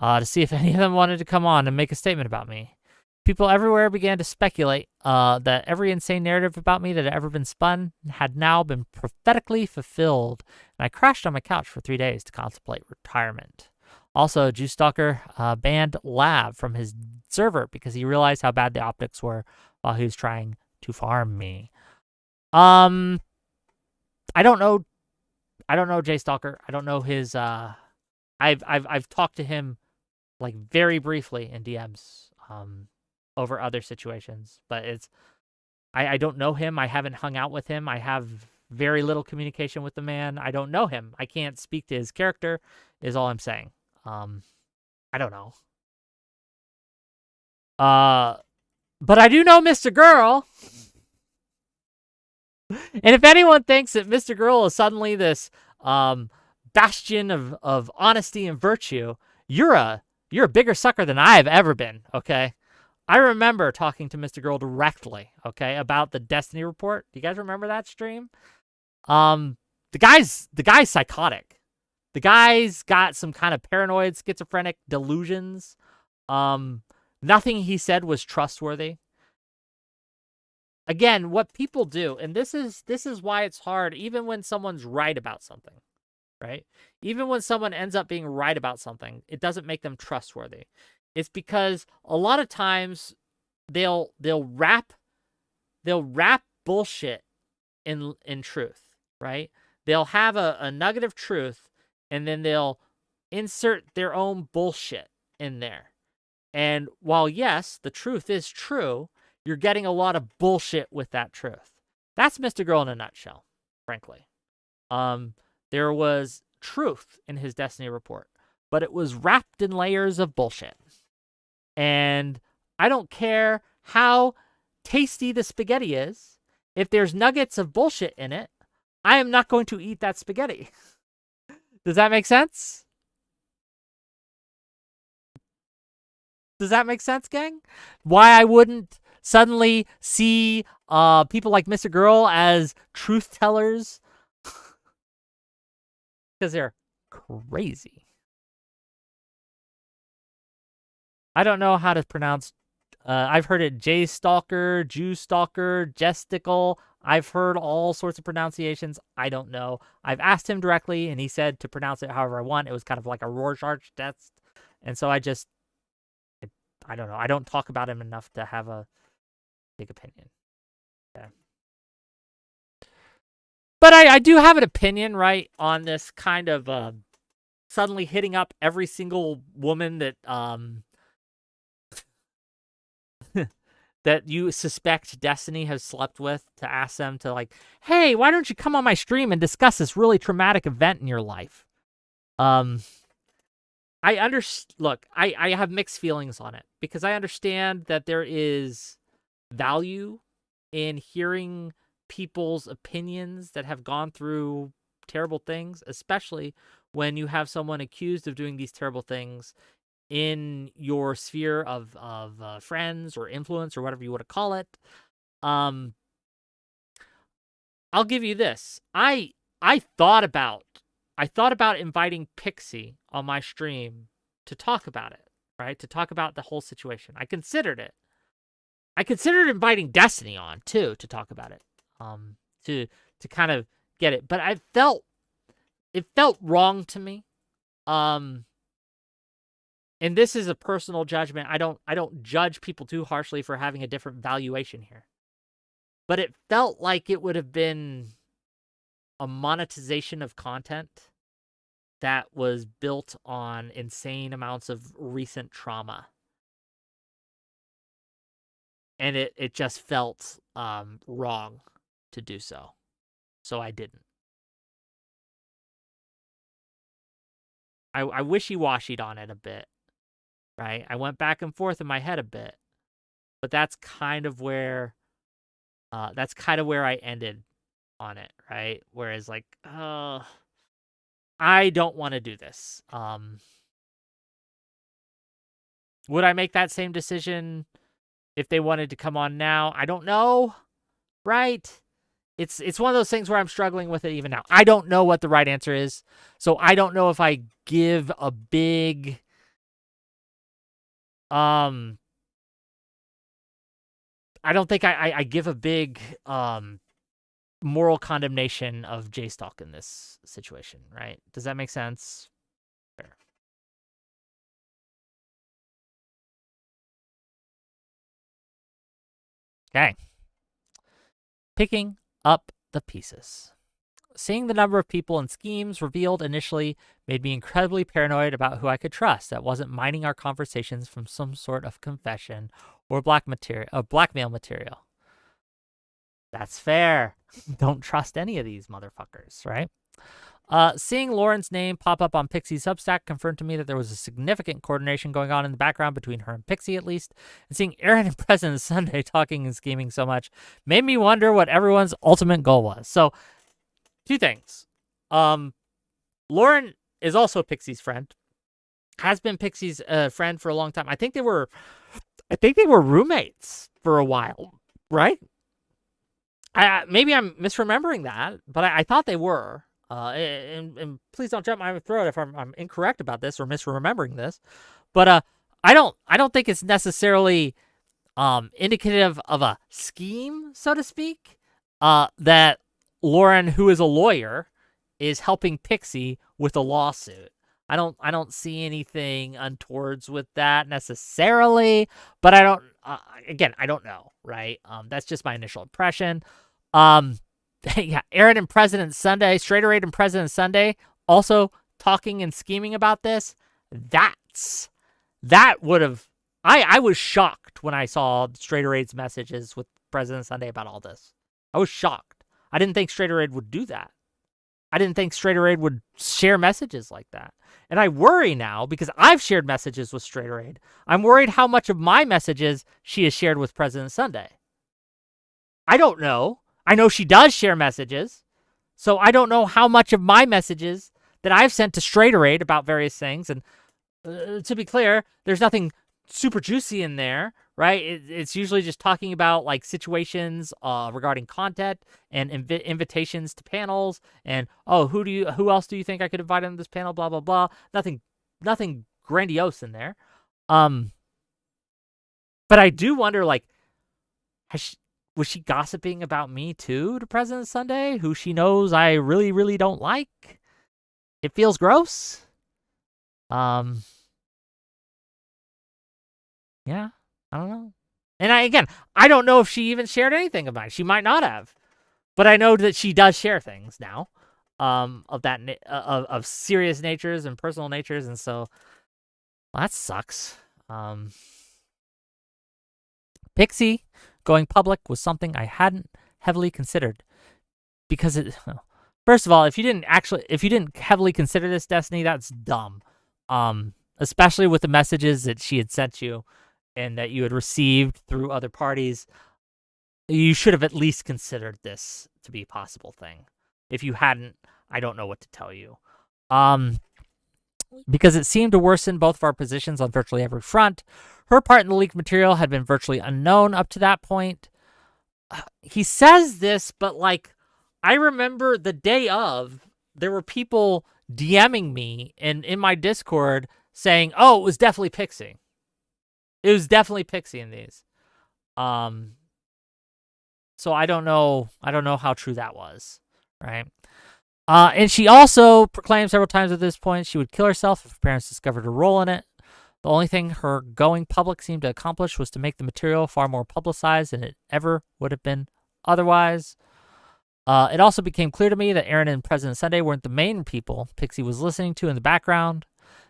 to see if any of them wanted to come on and make a statement about me. People everywhere began to speculate that every insane narrative about me that had ever been spun had now been prophetically fulfilled, and I crashed on my couch for 3 days to contemplate retirement. Also, Juice Stalker banned Lav from his server because he realized how bad the optics were while he was trying to farm me. I don't know Jay Stalker. I don't know his I've talked to him like very briefly in DMs over other situations, but I don't know him. I haven't hung out with him. I have very little communication with the man. I don't know him. I can't speak to his character is all I'm saying. I don't know. But I do know Mr. Girl. And if anyone thinks that Mr. Girl is suddenly this bastion of honesty and virtue, you're a bigger sucker than I've ever been, okay? I remember talking to Mr. Girl directly, okay, about the Destiny report. Do you guys remember that stream? The guy's psychotic. The guy's got some kind of paranoid, schizophrenic delusions. Nothing he said was trustworthy. Again, what people do, and this is why it's hard, even when someone's right about something, right? Even when someone ends up being right about something, it doesn't make them trustworthy. It's because a lot of times they'll wrap bullshit in truth, right? They'll have a nugget of truth, and then they'll insert their own bullshit in there. And while, yes, the truth is true, you're getting a lot of bullshit with that truth. That's Mr. Girl in a nutshell, frankly. There was truth in his Destiny report, but it was wrapped in layers of bullshit. And I don't care how tasty the spaghetti is. If there's nuggets of bullshit in it, I am not going to eat that spaghetti. Does that make sense? Does that make sense, gang? Why I wouldn't suddenly see people like Mr. Girl as truth tellers? Because they're crazy. I don't know how to pronounce. I've heard it J Stalker, Jew Stalker, Jesticle. I've heard all sorts of pronunciations. I don't know. I've asked him directly, and he said to pronounce it however I want. It was kind of like a Rorschach test. And so I don't know. I don't talk about him enough to have a big opinion. Yeah. But I do have an opinion, right, on this kind of suddenly hitting up every single woman that that you suspect Destiny has slept with, to ask them to, like, hey, why don't you come on my stream and discuss this really traumatic event in your life? I have mixed feelings on it, because I understand that there is value in hearing people's opinions that have gone through terrible things, especially when you have someone accused of doing these terrible things in your sphere of friends or influence or whatever you want to call it. I'll give you this. I thought about inviting Pxie on my stream to talk about it, right? To talk about the whole situation. I considered it. I considered inviting Destiny on too to talk about it. To kind of get it, but it felt wrong to me. And this is a personal judgment. I don't judge people too harshly for having a different valuation here. But it felt like it would have been a monetization of content that was built on insane amounts of recent trauma. And it just felt wrong to do so. So I didn't. I wishy-washied on it a bit, right? I went back and forth in my head a bit. But that's kind of where I ended on it, right? Whereas like, I don't want to do this. Would I make that same decision if they wanted to come on now? I don't know, right? It's one of those things where I'm struggling with it even now. I don't know what the right answer is. So I don't know if I give a big I don't think I give a big moral condemnation of J-Stalk in this situation, right? Does that make sense? Fair. Okay. Picking up the pieces. Seeing the number of people and schemes revealed initially made me incredibly paranoid about who I could trust that wasn't mining our conversations from some sort of confession or blackmail material. That's fair. Don't trust any of these motherfuckers, right? Seeing Lauren's name pop up on Pxie's substack confirmed to me that there was a significant coordination going on in the background between her and Pxie, at least. And seeing Aaron and President Sunday talking and scheming so much made me wonder what everyone's ultimate goal was. So, two things. Lauren is also Pxie's friend. Has been Pxie's friend for a long time. I think they were roommates for a while, right? Maybe I'm misremembering that, but I thought they were. And please don't jump my throat if I'm incorrect about this or misremembering this. But I don't think it's necessarily indicative of a scheme, so to speak. That Lauren, who is a lawyer, is helping Pxie with a lawsuit. I don't see anything untowards with that necessarily, but I don't. Again, I don't know, right? That's just my initial impression. Yeah, Aaron and President Sunday, Straighter Aid and President Sunday, also talking and scheming about this. That would have. I was shocked when I saw Straighter Aid's messages with President Sunday about all this. I was shocked. I didn't think Straighter Aid would do that. I didn't think Straighter Aid would share messages like that. And I worry now because I've shared messages with Straighter Aid. I'm worried how much of my messages she has shared with President Sunday. I don't know. I know she does share messages. So I don't know how much of my messages that I've sent to Straighter Aid about various things. And to be clear, there's nothing super juicy in there, right? It's usually just talking about like situations regarding content and invitations to panels and who else do you think I could invite on this panel? Blah blah blah. Nothing grandiose in there. But I do wonder, like, was she gossiping about me too to President Sunday, who she knows I really really don't like? It feels gross. Yeah, I don't know. And I don't know if she even shared anything of mine. She might not have, but I know that she does share things now, of that of serious natures and personal natures, and so that sucks. Pxie going public was something I hadn't heavily considered because first of all, if you didn't heavily consider this, Destiny, that's dumb. Especially with the messages that she had sent you and that you had received through other parties, you should have at least considered this to be a possible thing. If you hadn't, I don't know what to tell you. Because it seemed to worsen both of our positions on virtually every front. Her part in the leaked material had been virtually unknown up to that point. He says this, but like, I remember the day of, there were people DMing me and in my Discord saying, "Oh, it was definitely Pxie. It was definitely Pxie in these." Um, so I don't know how true that was, right? And she also proclaimed several times at this point she would kill herself if her parents discovered her role in it. The only thing her going public seemed to accomplish was to make the material far more publicized than it ever would have been otherwise. It also became clear to me that Aaron and President Sunday weren't the main people Pxie was listening to in the background.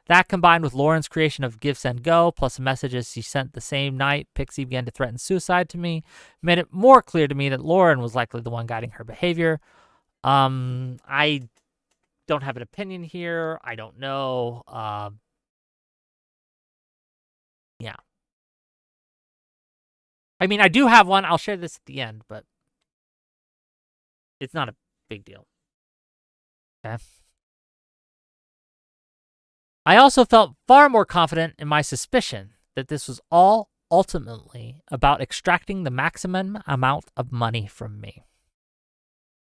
That, combined with Lauren's creation of Give, Send, Go, plus the messages she sent the same night Pxie began to threaten suicide to me, made it more clear to me that Lauren was likely the one guiding her behavior. I don't have an opinion here. I don't know. Yeah. I mean, I do have one. I'll share this at the end, but it's not a big deal. Okay. I also felt far more confident in my suspicion that this was all ultimately about extracting the maximum amount of money from me.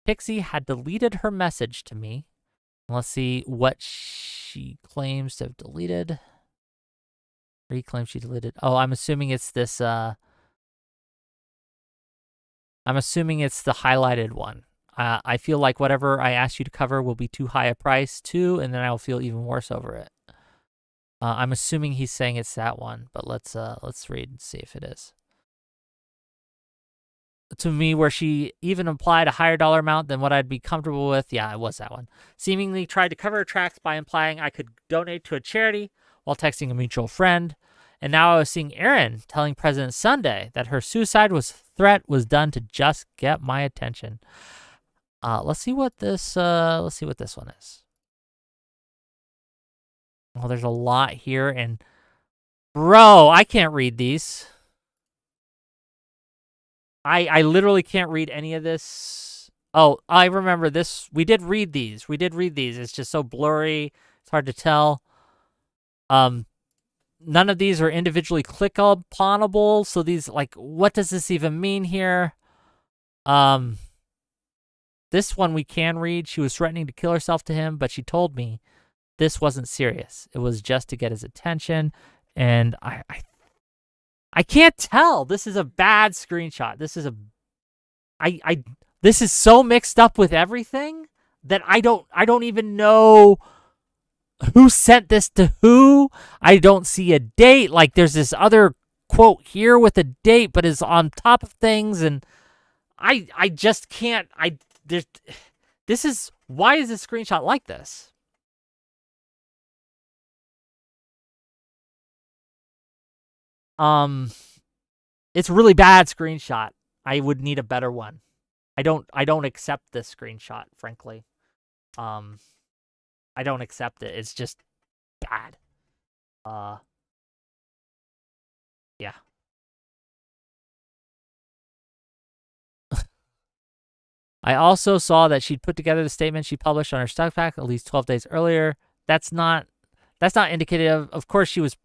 Pxie had deleted her message to me. Let's see what she claims to have deleted. Or he claims she deleted. Oh, I'm assuming it's this. I'm assuming it's the highlighted one. I feel like whatever I asked you to cover will be too high a price too, and then I will feel even worse over it. I'm assuming he's saying it's that one, but let's read and see if it is. To me, where she even implied a higher dollar amount than what I'd be comfortable with. Yeah, it was that one. Seemingly tried to cover her tracks by implying I could donate to a charity while texting a mutual friend. And now I was seeing Erin telling President Sunday that her suicide threat was done to just get my attention. Let's see what this one is. Well, there's a lot here, and bro, I can't read these. I literally can't read any of this. Oh, I remember this. We did read these. It's just so blurry. It's hard to tell. None of these are individually click-uponable. So these, like, what does this even mean here? This one we can read. She was threatening to kill herself to him, but she told me this wasn't serious. It was just to get his attention. And I can't tell. This is a bad screenshot. This is so mixed up with everything that I don't even know who sent this to who. I don't see a date. Like, there's this other quote here with a date, but is on top of things, and I just can't. Why is this screenshot like this? It's a really bad screenshot. I would need a better one. I don't accept this screenshot, frankly. I don't accept it. It's just bad. Yeah. I also saw that she'd put together the statement she published on her substack at least 12 days earlier. That's not indicative. Of course, she was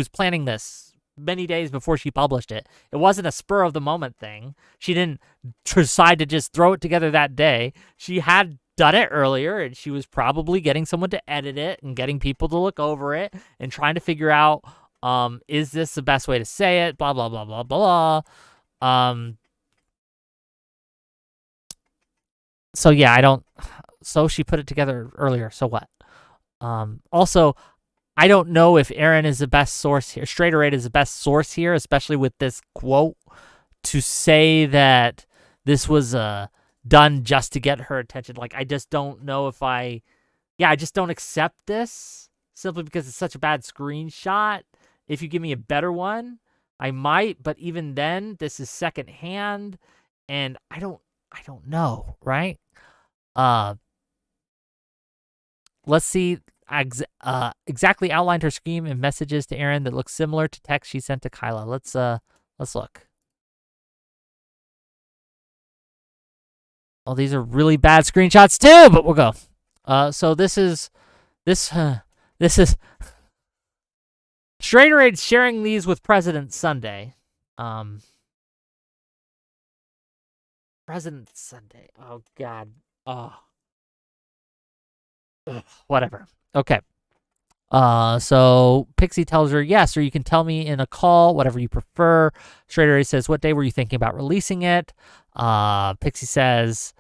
planning this many days before she published it. It wasn't a spur of the moment thing. She didn't decide to just throw it together that day. She had done it earlier, and she was probably getting someone to edit it and getting people to look over it and trying to figure out, is this the best way to say it? Blah, blah, blah, blah, blah. So yeah, so she put it together earlier. So what? Also, I don't know if Erin is the best source here. Straighter Eight is the best source here, especially with this quote, to say that this was done just to get her attention. Like, I just don't know if I just don't accept this simply because it's such a bad screenshot. If you give me a better one, I might, but even then, this is secondhand, and I don't know, right? Let's see. Exactly outlined her scheme in messages to Erin that looks similar to text she sent to Kyla. Let's look. Oh, these are really bad screenshots too, but we'll go. So this is Straighter Aid sharing these with President Sunday. President Sunday. Oh, God. Oh. Ugh, whatever. Okay. So Pxie tells her, yes, or you can tell me in a call, whatever you prefer. Straight Away says, what day were you thinking about releasing it? Pxie says,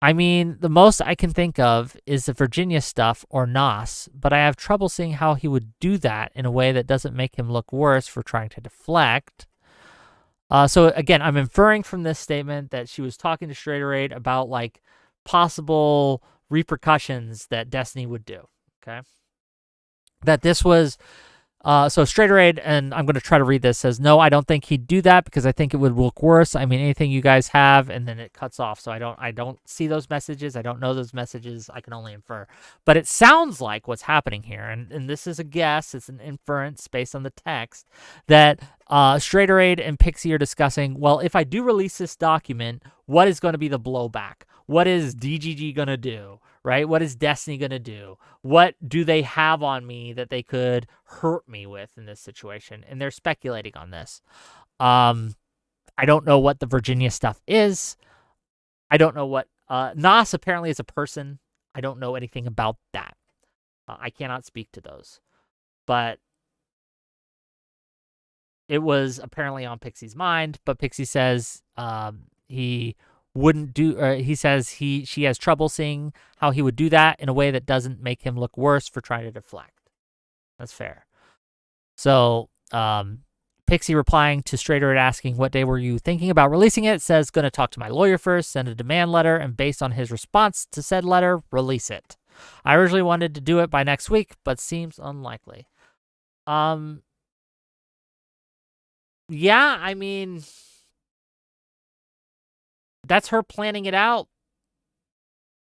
I mean, the most I can think of is the Virginia stuff or Nos, but I have trouble seeing how he would do that in a way that doesn't make him look worse for trying to deflect. So again, I'm inferring from this statement that she was talking to Straight Away about like possible repercussions that Destiny would do. Okay. That this was so Straight Away, and I'm going to try to read this, says, no, I don't think he'd do that because I think it would look worse. I mean, anything you guys have, and then it cuts off. So I don't see those messages. I don't know those messages. I can only infer. But it sounds like what's happening here, and this is a guess, it's an inference based on the text, that Straight Away and Pxie are discussing, well, if I do release this document, what is going to be the blowback? What is DGG going to do? Right? What is Destiny going to do? What do they have on me that they could hurt me with in this situation? And they're speculating on this. I don't know what the Virginia stuff is. I don't know what Nos apparently is a person. I don't know anything about that. I cannot speak to those. But it was apparently on Pxie's mind. But Pxie says he wouldn't do, he says she has trouble seeing how he would do that in a way that doesn't make him look worse for trying to deflect. That's fair. So Pxie replying to Straight Away asking, what day were you thinking about releasing it? Says, going to talk to my lawyer first, send a demand letter, and based on his response to said letter, release it. I originally wanted to do it by next week, but seems unlikely. Yeah, I mean, that's her planning it out.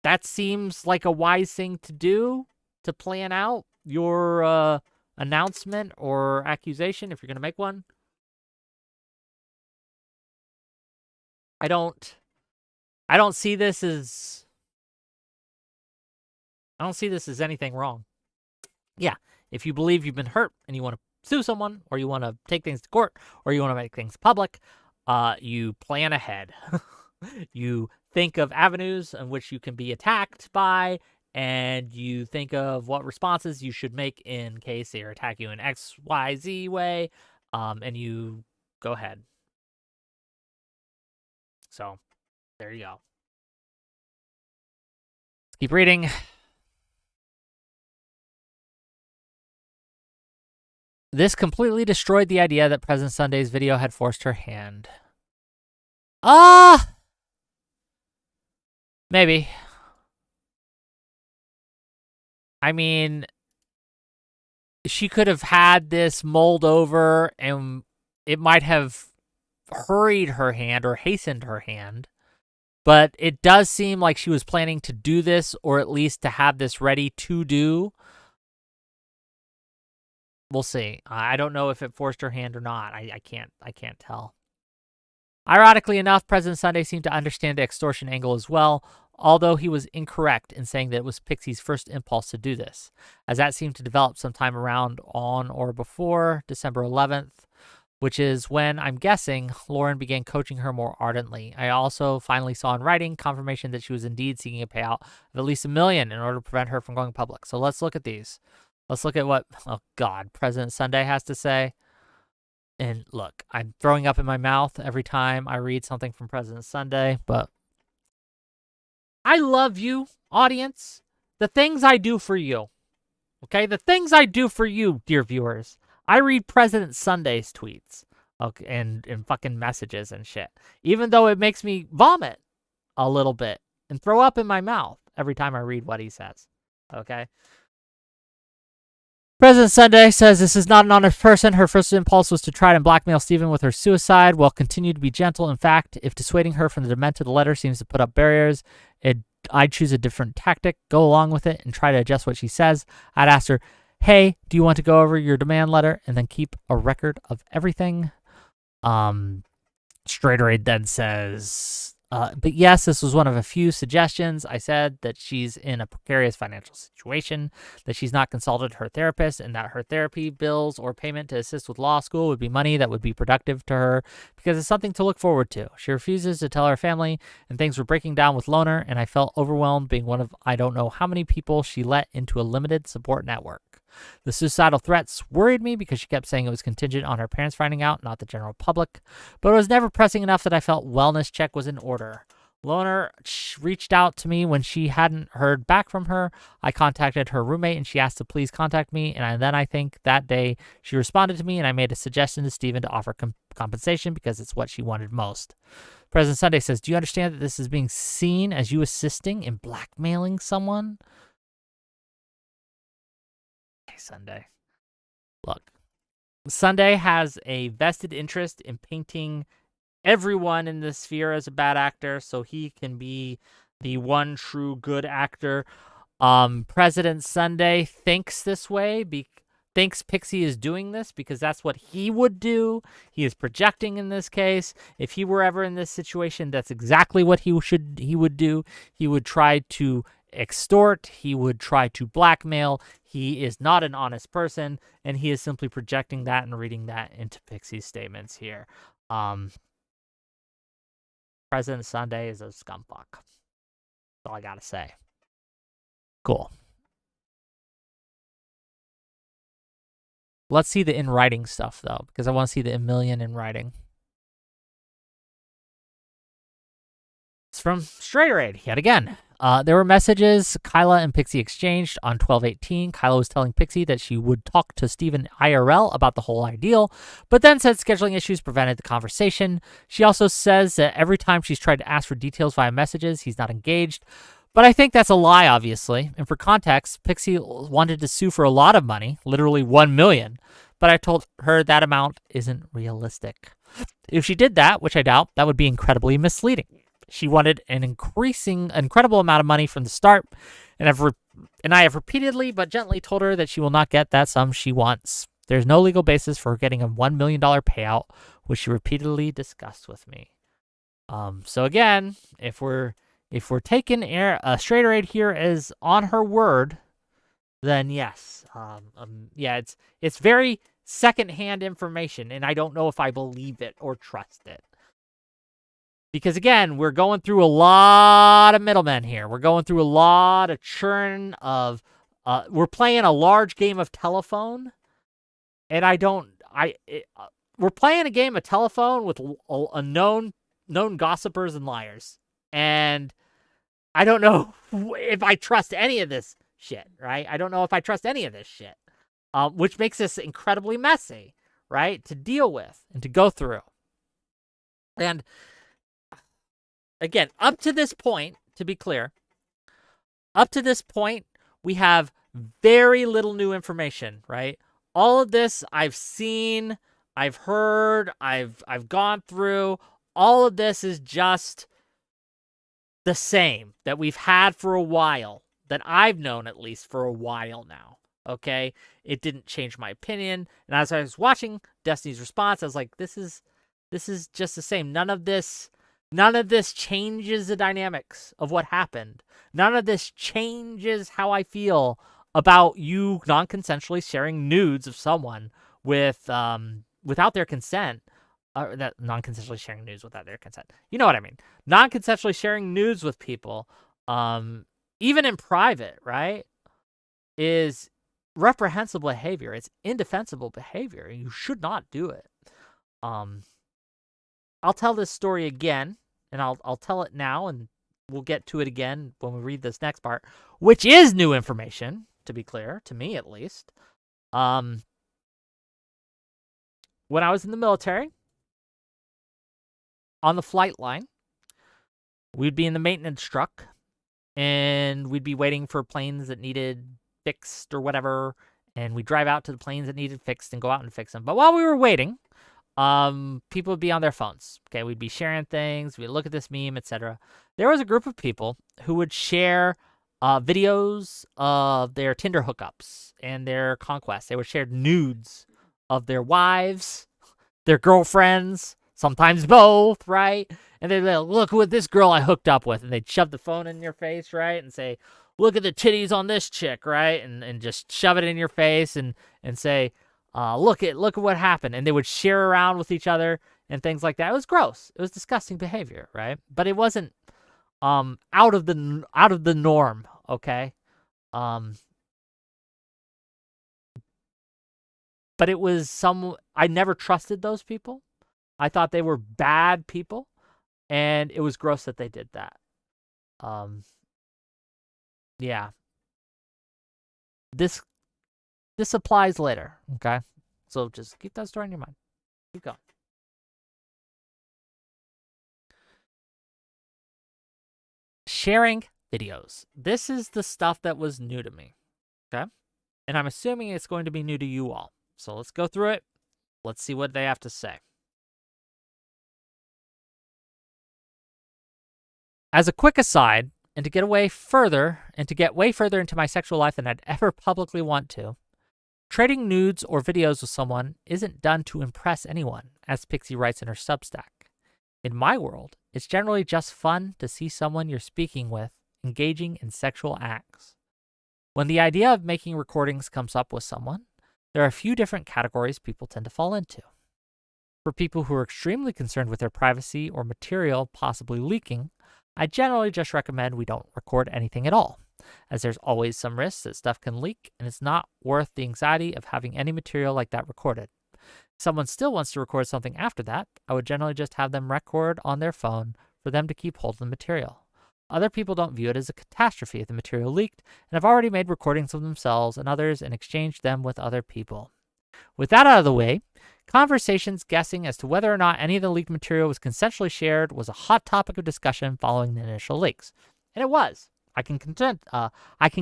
That seems like a wise thing to do, to plan out your announcement or accusation if you're going to make one. I don't see this as anything wrong. Yeah, if you believe you've been hurt and you want to sue someone, or you want to take things to court, or you want to make things public, you plan ahead. You think of avenues in which you can be attacked by, and you think of what responses you should make in case they attack you in X, Y, Z way, and you go ahead. So, there you go. Let's keep reading. This completely destroyed the idea that President Sunday's video had forced her hand. Maybe. I mean, she could have had this mulled over, and it might have hurried her hand or hastened her hand. But it does seem like she was planning to do this, or at least to have this ready to do. We'll see. I don't know if it forced her hand or not. I can't tell. Ironically enough, President Sunday seemed to understand the extortion angle as well, although he was incorrect in saying that it was Pxie's first impulse to do this, as that seemed to develop sometime around on or before December 11th, which is when, I'm guessing, Lauren began coaching her more ardently. I also finally saw in writing confirmation that she was indeed seeking a payout of at least $1 million in order to prevent her from going public. So let's look at these. Let's look at what, oh God, President Sunday has to say. And look, I'm throwing up in my mouth every time I read something from President Sunday, but I love you, audience. The things I do for you, okay? The things I do for you, dear viewers. I read President Sunday's tweets, okay, and fucking messages and shit, even though it makes me vomit a little bit and throw up in my mouth every time I read what he says, okay? President Sunday says this is not an honest person. Her first impulse was to try and blackmail Stephen with her suicide, while continue to be gentle. In fact, if dissuading her from the demented letter seems to put up barriers, I'd choose a different tactic, go along with it, and try to adjust what she says. I'd ask her, hey, do you want to go over your demand letter and then keep a record of everything? Straight Away then says, But yes, this was one of a few suggestions. I said that she's in a precarious financial situation, that she's not consulted her therapist, and that her therapy bills or payment to assist with law school would be money that would be productive to her because it's something to look forward to. She refuses to tell her family, and things were breaking down with Loner, and I felt overwhelmed being one of I don't know how many people she let into a limited support network. The suicidal threats worried me because she kept saying it was contingent on her parents finding out, not the general public, but it was never pressing enough that I felt wellness check was in order. Loner reached out to me when she hadn't heard back from her. I contacted her roommate and she asked to please contact me. And then I think that day she responded to me and I made a suggestion to Steven to offer compensation because it's what she wanted most. President Sunday says, do you understand that this is being seen as you assisting in blackmailing someone? Okay, Sunday. Look, Sunday has a vested interest in painting everyone in this sphere as a bad actor so he can be the one true good actor. President Sunday thinks this way, thinks Pxie is doing this because that's what he would do. He is projecting in this case. If he were ever in this situation, that's exactly what he would do. He would try to extort. He would try to blackmail. He is not an honest person, and he is simply projecting that and reading that into Pxie's statements here. President Sunday is a scumfuck. That's all I gotta say. Cool. Let's see the in writing stuff though, because I want to see the million in writing. It's from Straighteraid yet again. There were messages Kyla and Pxie exchanged on 12/18. Kyla was telling Pxie that she would talk to Steven IRL about the whole ideal, but then said scheduling issues prevented the conversation. She also says that every time she's tried to ask for details via messages, he's not engaged. But I think that's a lie, obviously. And for context, Pxie wanted to sue for a lot of money, literally $1 million. But I told her that amount isn't realistic. If she did that, which I doubt, that would be incredibly misleading. She wanted an incredible amount of money from the start, and I have repeatedly but gently told her that she will not get that sum she wants. There's no legal basis for her getting a $1 million payout, which she repeatedly discussed with me. So again, if we're taking Straighteraid here as on her word, then yes, yeah, it's very secondhand information, and I don't know if I believe it or trust it. Because again, we're going through a lot of middlemen here. We're going through a lot of churn of, we're playing a large game of telephone, and we're playing a game of telephone with a known gossipers and liars, and I don't know if I trust any of this shit, right? I don't know if I trust any of this shit, which makes this incredibly messy, right, to deal with and to go through. And again, up to this point, to be clear, up to this point, we have very little new information, right? All of this I've seen, I've heard, I've gone through. All of this is just the same that we've had for a while, that I've known at least for a while now, okay? It didn't change my opinion. And as I was watching Destiny's response, I was like, this is just the same. None of this changes the dynamics of what happened. None of this changes how I feel about you non-consensually sharing nudes of someone without their consent. That non-consensually sharing nudes without their consent. You know what I mean? Non-consensually sharing nudes with people, even in private, right, is reprehensible behavior. It's indefensible behavior. You should not do it. I'll tell this story again, and I'll tell it now, and we'll get to it again when we read this next part, which is new information, to be clear, to me at least. When I was in the military, on the flight line, we'd be in the maintenance truck, and we'd be waiting for planes that needed fixed or whatever, and we'd drive out to the planes that needed fixed and go out and fix them. But while we were waiting, people would be on their phones. Okay, we'd be sharing things. We'd look at this meme, etc. There was a group of people who would share videos of their Tinder hookups and their conquests. They would share nudes of their wives, their girlfriends, sometimes both, right? And they'd be like, look what this girl I hooked up with. And they'd shove the phone in your face, right? And say, look at the titties on this chick, right? And just shove it in your face and say, look at what happened. And they would share around with each other and things like that. It was gross. It was disgusting behavior, right? But it wasn't out of the norm, okay? But it was I never trusted those people. I thought they were bad people, and it was gross that they did that. Yeah. This applies later, okay? So just keep that story in your mind. Keep going. Sharing videos. This is the stuff that was new to me, okay? And I'm assuming it's going to be new to you all. So let's go through it. Let's see what they have to say. As a quick aside, and to get way further into my sexual life than I'd ever publicly want to, trading nudes or videos with someone isn't done to impress anyone, as Pxie writes in her substack. In my world, it's generally just fun to see someone you're speaking with engaging in sexual acts. When the idea of making recordings comes up with someone, there are a few different categories people tend to fall into. For people who are extremely concerned with their privacy or material possibly leaking, I generally just recommend we don't record anything at all, as there's always some risk that stuff can leak, and it's not worth the anxiety of having any material like that recorded. If someone still wants to record something after that, I would generally just have them record on their phone for them to keep hold of the material. Other people don't view it as a catastrophe if the material leaked, and have already made recordings of themselves and others and exchanged them with other people. With that out of the way, conversations guessing as to whether or not any of the leaked material was consensually shared was a hot topic of discussion following the initial leaks. And it was. I can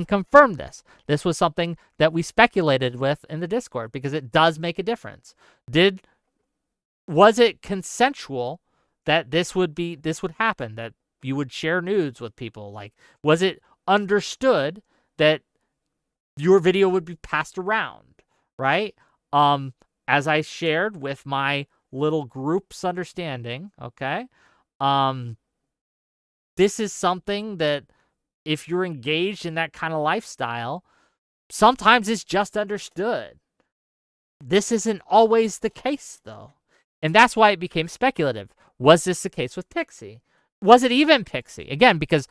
confirm this. This was something that we speculated with in the Discord because it does make a difference. Was it consensual that this would happen, that you would share nudes with people? Like, was it understood that your video would be passed around, right? As I shared with my little group's understanding, okay? This is something that if you're engaged in that kind of lifestyle, sometimes it's just understood. This isn't always the case, though. And that's why it became speculative. Was this the case with Pxie? Was it even Pxie? Again, because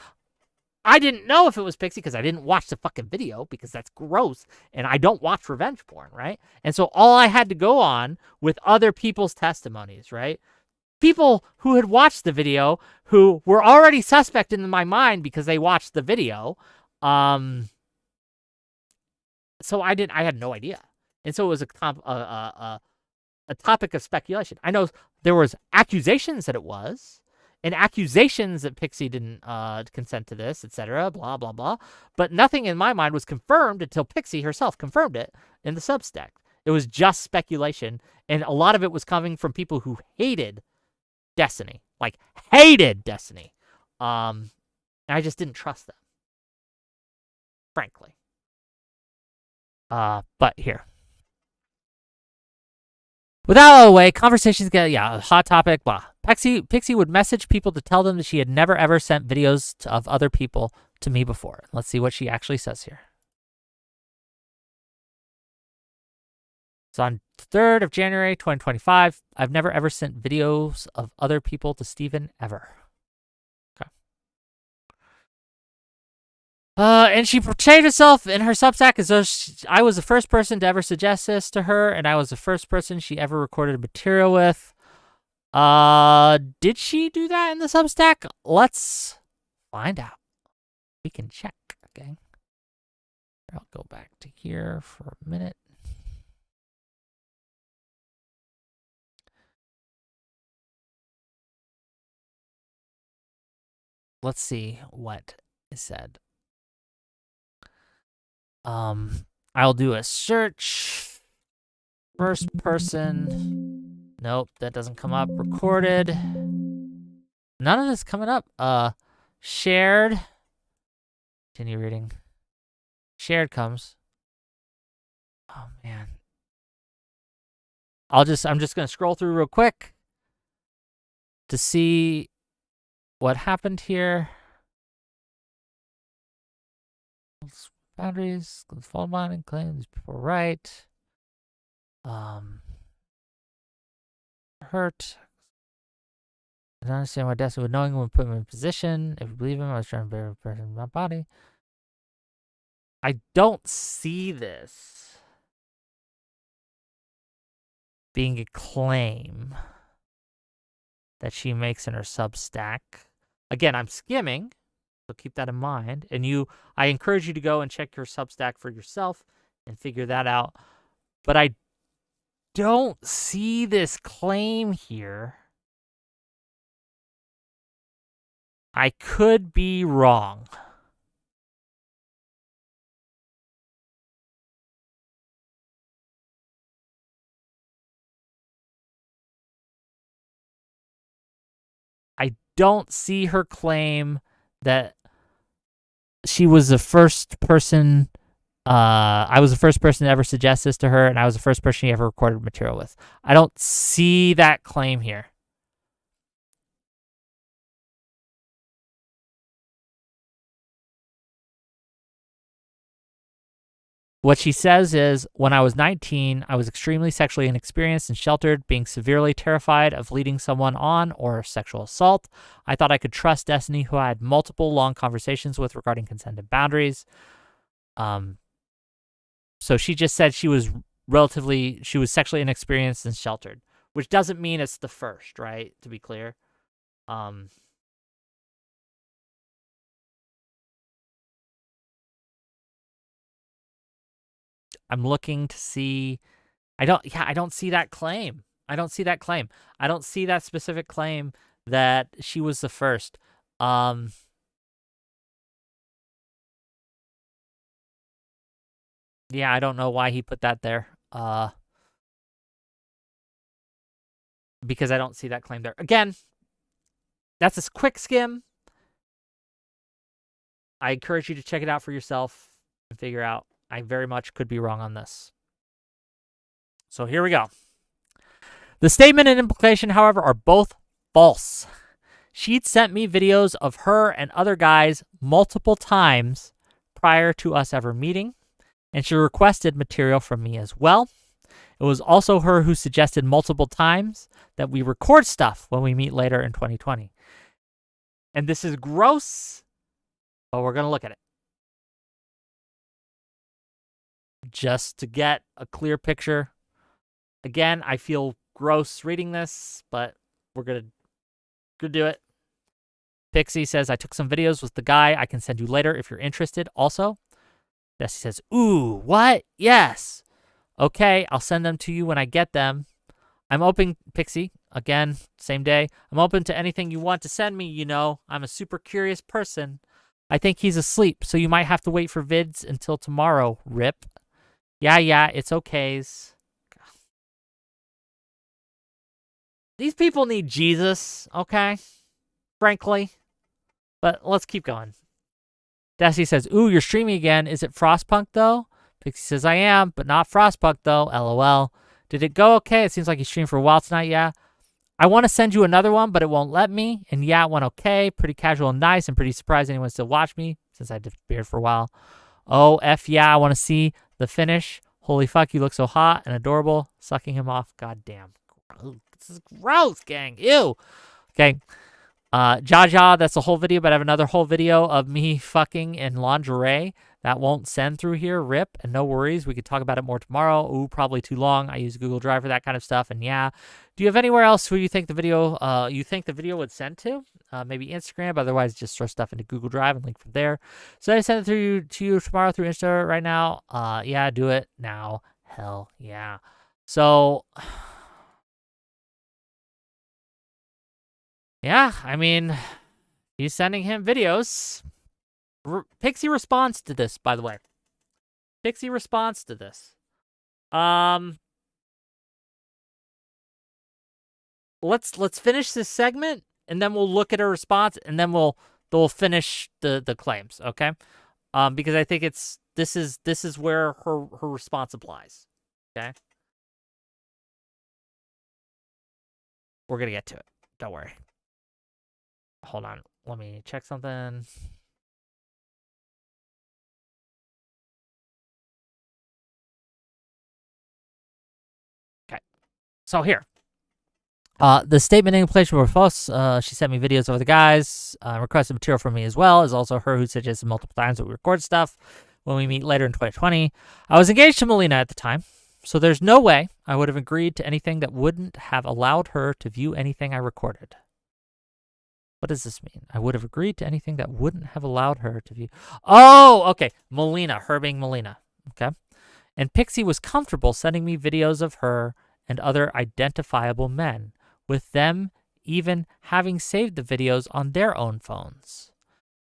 I didn't know if it was Pxie because I didn't watch the fucking video because that's gross and I don't watch revenge porn, right? And so all I had to go on with other people's testimonies, right? People who had watched the video who were already suspect in my mind because they watched the video. So I had no idea. And so it was a topic of speculation. I know there was accusations that it was, and accusations that Pxie didn't consent to this, etc., blah, blah, blah. But nothing in my mind was confirmed until Pxie herself confirmed it in the Substack. It was just speculation, and a lot of it was coming from people who hated Destiny. Like, hated Destiny. I just didn't trust them, frankly. But here. With that out of the way, conversations get, a hot topic, blah. Pxie would message people to tell them that she had never ever sent videos of other people to me before. Let's see what she actually says here. So on 3rd of January, 2025, I've never ever sent videos of other people to Steven ever. Okay. And she portrayed herself in her Substack as though I was the first person to ever suggest this to her, and I was the first person she ever recorded material with. Did she do that in the Substack? Let's find out. We can check, okay? I'll go back to here for a minute. Let's see what is said. I'll do a search. First person. Nope, that doesn't come up. Recorded. None of this coming up. Shared. Continue reading. Shared comes. Oh man. I'm just gonna scroll through real quick to see what happened here. Boundaries, fall mine and claim these people were right. Hurt. I don't understand why Destiny would knowing would put him in position. If you believe him, I was trying to bear a person in my body. I don't see this being a claim that she makes in her Substack. Again, I'm skimming, so keep that in mind. And I encourage you to go and check your Substack for yourself and figure that out. But I don't see this claim here. I could be wrong. I don't see her claim that she was the first person. I was the first person to ever suggest this to her, and I was the first person she ever recorded material with. I don't see that claim here. What she says is, when I was 19, I was extremely sexually inexperienced and sheltered, being severely terrified of leading someone on or sexual assault. I thought I could trust Destiny, who I had multiple long conversations with regarding consent and boundaries. So she just said she was sexually inexperienced and sheltered, which doesn't mean it's the first, right? To be clear. I'm looking to see. I don't see that claim. I don't see that claim. I don't see that specific claim that she was the first. Yeah, I don't know why he put that there. Because I don't see that claim there. Again, that's a quick skim. I encourage you to check it out for yourself and figure out. I very much could be wrong on this. So here we go. The statement and implication, however, are both false. She'd sent me videos of her and other guys multiple times prior to us ever meeting, and she requested material from me as well. It was also her who suggested multiple times that we record stuff when we meet later in 2020. And this is gross, but we're going to look at it. Just to get a clear picture. Again, I feel gross reading this, but we're going to do it. Pxie says, I took some videos with the guy. I can send you later if you're interested. Also, Bessie says, ooh, what? Yes. Okay, I'll send them to you when I get them. I'm open, Pxie. Again, same day. I'm open to anything you want to send me, you know. I'm a super curious person. I think he's asleep, so you might have to wait for vids until tomorrow, Rip. Yeah, it's okays. These people need Jesus, okay? Frankly. But let's keep going. Desi says, ooh, you're streaming again. Is it Frostpunk, though? Pxie says, I am, but not Frostpunk, though. LOL. Did it go okay? It seems like you streamed for a while tonight, yeah? I want to send you another one, but it won't let me. And yeah, it went okay. Pretty casual and nice. I'm pretty surprised anyone still watched me since I disappeared for a while. Oh, F yeah, I want to see the finish. Holy fuck, you look so hot and adorable. Sucking him off. God damn. This is gross, gang. Ew. Okay. Jaja, that's a whole video, but I have another whole video of me fucking in lingerie. That won't send through here, rip, and no worries. We could talk about it more tomorrow. Ooh, probably too long. I use Google Drive for that kind of stuff, and yeah. Do you have anywhere else who you think the video would send to? Maybe Instagram, but otherwise just throw stuff into Google Drive and link from there. So I send it to you tomorrow through Insta right now. Yeah, do it now. Hell yeah. So yeah, I mean, he's sending him videos. Pxie responds to this, by the way. Pxie responds to this. Let's finish this segment, and then we'll look at her response, and then we'll finish the claims, okay? Because I think this is where her response applies. Okay? We're gonna get to it. Don't worry. Hold on. let me check something. Okay. So here. The statement in place were false. She sent me videos of the guys, requested material from me as well. Is also her who suggested multiple times that we record stuff when we meet later in 2020. I was engaged to Melina at the time, so there's no way I would have agreed to anything that wouldn't have allowed her to view anything I recorded. What does this mean? I would have agreed to anything that wouldn't have allowed her to view. Oh, okay. Melina, her being Melina. Okay. And Pxie was comfortable sending me videos of her and other identifiable men, with them even having saved the videos on their own phones.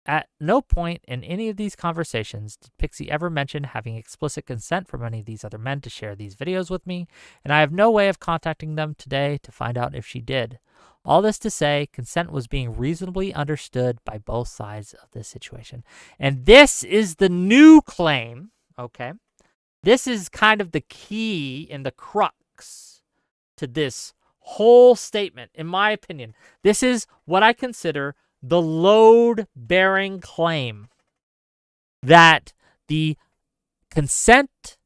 At no point in any of these conversations did Pxie ever mention having explicit consent from any of these other men to share these videos with me, and I have no way of contacting them today to find out if she did. All this to say, consent was being reasonably understood by both sides of this situation. And this is the new claim, okay? This is kind of the key and the crux to this whole statement, in my opinion. This is what I consider the load-bearing claim, that the consent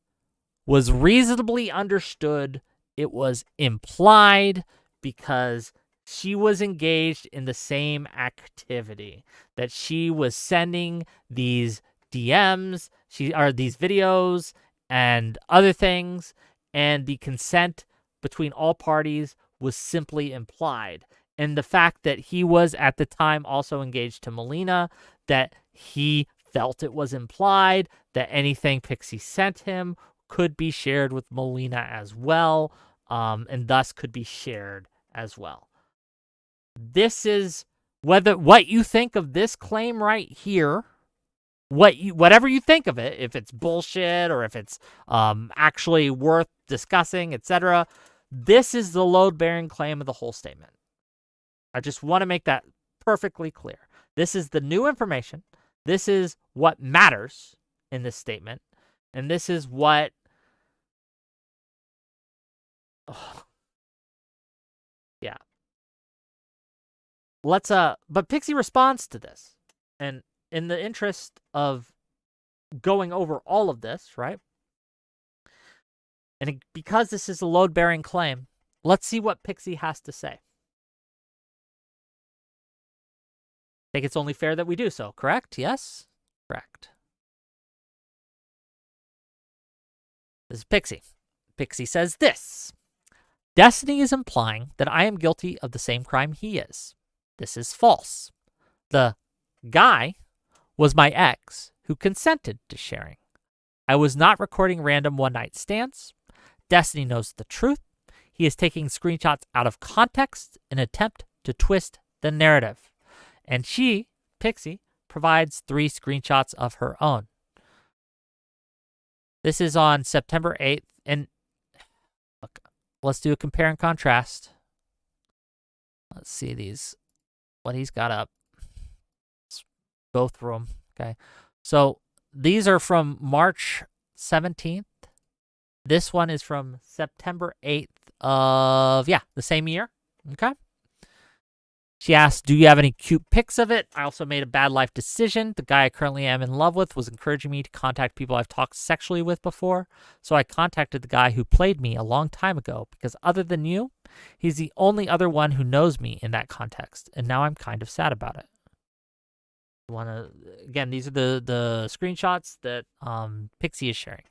was reasonably understood. It was implied because she was engaged in the same activity, that she was sending these DMs, these videos and other things, and the consent between all parties was simply implied. And the fact that he was at the time also engaged to Melina, that he felt it was implied, that anything Pxie sent him could be shared with Melina as well, and thus could be shared as well. This is what you think of this claim right here, whatever you think of it, if it's bullshit or if it's actually worth discussing, etc. This is the load-bearing claim of the whole statement. I just want to make that perfectly clear. This is the new information. This is what matters in this statement. And this is what... Oh. Yeah. But Pxie responds to this. And in the interest of going over all of this, right? And because this is a load-bearing claim, let's see what Pxie has to say. I think it's only fair that we do so, correct? Yes? Correct. This is Pxie. Pxie says this. Destiny is implying that I am guilty of the same crime he is. This is false. The guy was my ex who consented to sharing. I was not recording random one-night stands. Destiny knows the truth. He is taking screenshots out of context in an attempt to twist the narrative. And she, Pxie, provides 3 screenshots of her own. This is on September 8th. And look, let's do a compare and contrast. Let's see what he's got up. Let's go through them. Okay. So these are from March 17th. This one is from September 8th of, the same year. Okay. She asked, do you have any cute pics of it? I also made a bad life decision. The guy I currently am in love with was encouraging me to contact people I've talked sexually with before. So I contacted the guy who played me a long time ago because other than you, he's the only other one who knows me in that context. And now I'm kind of sad about it. Again, these are the screenshots that Pxie is sharing.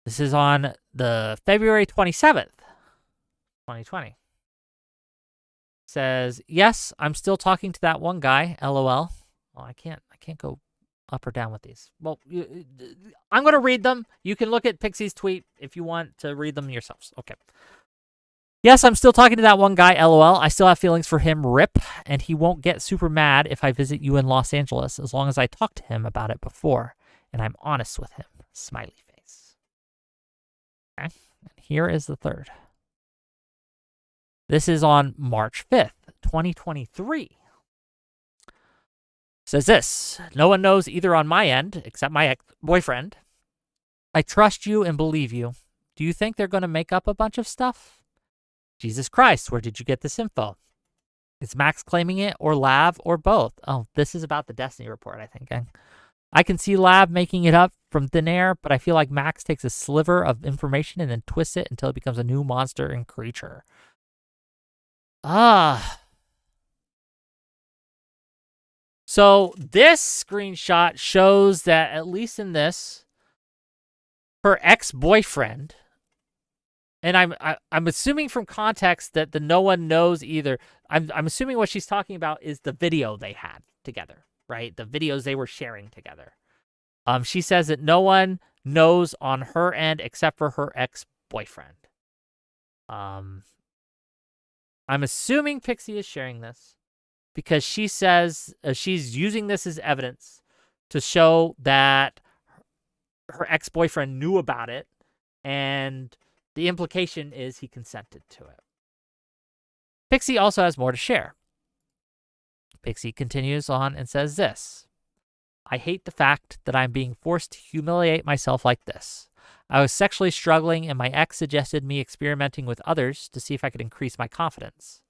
This is on the February 27th. 2020. Says, yes, I'm still talking to that one guy, LOL. Oh, I can't go up or down with these. Well, I'm going to read them. You can look at Pxie's tweet if you want to read them yourselves. Okay. Yes, I'm still talking to that one guy, LOL. I still have feelings for him, RIP, and he won't get super mad if I visit you in Los Angeles as long as I talk to him about it before and I'm honest with him. Smiley face. Okay. And here is the third. This is on March 5th, 2023. Says this, no one knows either on my end, except my ex-boyfriend. I trust you and believe you. Do you think they're going to make up a bunch of stuff? Jesus Christ, where did you get this info? Is Max claiming it, or Lab, or both? Oh, this is about the Destiny report, I think. I can see Lab making it up from thin air, but I feel like Max takes a sliver of information and then twists it until it becomes a new monster and creature. So this screenshot shows that, at least in this, her ex-boyfriend, and I'm assuming from context that the no one knows either. I'm assuming what she's talking about is the video they had together, right? The videos they were sharing together. She says that no one knows on her end except for her ex-boyfriend. I'm assuming Pxie is sharing this because she says she's using this as evidence to show that her ex-boyfriend knew about it, and the implication is he consented to it. Pxie also has more to share. Pxie continues on and says this: I hate the fact that I'm being forced to humiliate myself like this. I was sexually struggling, and my ex suggested me experimenting with others to see if I could increase my confidence.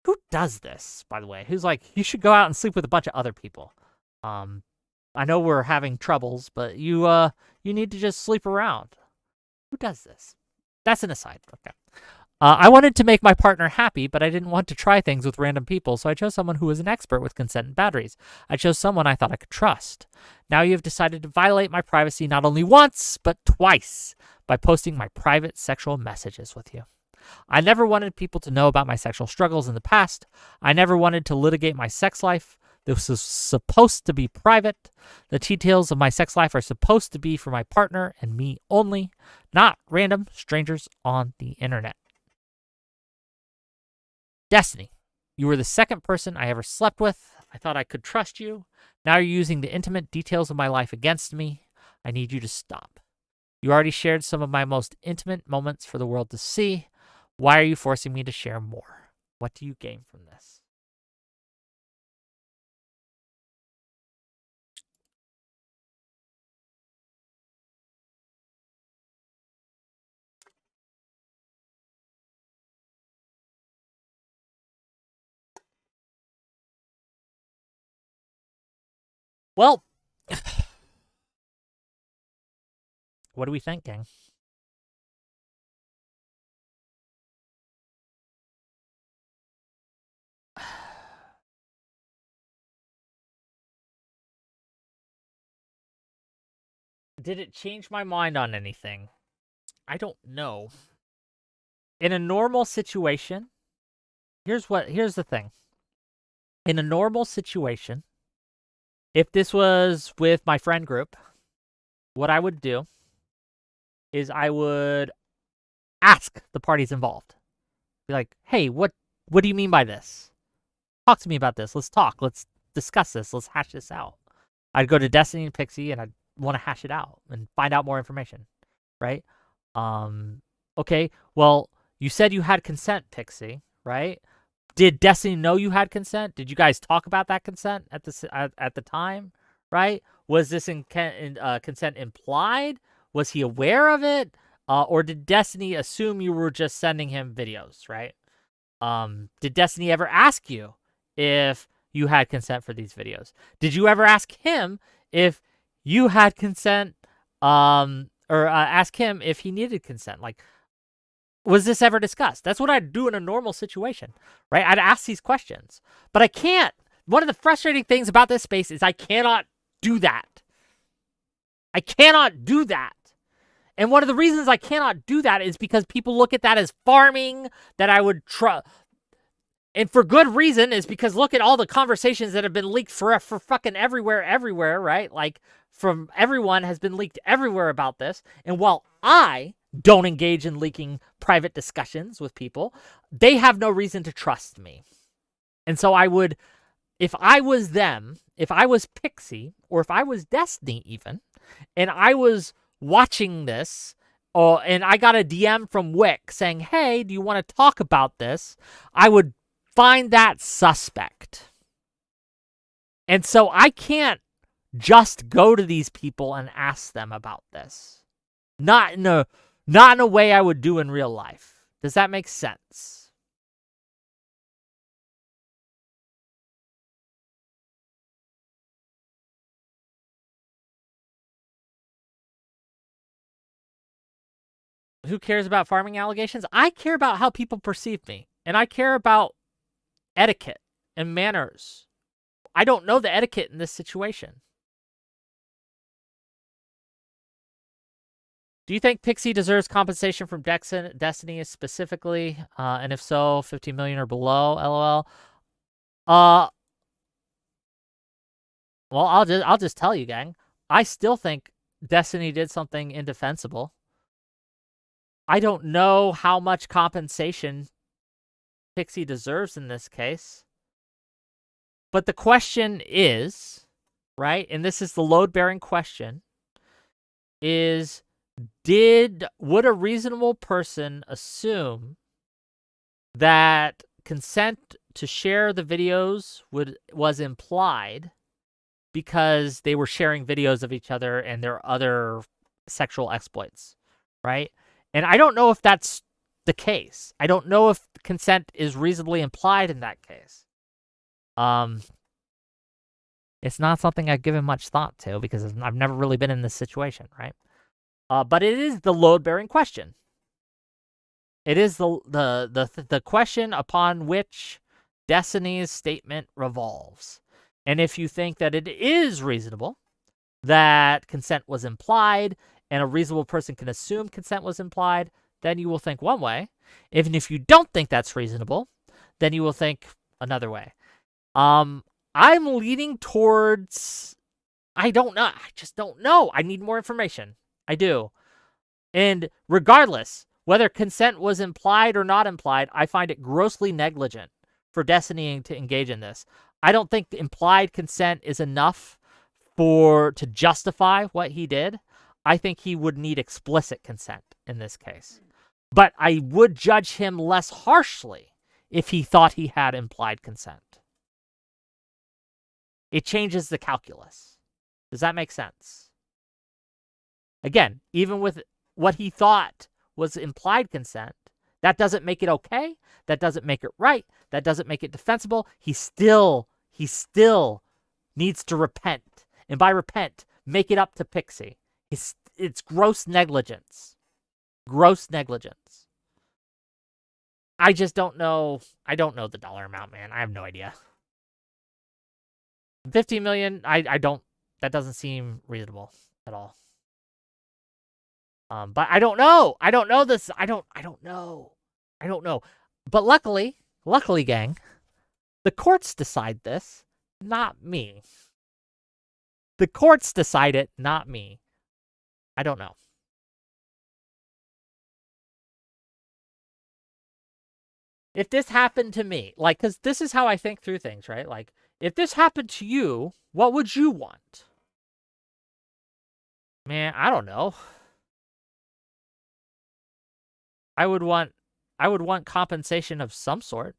Who does this, by the way? Who's like, you should go out and sleep with a bunch of other people? I know we're having troubles, but you need to just sleep around. Who does this? That's an aside. Okay. I wanted to make my partner happy, but I didn't want to try things with random people, so I chose someone who was an expert with consent and batteries. I chose someone I thought I could trust. Now you have decided to violate my privacy not only once, but twice by posting my private sexual messages with you. I never wanted people to know about my sexual struggles in the past. I never wanted to litigate my sex life. This was supposed to be private. The details of my sex life are supposed to be for my partner and me only, not random strangers on the internet. Destiny, you were the second person I ever slept with. I thought I could trust you. Now you're using the intimate details of my life against me. I need you to stop. You already shared some of my most intimate moments for the world to see. Why are you forcing me to share more? What do you gain from this? Well, what do we think, gang? Did it change my mind on anything? I don't know. In a normal situation, here's the thing. In a normal situation, if this was with my friend group, what I would do is I would ask the parties involved. Be like, hey, what do you mean by this? Talk to me about this. Let's talk. Let's discuss this. Let's hash this out. I'd go to Destiny and Pxie and I'd want to hash it out and find out more information, right? Okay, well, you said you had consent, Pxie, right? Did Destiny know you had consent? Did you guys talk about that consent at the time, right? Was this consent implied? Was he aware of it? Or did Destiny assume you were just sending him videos, right? Did Destiny ever ask you if you had consent for these videos? Did you ever ask him if you had consent, or ask him if he needed consent? Like, was this ever discussed? That's what I'd do in a normal situation, right? I'd ask these questions, but I can't. One of the frustrating things about this space is I cannot do that. I cannot do that. And one of the reasons I cannot do that is because people look at that as farming, that I would try. And for good reason, is because look at all the conversations that have been leaked for fucking everywhere, right? Like, from everyone has been leaked everywhere about this. And while I don't engage in leaking private discussions with people, they have no reason to trust me. And so I would, if I was them, if I was Pxie, or if I was Destiny even, and I was watching this, and I got a DM from Wick saying, hey, do you want to talk about this? I would find that suspect. And so I can't just go to these people and ask them about this. Not in a way I would do in real life. Does that make sense? who cares about farming allegations? I care about how people perceive me. And I care about etiquette and manners. I don't know the etiquette in this situation. Do you think Pxie deserves compensation from Destiny specifically? And if so, 15 million or below, LOL. Well, I'll just tell you, gang. I still think Destiny did something indefensible. I don't know how much compensation Pxie deserves in this case. But the question is, right, and this is the load-bearing question, is would a reasonable person assume that consent to share the videos was implied because they were sharing videos of each other and their other sexual exploits, right? And I don't know if that's the case. I don't know if consent is reasonably implied in that case. It's not something I've given much thought to because I've never really been in this situation, right? But it is the load-bearing question. It is the question upon which Destiny's statement revolves. And if you think that it is reasonable that consent was implied and a reasonable person can assume consent was implied, then you will think one way. Even if you don't think that's reasonable, then you will think another way. I'm leaning towards, I don't know. I just don't know. I need more information. I do. And regardless, whether consent was implied or not implied, I find it grossly negligent for Destiny to engage in this. I don't think implied consent is enough to justify what he did. I think he would need explicit consent in this case. But I would judge him less harshly if he thought he had implied consent. It changes the calculus. Does that make sense? Again, even with what he thought was implied consent, that doesn't make it okay. That doesn't make it right. That doesn't make it defensible. He still needs to repent. And by repent, make it up to Pxie. It's gross negligence. Gross negligence. I just don't know. I don't know the dollar amount, man. I have no idea. 15 million, I don't, that doesn't seem reasonable at all. But I don't know. I don't know this. I don't know. I don't know. But luckily, gang, the courts decide this, not me. The courts decide it, not me. I don't know. If this happened to me, like, because this is how I think through things, right? Like, if this happened to you, what would you want? Man, I don't know. I would want compensation of some sort.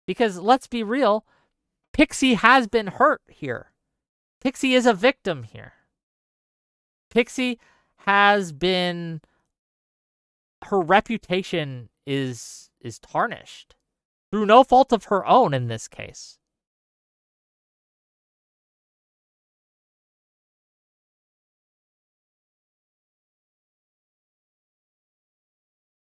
Because let's be real, Pxie has been hurt here. Pxie is a victim here. Pxie has been, her reputation is tarnished through no fault of her own in this case.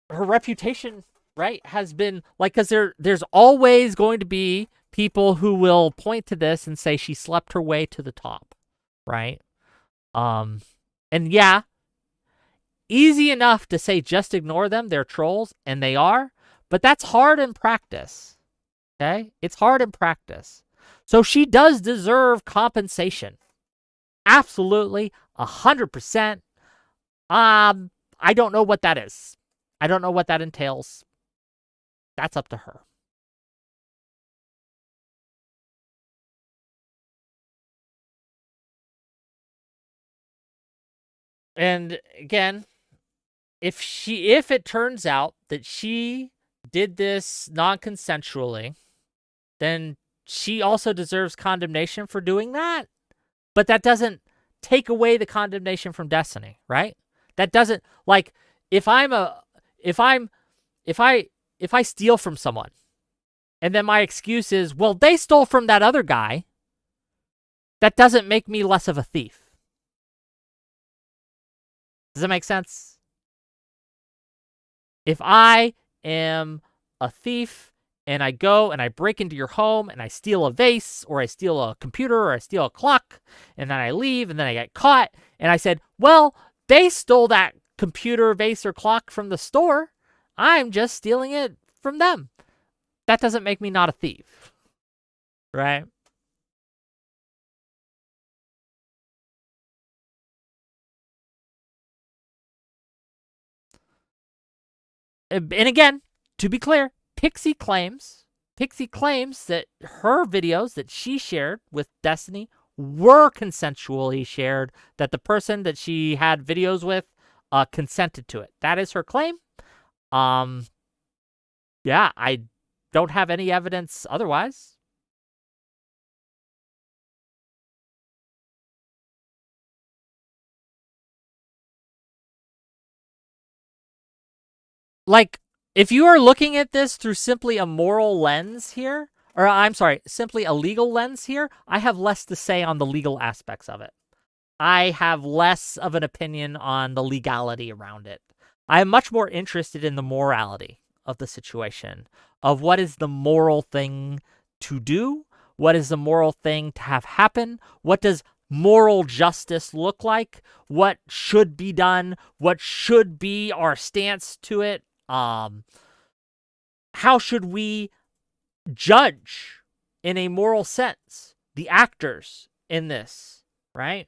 Her reputation, right, has been like, because there's always going to be people who will point to this and say she slept her way to the top, right? And yeah, easy enough to say just ignore them, they're trolls, and they are, but that's hard in practice, okay? It's hard in practice. So she does deserve compensation. Absolutely, 100%. I don't know what that is. I don't know what that entails. That's up to her. And again, if it turns out that she did this non-consensually, then she also deserves condemnation for doing that. But that doesn't take away the condemnation from Destiny, right? That doesn't, like, if I steal from someone and then my excuse is, well, they stole from that other guy, that doesn't make me less of a thief. Does that make sense? If I am a thief and I go and I break into your home and I steal a vase or I steal a computer or I steal a clock and then I leave and then I get caught and I said, well, they stole that computer, vase, or clock from the store. I'm just stealing it from them. That doesn't make me not a thief, right? And again, to be clear, Pxie claims that her videos that she shared with Destiny were consensually shared, that the person that she had videos with consented to it. That is her claim. Yeah, I don't have any evidence otherwise. Like, if you are looking at this through simply a moral lens here, or I'm sorry, simply a legal lens here, I have less to say on the legal aspects of it. I have less of an opinion on the legality around it. I am much more interested in the morality of the situation, of what is the moral thing to do, what is the moral thing to have happen, what does moral justice look like, what should be done, what should be our stance to it, how should we judge in a moral sense the actors in this, right?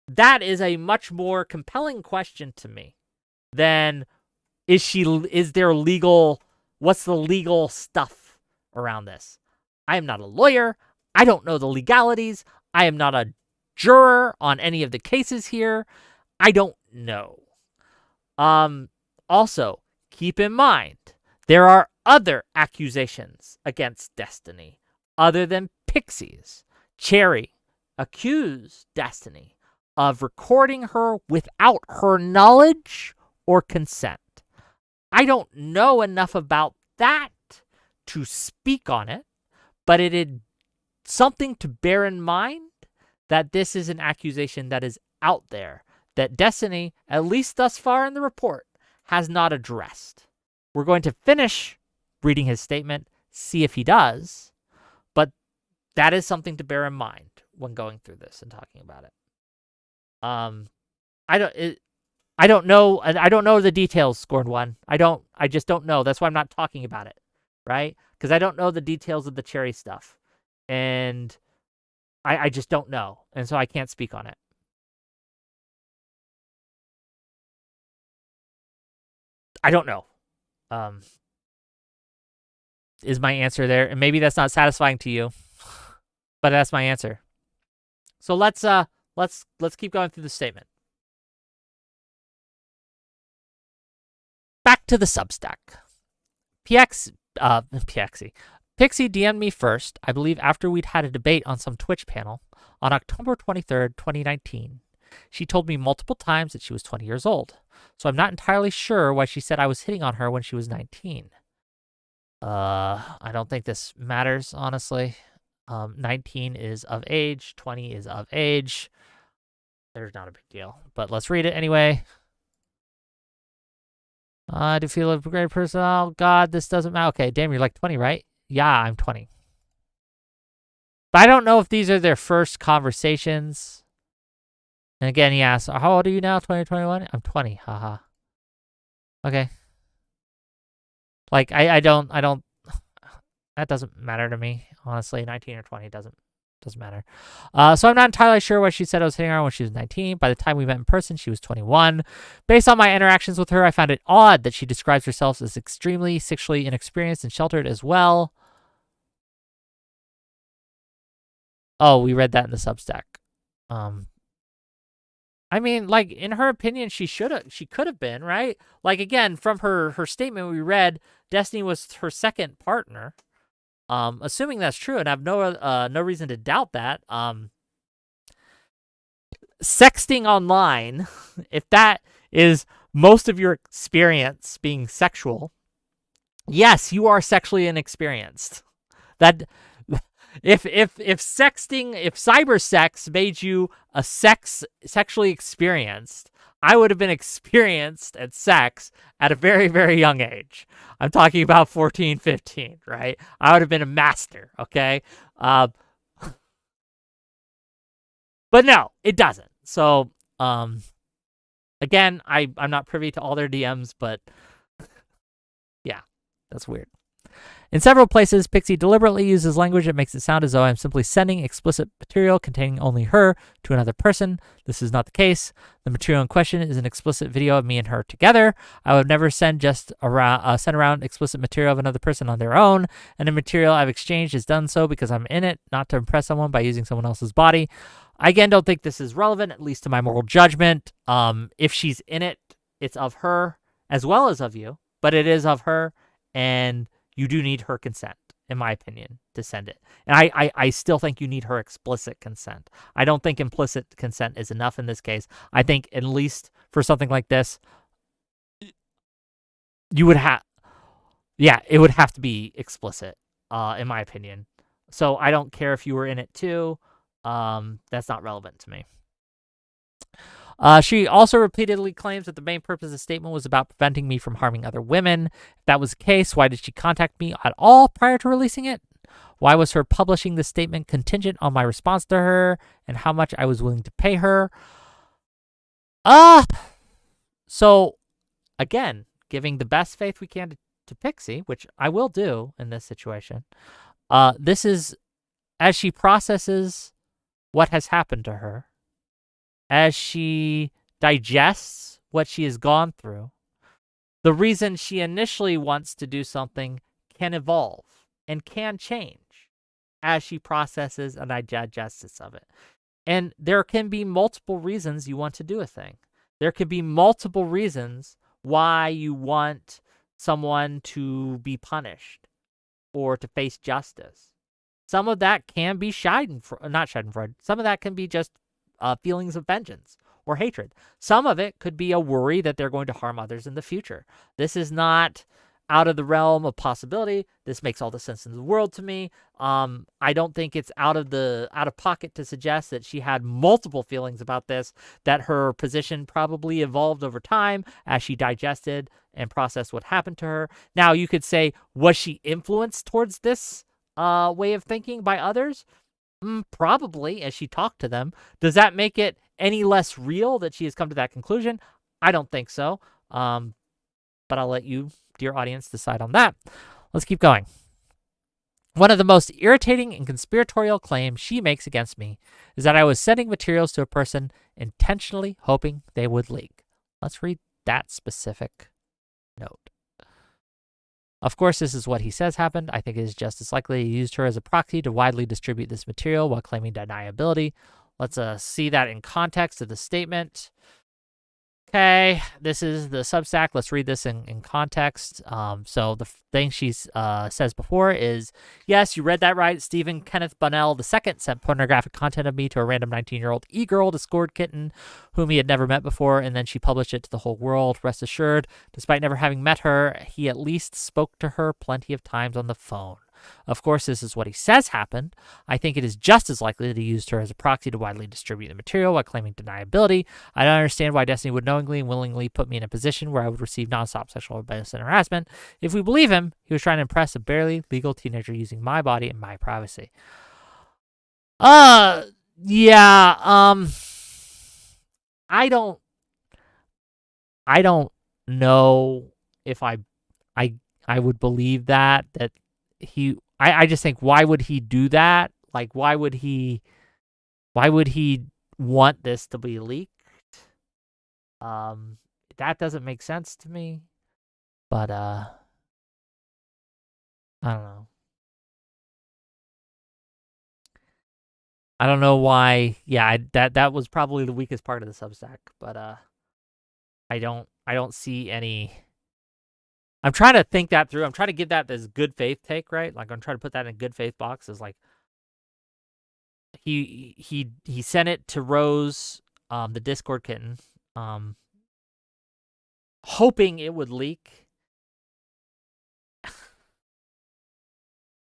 That is a much more compelling question to me than is there legal, what's the legal stuff around this? I am not a lawyer. I don't know the legalities. I am not a juror on any of the cases here. I don't know. Also, keep in mind, there are other accusations against Destiny other than Pxie's. Cherry accused Destiny of recording her without her knowledge or consent. I don't know enough about that to speak on it, but it is something to bear in mind that this is an accusation that is out there that Destiny, at least thus far in the report, has not addressed. We're going to finish reading his statement, see if he does, but that is something to bear in mind when going through this and talking about it. I don't know. I don't know the details, Scorned One. I just don't know. That's why I'm not talking about it, right? Because I don't know the details of the Cherry stuff, and I just don't know, and so I can't speak on it. I don't know. Is my answer there? And maybe that's not satisfying to you, but that's my answer. So let's keep going through the statement. Back to the Substack. Pxie DM'd me first, I believe after we'd had a debate on some Twitch panel, on October 23rd, 2019. She told me multiple times that she was 20 years old, so I'm not entirely sure why she said I was hitting on her when she was 19. I don't think this matters, honestly. 19 is of age, 20 is of age. There's not a big deal, but let's read it anyway. I do feel a great person. Oh, God, this doesn't matter. Okay, damn, you're like 20, right? Yeah, I'm 20. But I don't know if these are their first conversations. And again, he asks, how old are you now? 2021? I'm 20. Haha. Okay. Like, I don't, that doesn't matter to me. Honestly, 19 or 20 doesn't matter. So I'm not entirely sure why she said I was hitting her when she was 19. By the time we met in person, she was 21. Based on my interactions with her, I found it odd that she describes herself as extremely sexually inexperienced and sheltered as well. Oh, we read that in the Substack. I mean, like, in her opinion, she could have been, right? Like, again, from her statement we read, Destiny was her second partner. Assuming that's true, and I have no reason to doubt that. Sexting online, if that is most of your experience being sexual, yes, you are sexually inexperienced. That If sexting, if cyber sex made you a sexually experienced, I would have been experienced at sex at a very, very young age. I'm talking about 14, 15, right? I would have been a master, okay? Uh, but no, it doesn't. So, again, I'm not privy to all their DMs, but yeah, that's weird. In several places, Pxie deliberately uses language that makes it sound as though I'm simply sending explicit material containing only her to another person. This is not the case. The material in question is an explicit video of me and her together. I would never send around explicit material of another person on their own, and the material I've exchanged is done so because I'm in it, not to impress someone by using someone else's body. I again don't think this is relevant, at least to my moral judgment. If she's in it, it's of her as well as of you, but it is of her, and you do need her consent, in my opinion, to send it. And I still think you need her explicit consent. I don't think implicit consent is enough in this case. I think at least for something like this, you would have, yeah, it would have to be explicit, in my opinion. So I don't care if you were in it too. That's not relevant to me. She also repeatedly claims that the main purpose of the statement was about preventing me from harming other women. If that was the case, why did she contact me at all prior to releasing it? Why was her publishing the statement contingent on my response to her and how much I was willing to pay her? So, again, giving the best faith we can to Pxie, which I will do in this situation. This is as she processes what has happened to her, as she digests what she has gone through, the reason she initially wants to do something can evolve and can change as she processes and digests of it. And there can be multiple reasons you want to do a thing. There could be multiple reasons why you want someone to be punished or to face justice. Some of that can be not schadenfreude. Some of that can be just feelings of vengeance or hatred. Some of it could be a worry that they're going to harm others in the future. This is not out of the realm of possibility. This makes all the sense in the world to me. I don't think it's out of pocket to suggest that she had multiple feelings about this, that her position probably evolved over time as she digested and processed what happened to her. Now, you could say, was she influenced towards this way of thinking by others? Probably, as she talked to them. Does that make it any less real that she has come to that conclusion? I don't think so. But I'll let you, dear audience, decide on that. Let's keep going. One of the most irritating and conspiratorial claims she makes against me is that I was sending materials to a person intentionally hoping they would leak. Let's read that specific note. Of course, this is what he says happened. I think it is just as likely he used her as a proxy to widely distribute this material while claiming deniability. Let's see that in context of the statement. Okay, this is the Substack. Let's read this in context. So the thing she says before is, yes, you read that right. Stephen Kenneth Bunnell II sent pornographic content of me to a random 19-year-old e-girl Discord kitten whom he had never met before, and then she published it to the whole world. Rest assured, despite never having met her, he at least spoke to her plenty of times on the phone. Of course, this is what he says happened. I think it is just as likely that he used her as a proxy to widely distribute the material while claiming deniability. I don't understand why Destiny would knowingly and willingly put me in a position where I would receive nonstop sexual abuse and harassment. If we believe him, he was trying to impress a barely legal teenager using my body and my privacy. Yeah, I don't know if I would believe that I just think, why would he do that? Like, why would he want this to be leaked? That doesn't make sense to me, but I don't know. I don't know why. Yeah, that was probably the weakest part of the Substack, but I don't see any. I'm trying to think that through. I'm trying to give that this good faith take, right? Like, I'm trying to put that in a good faith box. Is like, he sent it to Rose, the Discord kitten, hoping it would leak.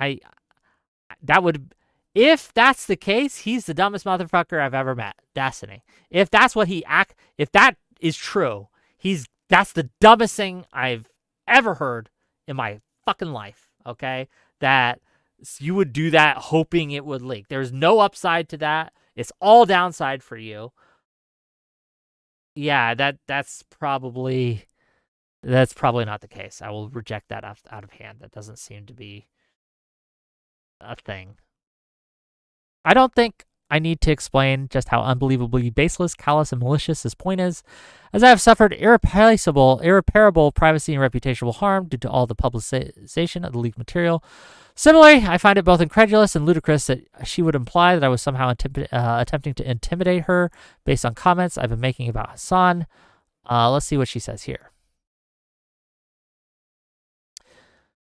That would, If that's the case, he's the dumbest motherfucker I've ever met. Destiny. If that's what if that is true, that's the dumbest thing I've ever heard in my fucking life. Okay, that you would do that hoping it would leak. There's no upside to that. It's all downside for you. Yeah, that's probably not the case. I will reject that out of hand. That doesn't seem to be a thing. I don't think I need to explain just how unbelievably baseless, callous, and malicious this point is, as I have suffered irreparable privacy and reputational harm due to all the publicization of the leaked material. Similarly, I find it both incredulous and ludicrous that she would imply that I was somehow attempting to intimidate her based on comments I've been making about Hassan. Let's see what she says here.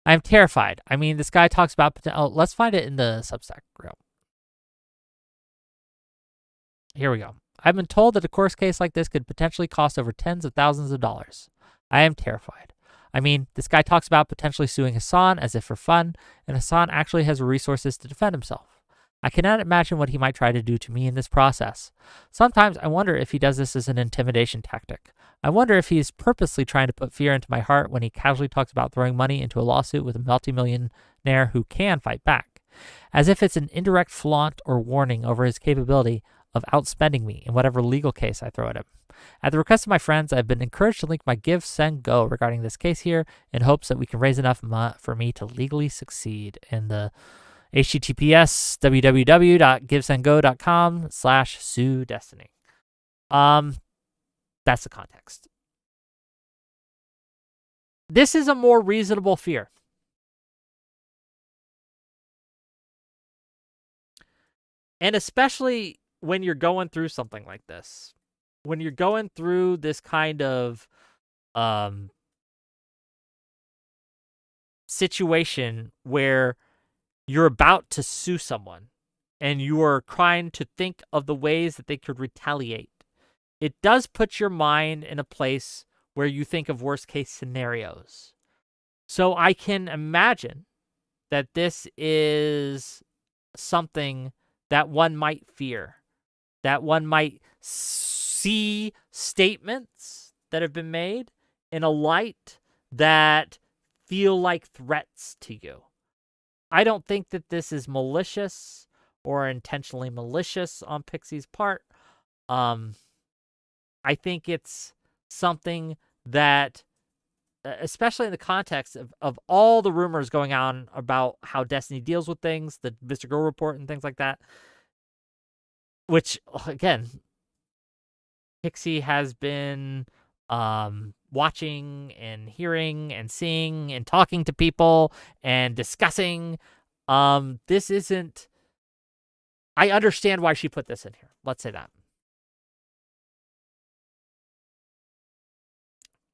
I'm terrified. I mean, this guy talks about... let's find it in the Substack group. Here we go. I've been told that a court case like this could potentially cost over tens of thousands of dollars. I am terrified. I mean, this guy talks about potentially suing Hassan as if for fun, and Hassan actually has resources to defend himself. I cannot imagine what he might try to do to me in this process. Sometimes I wonder if he does this as an intimidation tactic. I wonder if he is purposely trying to put fear into my heart when he casually talks about throwing money into a lawsuit with a multimillionaire who can fight back, as if it's an indirect flaunt or warning over his capability of outspending me in whatever legal case I throw at him. At the request of my friends, I've been encouraged to link my Give, Send, Go regarding this case here in hopes that we can raise enough for me to legally succeed in the https www.givesendgo.com/sue Destiny. That's the context. This is a more reasonable fear. And especially when you're going through something like this, when you're going through this kind of situation where you're about to sue someone and you are trying to think of the ways that they could retaliate, it does put your mind in a place where you think of worst case scenarios. So I can imagine that this is something that one might fear, that one might see statements that have been made in a light that feel like threats to you. I don't think that this is malicious or intentionally malicious on Pxie's part. I think it's something that, especially in the context of all the rumors going on about how Destiny deals with things, the Mr. Go report and things like that, which, again, Pxie has been watching and hearing and seeing and talking to people and discussing. This isn't... I understand why she put this in here. Let's say that.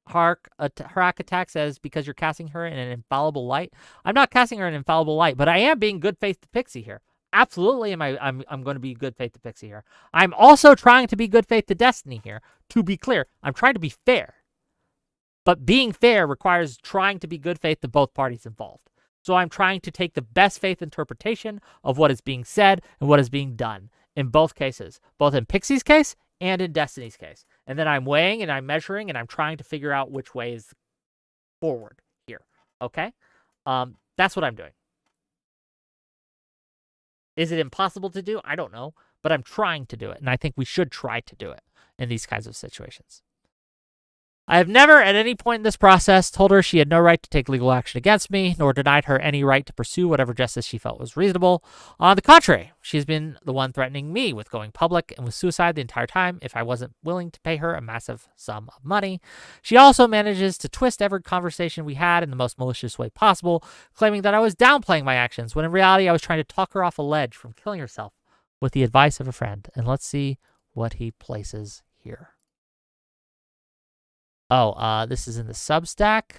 Hark Attack says, because you're casting her in an infallible light. I'm not casting her in an infallible light, but I am being good faith to Pxie here. Absolutely, I'm going to be good faith to Pxie here. I'm also trying to be good faith to Destiny here. To be clear, I'm trying to be fair. But being fair requires trying to be good faith to both parties involved. So I'm trying to take the best faith interpretation of what is being said and what is being done in both cases, both in Pxie's case and in Destiny's case. And then I'm weighing and I'm measuring and I'm trying to figure out which way is forward here. Okay? That's what I'm doing. Is it impossible to do? I don't know, but I'm trying to do it. And I think we should try to do it in these kinds of situations. I have never at any point in this process told her she had no right to take legal action against me, nor denied her any right to pursue whatever justice she felt was reasonable. On the contrary, she has been the one threatening me with going public and with suicide the entire time if I wasn't willing to pay her a massive sum of money. She also manages to twist every conversation we had in the most malicious way possible, claiming that I was downplaying my actions, when in reality I was trying to talk her off a ledge from killing herself with the advice of a friend. And let's see what he places here. Oh, this is in the Substack.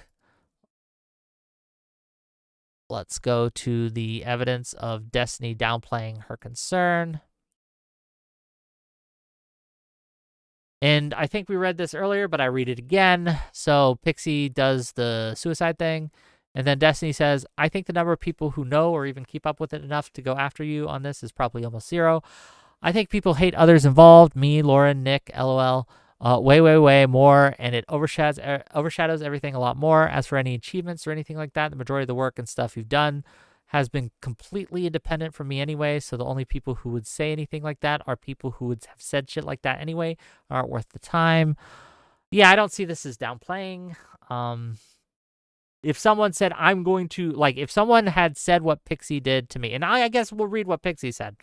Let's go to the evidence of Destiny downplaying her concern. And I think we read this earlier, but I read it again. So Pxie does the suicide thing, And then Destiny says, I think the number of people who know or even keep up with it enough to go after you on this is probably almost zero. I think people hate others involved, me, Lauren, Nick, LOL, way more, and it overshadows everything a lot more. As for any achievements or anything like that, the majority of the work and stuff you've done has been completely independent from me anyway, so the only people who would say anything like that are people who would have said shit like that anyway, aren't worth the time. Yeah, I don't see this as downplaying. If someone said, I'm going to, like, if someone had said what Pxie did to me, and I guess we'll read what Pxie said.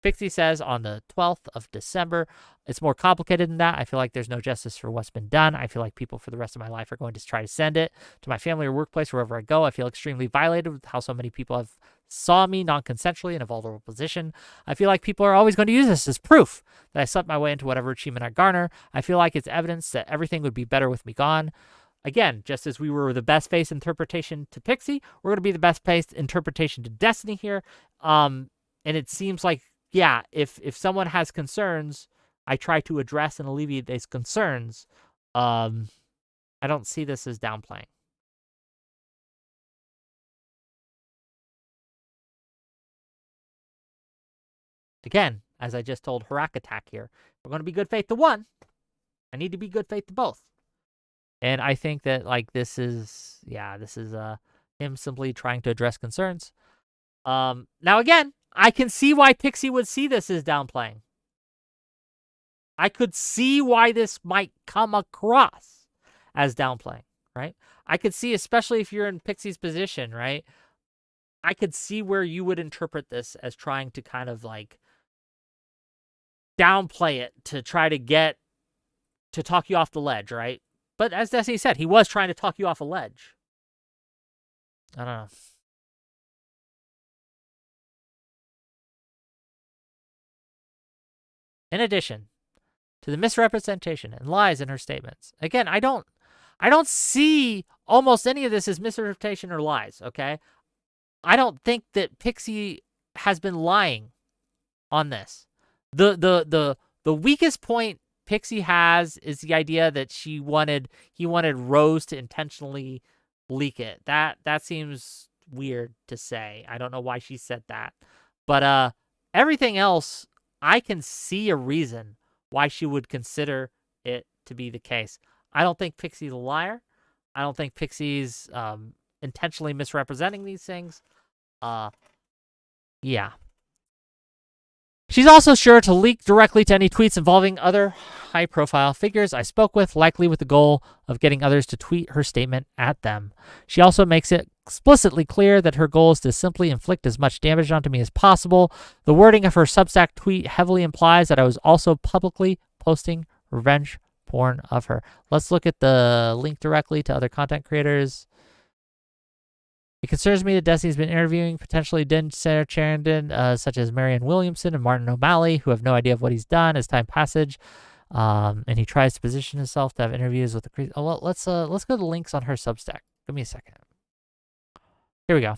Pxie says on the 12th of December, it's more complicated than that. I feel like there's no justice for what's been done. I feel like people for the rest of my life are going to try to send it to my family or workplace, wherever I go. I feel extremely violated with how so many people have saw me non-consensually in a vulnerable position. I feel like people are always going to use this as proof that I slept my way into whatever achievement I garner. I feel like it's evidence that everything would be better with me gone. Again, just as we were the best face interpretation to Pxie, we're going to be the best face interpretation to Destiny here. And it seems like, yeah, if someone has concerns, I try to address and alleviate these concerns. I don't see this as downplaying. Again, as I just told Harak Attack here, we're going to be good faith to one. I need to be good faith to both. And I think that, like, this is him simply trying to address concerns. Now, again, I can see why Pxie would see this as downplaying. I could see why this might come across as downplaying, right? I could see, especially if you're in Pxie's position, right? I could see where you would interpret this as trying to kind of, like, downplay it to try to talk you off the ledge, right? But as Destiny said, he was trying to talk you off a ledge. I don't know. In addition to the misrepresentation and lies in her statements, again, I don't see almost any of this as misrepresentation or lies, okay? I don't think that Pxie has been lying on this. The weakest point Pxie has is the idea that he wanted Rose to intentionally leak it. That seems weird to say. I don't know why she said that. But everything else, I can see a reason why she would consider it to be the case. I don't think Pxie's a liar. I don't think Pxie's intentionally misrepresenting these things. Yeah. She's also sure to leak directly to any tweets involving other high-profile figures I spoke with, likely with the goal of getting others to tweet her statement at them. She also makes it explicitly clear that her goal is to simply inflict as much damage onto me as possible. The wording of her Substack tweet heavily implies that I was also publicly posting revenge porn of her. Let's look at the link directly to other content creators. It concerns me that Destiny's been interviewing potentially dead Sarah Charendon, such as Marianne Williamson and Martin O'Malley, who have no idea of what he's done as time passes. And he tries to position himself to have interviews with the. Oh, well, let's go to the links on her Substack. Give me a second. Here we go.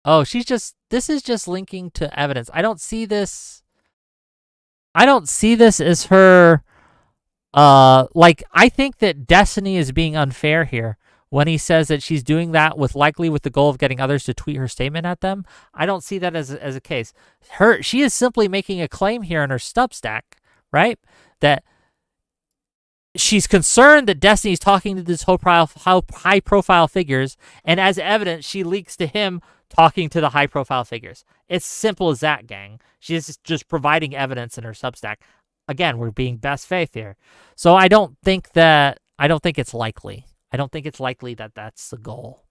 Oh, this is just linking to evidence. I don't see this as her. Like, I think that Destiny is being unfair here when he says that she's doing that likely with the goal of getting others to tweet her statement at them. I don't see that as a case. She is simply making a claim here in her Substack, right? That she's concerned that Destiny's talking to this high profile figures, and as evidence, she leaks to him talking to the high profile figures. It's simple as that, gang. She's just providing evidence in her Substack. Again, we're being best faith here. So I don't think it's likely. I don't think it's likely that that's the goal.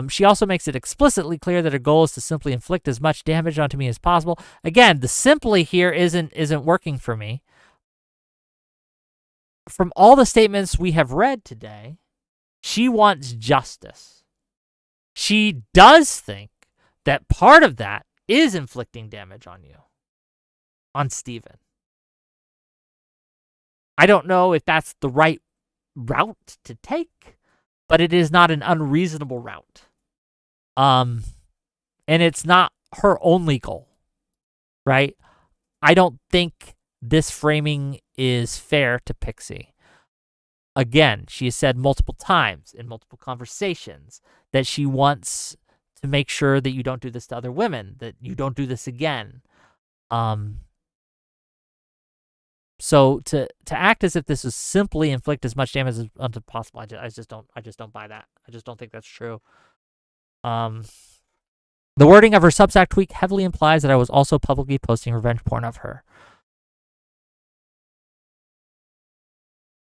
She also makes it explicitly clear that her goal is to simply inflict as much damage onto me as possible. Again, the simply here isn't working for me. From all the statements we have read today, she wants justice. She does think that part of that is inflicting damage on you, on Steven. I don't know if that's the right route to take, but it is not an unreasonable route. And it's not her only goal, right? I don't think this framing is fair to Pxie. Again, she has said multiple times in multiple conversations that she wants to make sure that you don't do this to other women, that you don't do this again. So to act as if this is simply inflict as much damage as possible, I just don't buy that. I just don't think that's true. The wording of her Substack tweet heavily implies that I was also publicly posting revenge porn of her.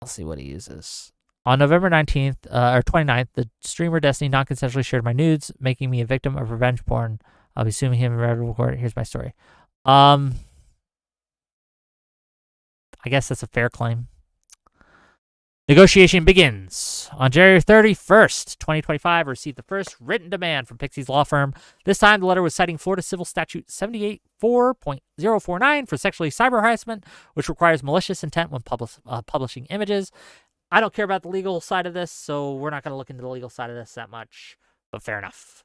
Let's see what he uses. On November 19th, or 29th, the streamer Destiny non-consensually shared my nudes, making me a victim of revenge porn. I'll be suing him in red court. Here's my story. I guess that's a fair claim. Negotiation begins. On January 31st, 2025, I received the first written demand from Pxie's law firm. This time, the letter was citing Florida Civil Statute 784.049 for sexually cyber harassment, which requires malicious intent when publishing images. I don't care about the legal side of this, so we're not going to look into the legal side of this that much, but fair enough.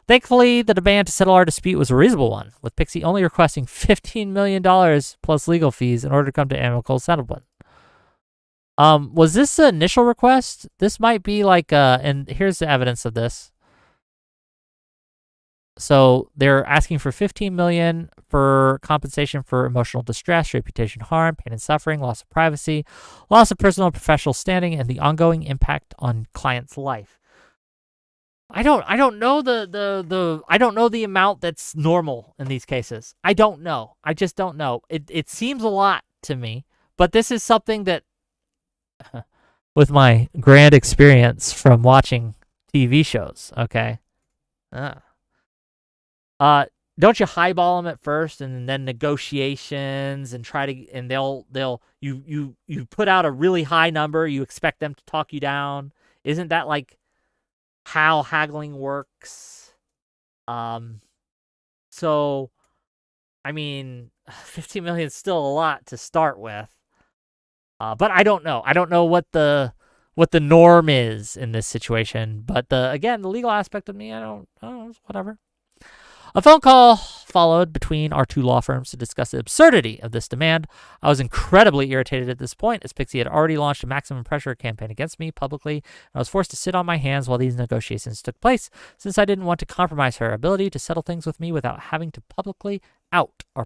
Thankfully, the demand to settle our dispute was a reasonable one, with Pxie only requesting $15 million plus legal fees in order to come to amicable settlement. Was this the initial request? This might be like, and here's the evidence of this. So they're asking for $15 million for compensation for emotional distress, reputation harm, pain and suffering, loss of privacy, loss of personal and professional standing, and the ongoing impact on client's life. I don't know I don't know the amount that's normal in these cases. I don't know. I just don't know. It seems a lot to me, but this is something that, with my grand experience from watching TV shows, okay? Don't you highball them at first and then negotiations and try to, and you put out a really high number, you expect them to talk you down. Isn't that like how haggling works? So I mean, 15 million is still a lot to start with. But I don't know. I don't know what the norm is in this situation. But the legal aspect of me, I don't know, whatever. A phone call followed between our two law firms to discuss the absurdity of this demand. I was incredibly irritated at this point, as Pxie had already launched a maximum pressure campaign against me publicly, and I was forced to sit on my hands while these negotiations took place, since I didn't want to compromise her ability to settle things with me without having to publicly out our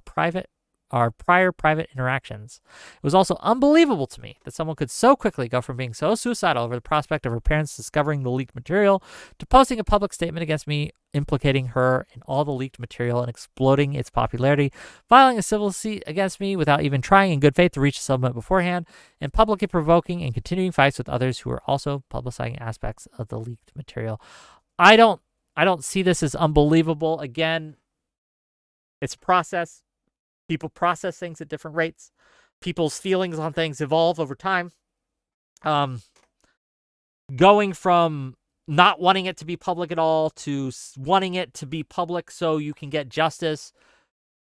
prior private interactions. It was also unbelievable to me that someone could so quickly go from being so suicidal over the prospect of her parents discovering the leaked material to posting a public statement against me, implicating her in all the leaked material and exploding its popularity, filing a civil suit against me without even trying in good faith to reach a settlement beforehand, and publicly provoking and continuing fights with others who are also publicizing aspects of the leaked material. I don't see this as unbelievable. Again, it's a process. People process things at different rates. People's feelings on things evolve over time. Going from not wanting it to be public at all to wanting it to be public so you can get justice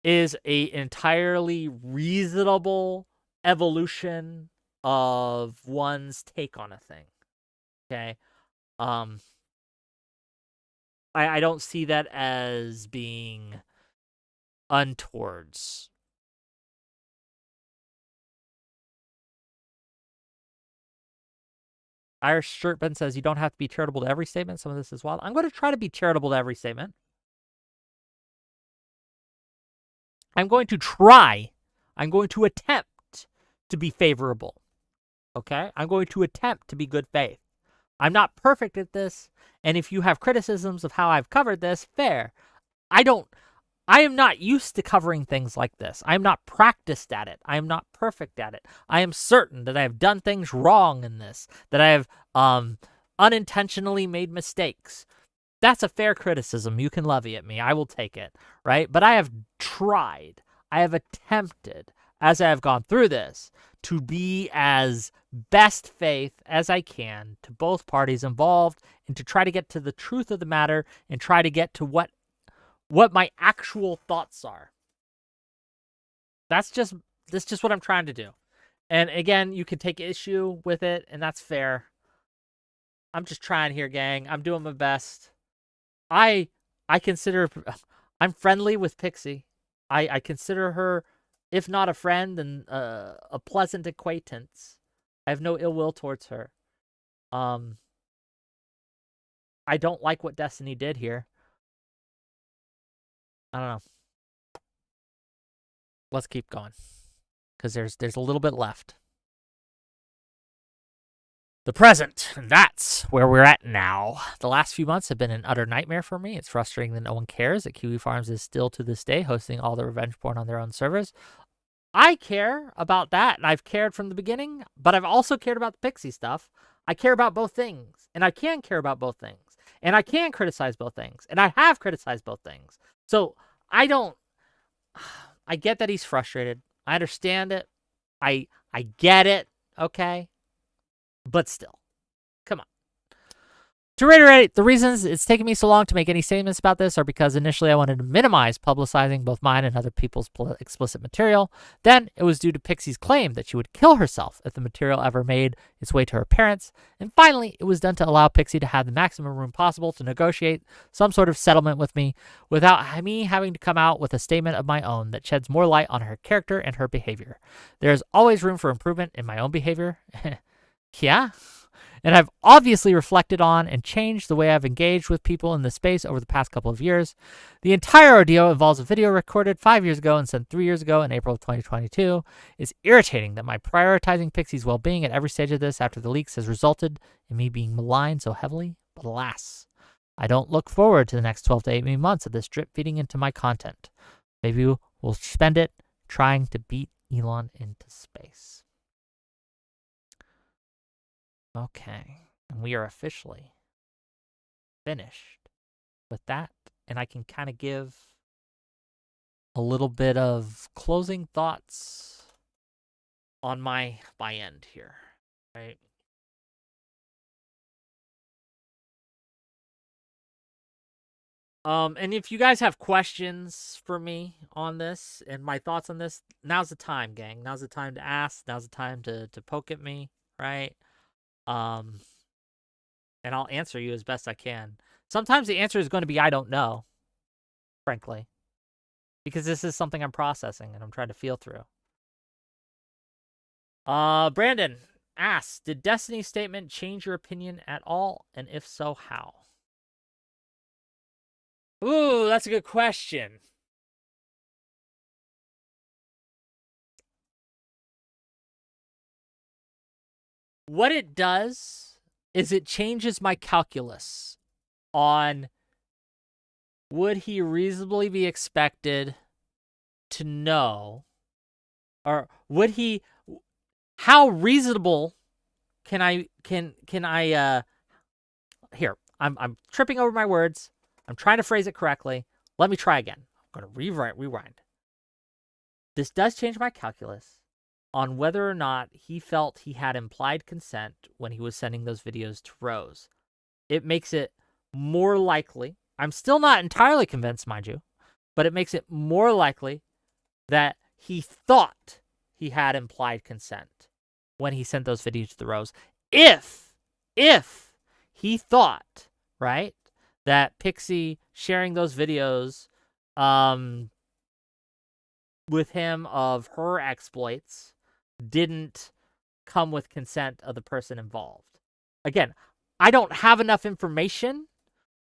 is an entirely reasonable evolution of one's take on a thing. Okay? I don't see that as being untowards. Irish Shirtbin says you don't have to be charitable to every statement. Some of this is wild. I'm going to try to be charitable to every statement. I'm going to try. I'm going to attempt to be favorable. Okay? I'm going to attempt to be good faith. I'm not perfect at this, and if you have criticisms of how I've covered this, fair. I am not used to covering things like this. I am not practiced at it. I am not perfect at it. I am certain that I have done things wrong in this, that I have unintentionally made mistakes. That's a fair criticism. You can levy at me. I will take it, right? But I have tried. I have attempted, as I have gone through this, to be as best faith as I can to both parties involved and to try to get to the truth of the matter and try to get to what my actual thoughts are. That's just what I'm trying to do. And again, you can take issue with it, and that's fair. I'm just trying here, gang. I'm doing my best. I consider I'm friendly with Pxie. I consider her, if not a friend, then a pleasant acquaintance. I have no ill will towards her. I don't like what Destiny did here. I don't know. Let's keep going, because there's a little bit left. The present, and that's where we're at now. The last few months have been an utter nightmare for me. It's frustrating that no one cares that Kiwi Farms is still to this day hosting all the revenge porn on their own servers. I care about that, and I've cared from the beginning, but I've also cared about the Pxie stuff. I care about both things, and I can care about both things, and I can criticize both things, and I have criticized both things. So I get that he's frustrated. I understand it. I get it, okay? But still, come on. To reiterate, the reasons it's taken me so long to make any statements about this are because initially I wanted to minimize publicizing both mine and other people's explicit material. Then it was due to Pxie's claim that she would kill herself if the material ever made its way to her parents. And finally, it was done to allow Pxie to have the maximum room possible to negotiate some sort of settlement with me without me having to come out with a statement of my own that sheds more light on her character and her behavior. There's always room for improvement in my own behavior. Yeah. And I've obviously reflected on and changed the way I've engaged with people in this space over the past couple of years. The entire ordeal involves a video recorded 5 years ago and sent 3 years ago in April of 2022. It's irritating that my prioritizing Pxie's well-being at every stage of this after the leaks has resulted in me being maligned so heavily, but alas, I don't look forward to the next 12 to 18 months of this drip feeding into my content. Maybe we'll spend it trying to beat Elon into space. Okay, and we are officially finished with that, and I can kind of give a little bit of closing thoughts on my end here, right? And if you guys have questions for me on this and my thoughts on this, now's the time, gang. Now's the time to ask. Now's the time to poke at me, right? And I'll answer you as best I can. Sometimes the answer is going to be I don't know, frankly, because this is something I'm processing and I'm trying to feel through. Brandon asks, did Destiny's statement change your opinion at all? And if so, how? Ooh, that's a good question. What it does is it changes my calculus on would he reasonably be expected to know, or would he, how reasonable can I here, I'm tripping over my words. I'm trying to phrase it correctly. Let me try again. I'm going to rewind. This does change my calculus on whether or not he felt he had implied consent when he was sending those videos to Rose. It makes it more likely, I'm still not entirely convinced, mind you, but it makes it more likely that he thought he had implied consent when he sent those videos to the Rose. If he thought, right, that Pxie sharing those videos with him of her exploits didn't come with consent of the person involved. Again, I don't have enough information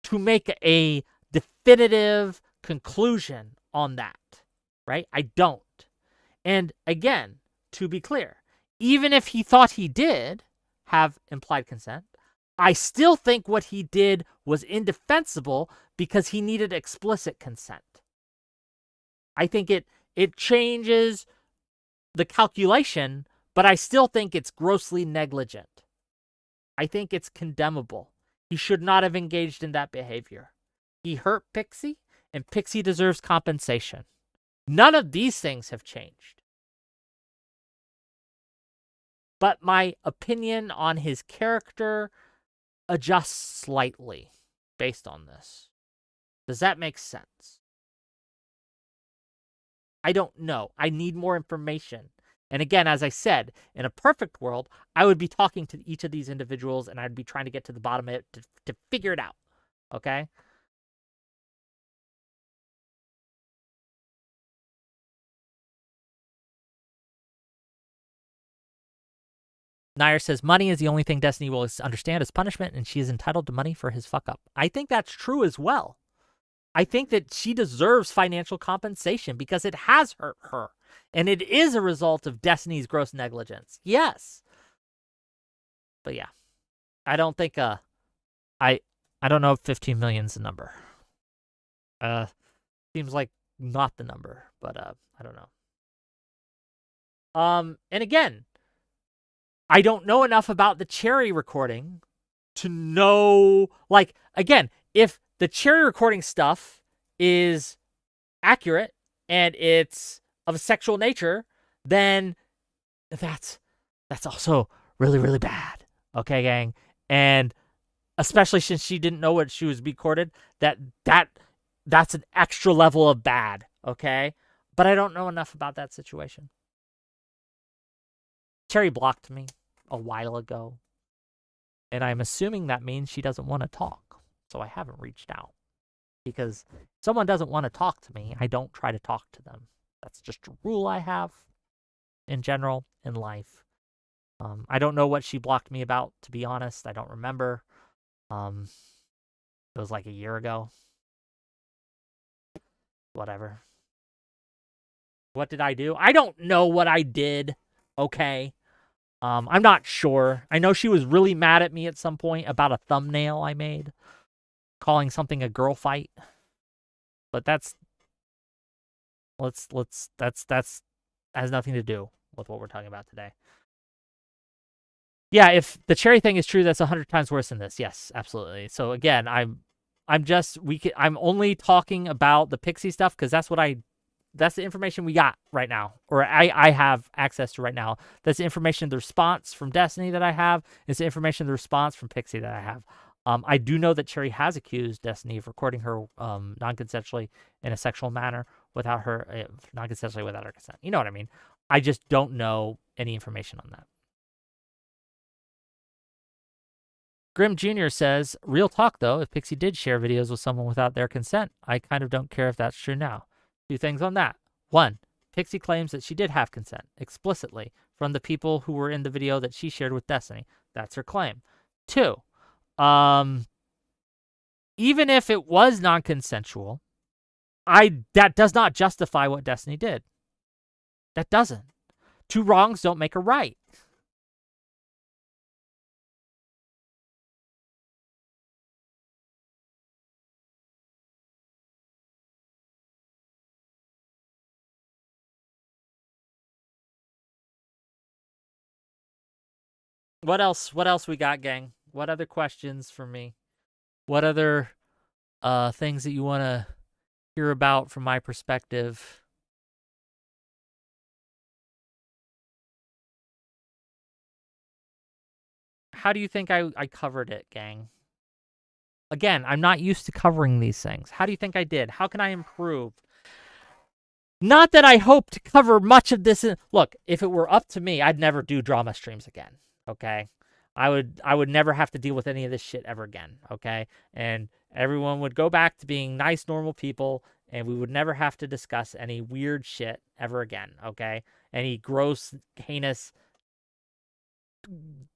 to make a definitive conclusion on that, right? I don't. And again, to be clear, even if he thought he did have implied consent, I still think what he did was indefensible because he needed explicit consent. I think it changes the calculation, but I still think it's grossly negligent. I think it's condemnable. He should not have engaged in that behavior. He hurt Pxie, and Pxie deserves compensation. None of these things have changed. But my opinion on his character adjusts slightly based on this. Does that make sense? I don't know. I need more information. And again, as I said, in a perfect world, I would be talking to each of these individuals and I'd be trying to get to the bottom of it to figure it out. Okay? Nair says, money is the only thing Destiny will understand as punishment, and she is entitled to money for his fuck up. I think that's true as well. I think that she deserves financial compensation because it has hurt her. And it is a result of Destiny's gross negligence. Yes. But yeah. I don't think I don't know if 15 million's the number. Seems like not the number, but I don't know. And again, I don't know enough about the Cherry recording to know, like, again, if the Cherry recording stuff is accurate and it's of a sexual nature, then that's also really, really bad. Okay, gang? And especially since she didn't know what she was recorded, that's an extra level of bad, okay? But I don't know enough about that situation. Cherry blocked me a while ago, and I'm assuming that means she doesn't want to talk. So I haven't reached out. Because if someone doesn't want to talk to me, I don't try to talk to them. That's just a rule I have in general in life. I don't know what she blocked me about, to be honest. I don't remember. It was like a year ago. Whatever. What did I do? I don't know what I did. Okay. I'm not sure. I know she was really mad at me at some point about a thumbnail I made, calling something a girl fight. But that's has nothing to do with what we're talking about today. Yeah, if the Cherry thing is true, that's 100 times worse than this. Yes, absolutely. So again, I'm only talking about the Pxie stuff because that's the information we got right now, or I have access to right now. That's the information, the response from Destiny that I have. It's the information, the response from Pxie that I have. I do know that Cherry has accused Destiny of recording her non-consensually in a sexual manner without her non-consensually without her consent. You know what I mean? I just don't know any information on that. Grim Jr. says, real talk though, if Pxie did share videos with someone without their consent, I kind of don't care if that's true now. 2 things on that. 1, Pxie claims that she did have consent explicitly from the people who were in the video that she shared with Destiny. That's her claim. 2, even if it was non-consensual, that does not justify what Destiny did. That doesn't. 2 wrongs don't make a right. What else we got, gang? What other questions for me? What other things that you want to hear about from my perspective? How do you think I covered it, gang? Again, I'm not used to covering these things. How do you think I did? How can I improve? Not that I hope to cover much of this. Look, if it were up to me, I'd never do drama streams again. Okay, I would never have to deal with any of this shit ever again. Okay, and everyone would go back to being nice, normal people, and we would never have to discuss any weird shit ever again. Okay, any gross, heinous,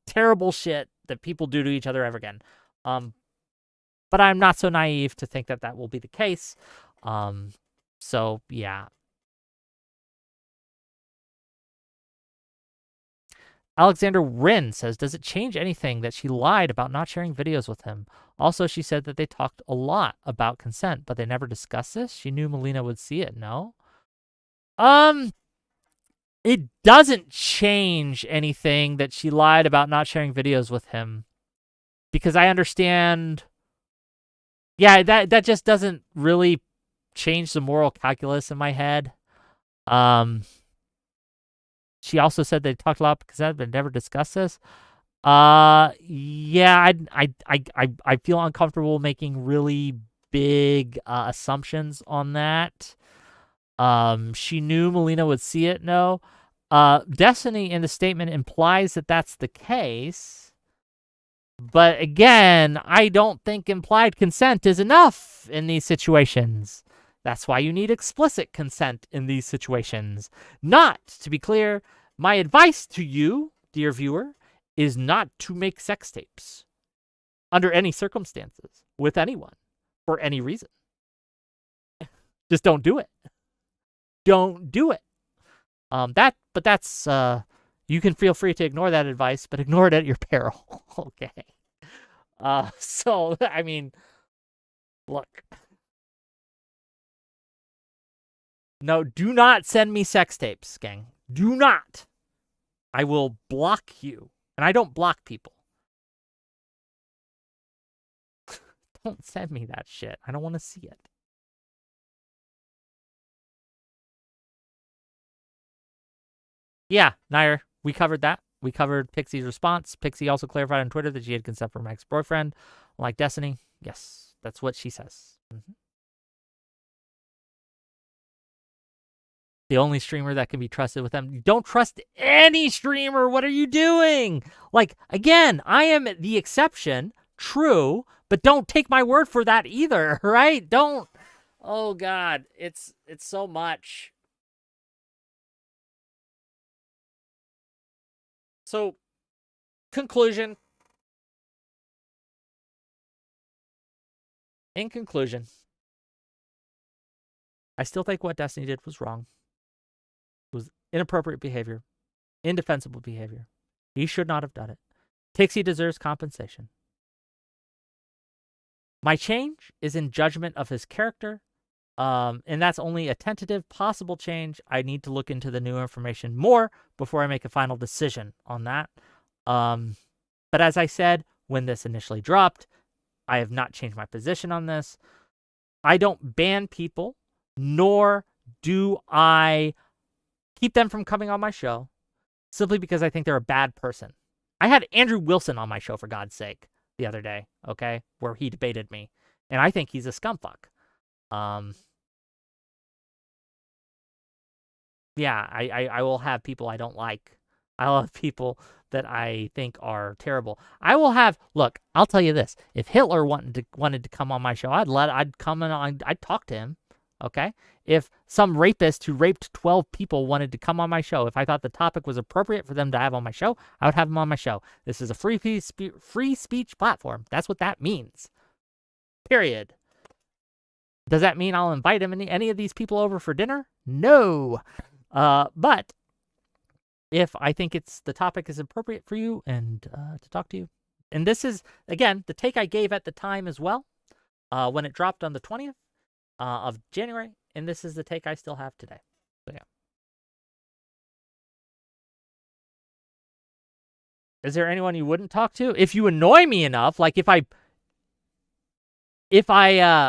terrible shit that people do to each other ever again. But I'm not so naive to think that will be the case. So yeah. Alexander Wren says, does it change anything that she lied about not sharing videos with him? Also, she said that they talked a lot about consent, but they never discussed this. She knew Melina would see it. No? It doesn't change anything that she lied about not sharing videos with him. Because I understand... Yeah, that just doesn't really change the moral calculus in my head. She also said they talked a lot because I've never discussed this. Yeah, I feel uncomfortable making really big assumptions on that. She knew Melina would see it. No. Destiny in the statement implies that that's the case. But again, I don't think implied consent is enough in these situations. That's why you need explicit consent in these situations. Not, to be clear, my advice to you, dear viewer, is not to make sex tapes under any circumstances with anyone for any reason. Just don't do it. Don't do it. But that's you can feel free to ignore that advice, but ignore it at your peril. Okay. So I mean, look. No, do not send me sex tapes, gang. Do not. I will block you. And I don't block people. Don't send me that shit. I don't want to see it. Yeah, Nair, we covered that. We covered Pxie's response. Pxie also clarified on Twitter that she had consent from her ex-boyfriend. Like Destiny, yes, that's what she says. The only streamer that can be trusted with them. Don't trust any streamer. What are you doing? Like, again, I am the exception. True, but don't take my word for that either, right? Don't. Oh, God. It's so much. So, conclusion. In conclusion, I still think what Destiny did was wrong. It was inappropriate behavior, indefensible behavior. He should not have done it. Pxie deserves compensation. My change is in judgment of his character, and that's only a tentative possible change. I need to look into the new information more before I make a final decision on that. But as I said, when this initially dropped, I have not changed my position on this. I don't ban people, nor do I keep them from coming on my show simply because I think they're a bad person. I had Andrew Wilson on my show, for God's sake, the other day, okay, where he debated me. And I think he's a scumfuck. Yeah, I will have people I don't like. I'll have people that I think are terrible. I will have, look, I'll tell you this. If Hitler wanted to come on my show, I'd come on, I'd talk to him. Okay? If some rapist who raped 12 people wanted to come on my show, if I thought the topic was appropriate for them to have on my show, I would have them on my show. This is a free speech platform. That's what that means. Period. Does that mean I'll invite any of these people over for dinner? No. But if I think the topic is appropriate for you and to talk to you, and this is, again, the take I gave at the time as well, when it dropped on the 20th of January, and this is the take I still have today. So yeah. Is there anyone you wouldn't talk to? If you annoy me enough, like if I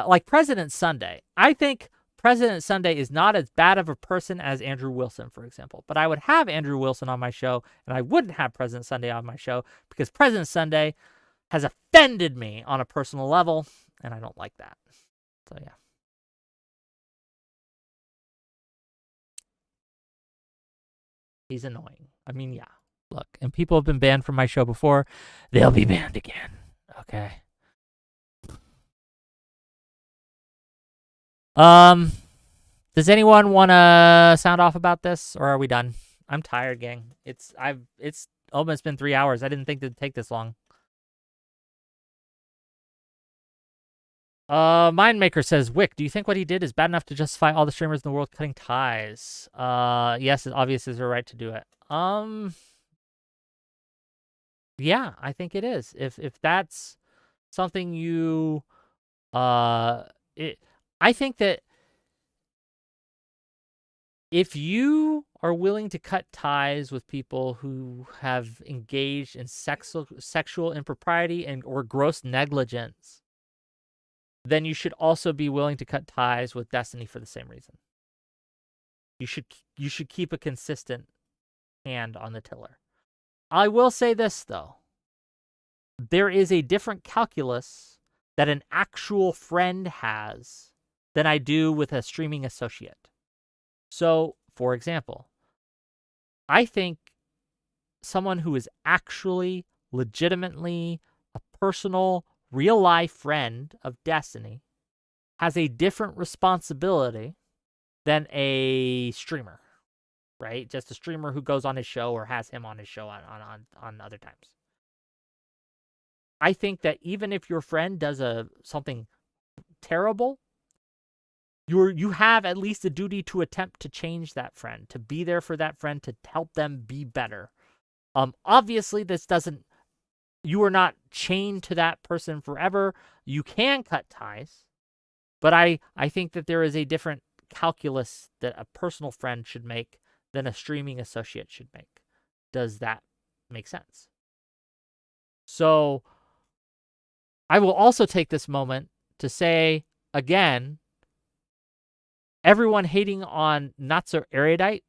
like President Sunday, I think President Sunday is not as bad of a person as Andrew Wilson, for example. But I would have Andrew Wilson on my show, and I wouldn't have President Sunday on my show because President Sunday has offended me on a personal level, and I don't like that. So yeah. He's annoying. I mean, yeah. Look, and people have been banned from my show before. They'll be banned again. Okay. Does anyone want to sound off about this, or are we done? I'm tired, gang. It's almost been 3 hours. I didn't think it'd take this long. Mindmaker says, Wick, do you think what he did is bad enough to justify all the streamers in the world cutting ties? Yes, it's obvious is her right to do it. Yeah, I think it is. If that's something you, I think that if you are willing to cut ties with people who have engaged in sexual impropriety or gross negligence, then you should also be willing to cut ties with Destiny for the same reason. You should keep a consistent hand on the tiller. I will say this, though. There is a different calculus that an actual friend has than I do with a streaming associate. So, for example, I think someone who is actually legitimately a personal, real-life friend of Destiny has a different responsibility than a streamer, right? Just a streamer who goes on his show or has him on his show on other times. I think that even if your friend does something terrible, you have at least a duty to attempt to change that friend, to be there for that friend, to help them be better. Obviously, you are not chained to that person forever. You can cut ties, but I think that there is a different calculus that a personal friend should make than a streaming associate should make. Does that make sense? So I will also take this moment to say again, everyone hating on Not So Erudite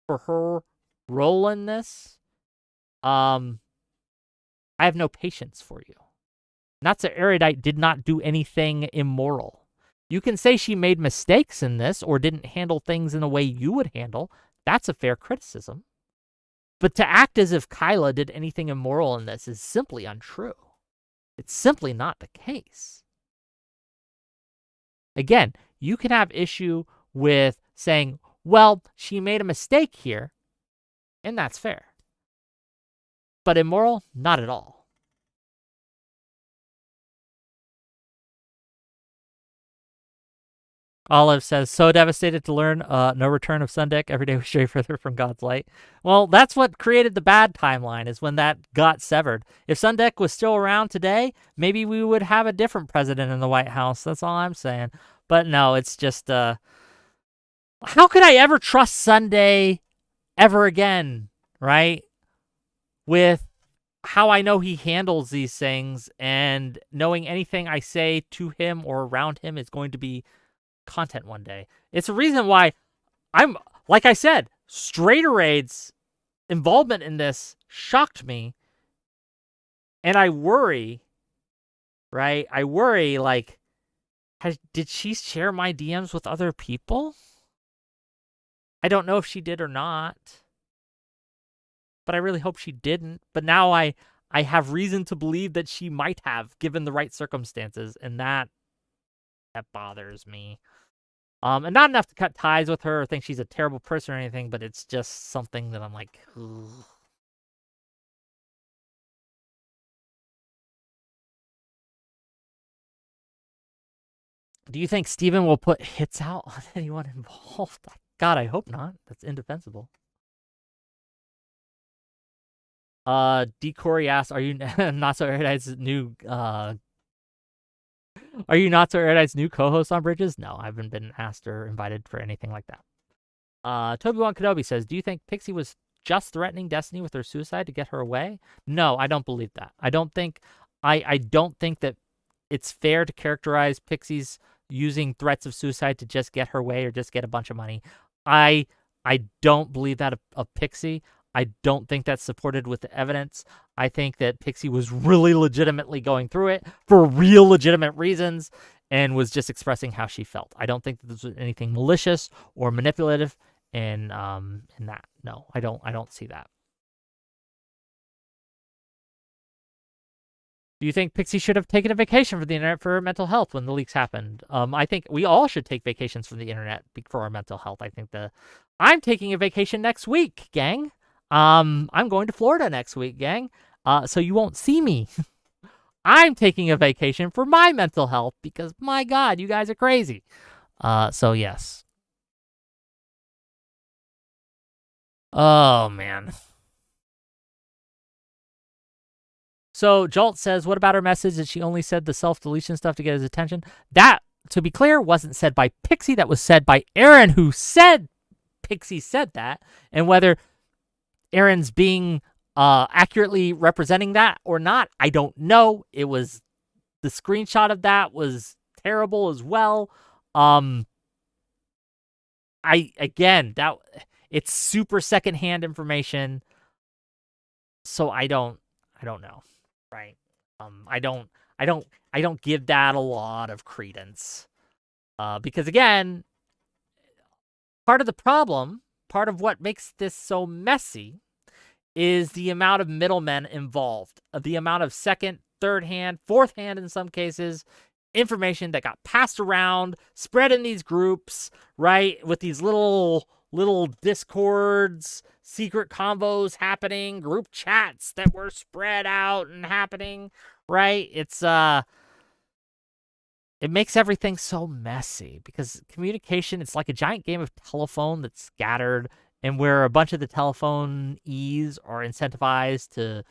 for her role in this, I have no patience for you. Not So Erudite did not do anything immoral. You can say she made mistakes in this or didn't handle things in a way you would handle. That's a fair criticism. But to act as if Kyla did anything immoral in this is simply untrue. It's simply not the case. Again, you can have issue with saying, well, she made a mistake here, and that's fair. But immoral, not at all. Olive says, so devastated to learn no return of Sundeck. Every day we stray further from God's light. Well, that's what created the bad timeline, is when that got severed. If Sundeck was still around today, maybe we would have a different president in the White House. That's all I'm saying. But no, it's just, how could I ever trust Sunday ever again, right? With how I know he handles these things, and knowing anything I say to him or around him is going to be content one day. It's a reason why I'm, like I said, Straighter Raid's involvement in this shocked me, and I worry, right? I worry, like, did she share my DMs with other people? I don't know if she did or not, but I really hope she didn't. But now I have reason to believe that she might have, given the right circumstances, and that bothers me. And not enough to cut ties with her or think she's a terrible person or anything, but it's just something that I'm like, ugh. Do you think Steven will put hits out on anyone involved? God, I hope not. That's indefensible. D. Corey asks, are you Not So Erudite's new Are you Not So Erudite's new co-host on Bridges? No, I haven't been asked or invited for anything like that. Toby-Wan Kenobi says, do you think Pxie was just threatening Destiny with her suicide to get her away? No, I don't believe that. I don't think that it's fair to characterize Pxie's using threats of suicide to just get her way or just get a bunch of money. I don't believe that of Pxie. I don't think that's supported with the evidence. I think that Pxie was really legitimately going through it for real legitimate reasons and was just expressing how she felt. I don't think that this was anything malicious or manipulative in that. No, I don't see that. Do you think Pxie should have taken a vacation from the internet for her mental health when the leaks happened? I think we all should take vacations from the internet for our mental health. I'm taking a vacation next week, gang. I'm going to Florida next week, gang. So you won't see me. I'm taking a vacation for my mental health because, my God, you guys are crazy. So yes. Oh, man. So Jolt says, what about her message that she only said the self-deletion stuff to get his attention? That, to be clear, wasn't said by Pxie. That was said by Aaron, who said Pxie said that. And whether Aaron's being accurately representing that or not, I don't know. The screenshot of that was terrible as well. It's super secondhand information, so I don't know, right? I don't give that a lot of credence, because again, part of the problem, part of what makes this so messy, is the amount of middlemen involved, the amount of second, third hand, fourth hand in some cases, information that got passed around, spread in these groups, right? With these little discords, secret convos happening, group chats that were spread out and happening, right? It makes everything so messy because communication, it's like a giant game of telephone that's scattered, and where a bunch of the telephone E's are incentivized to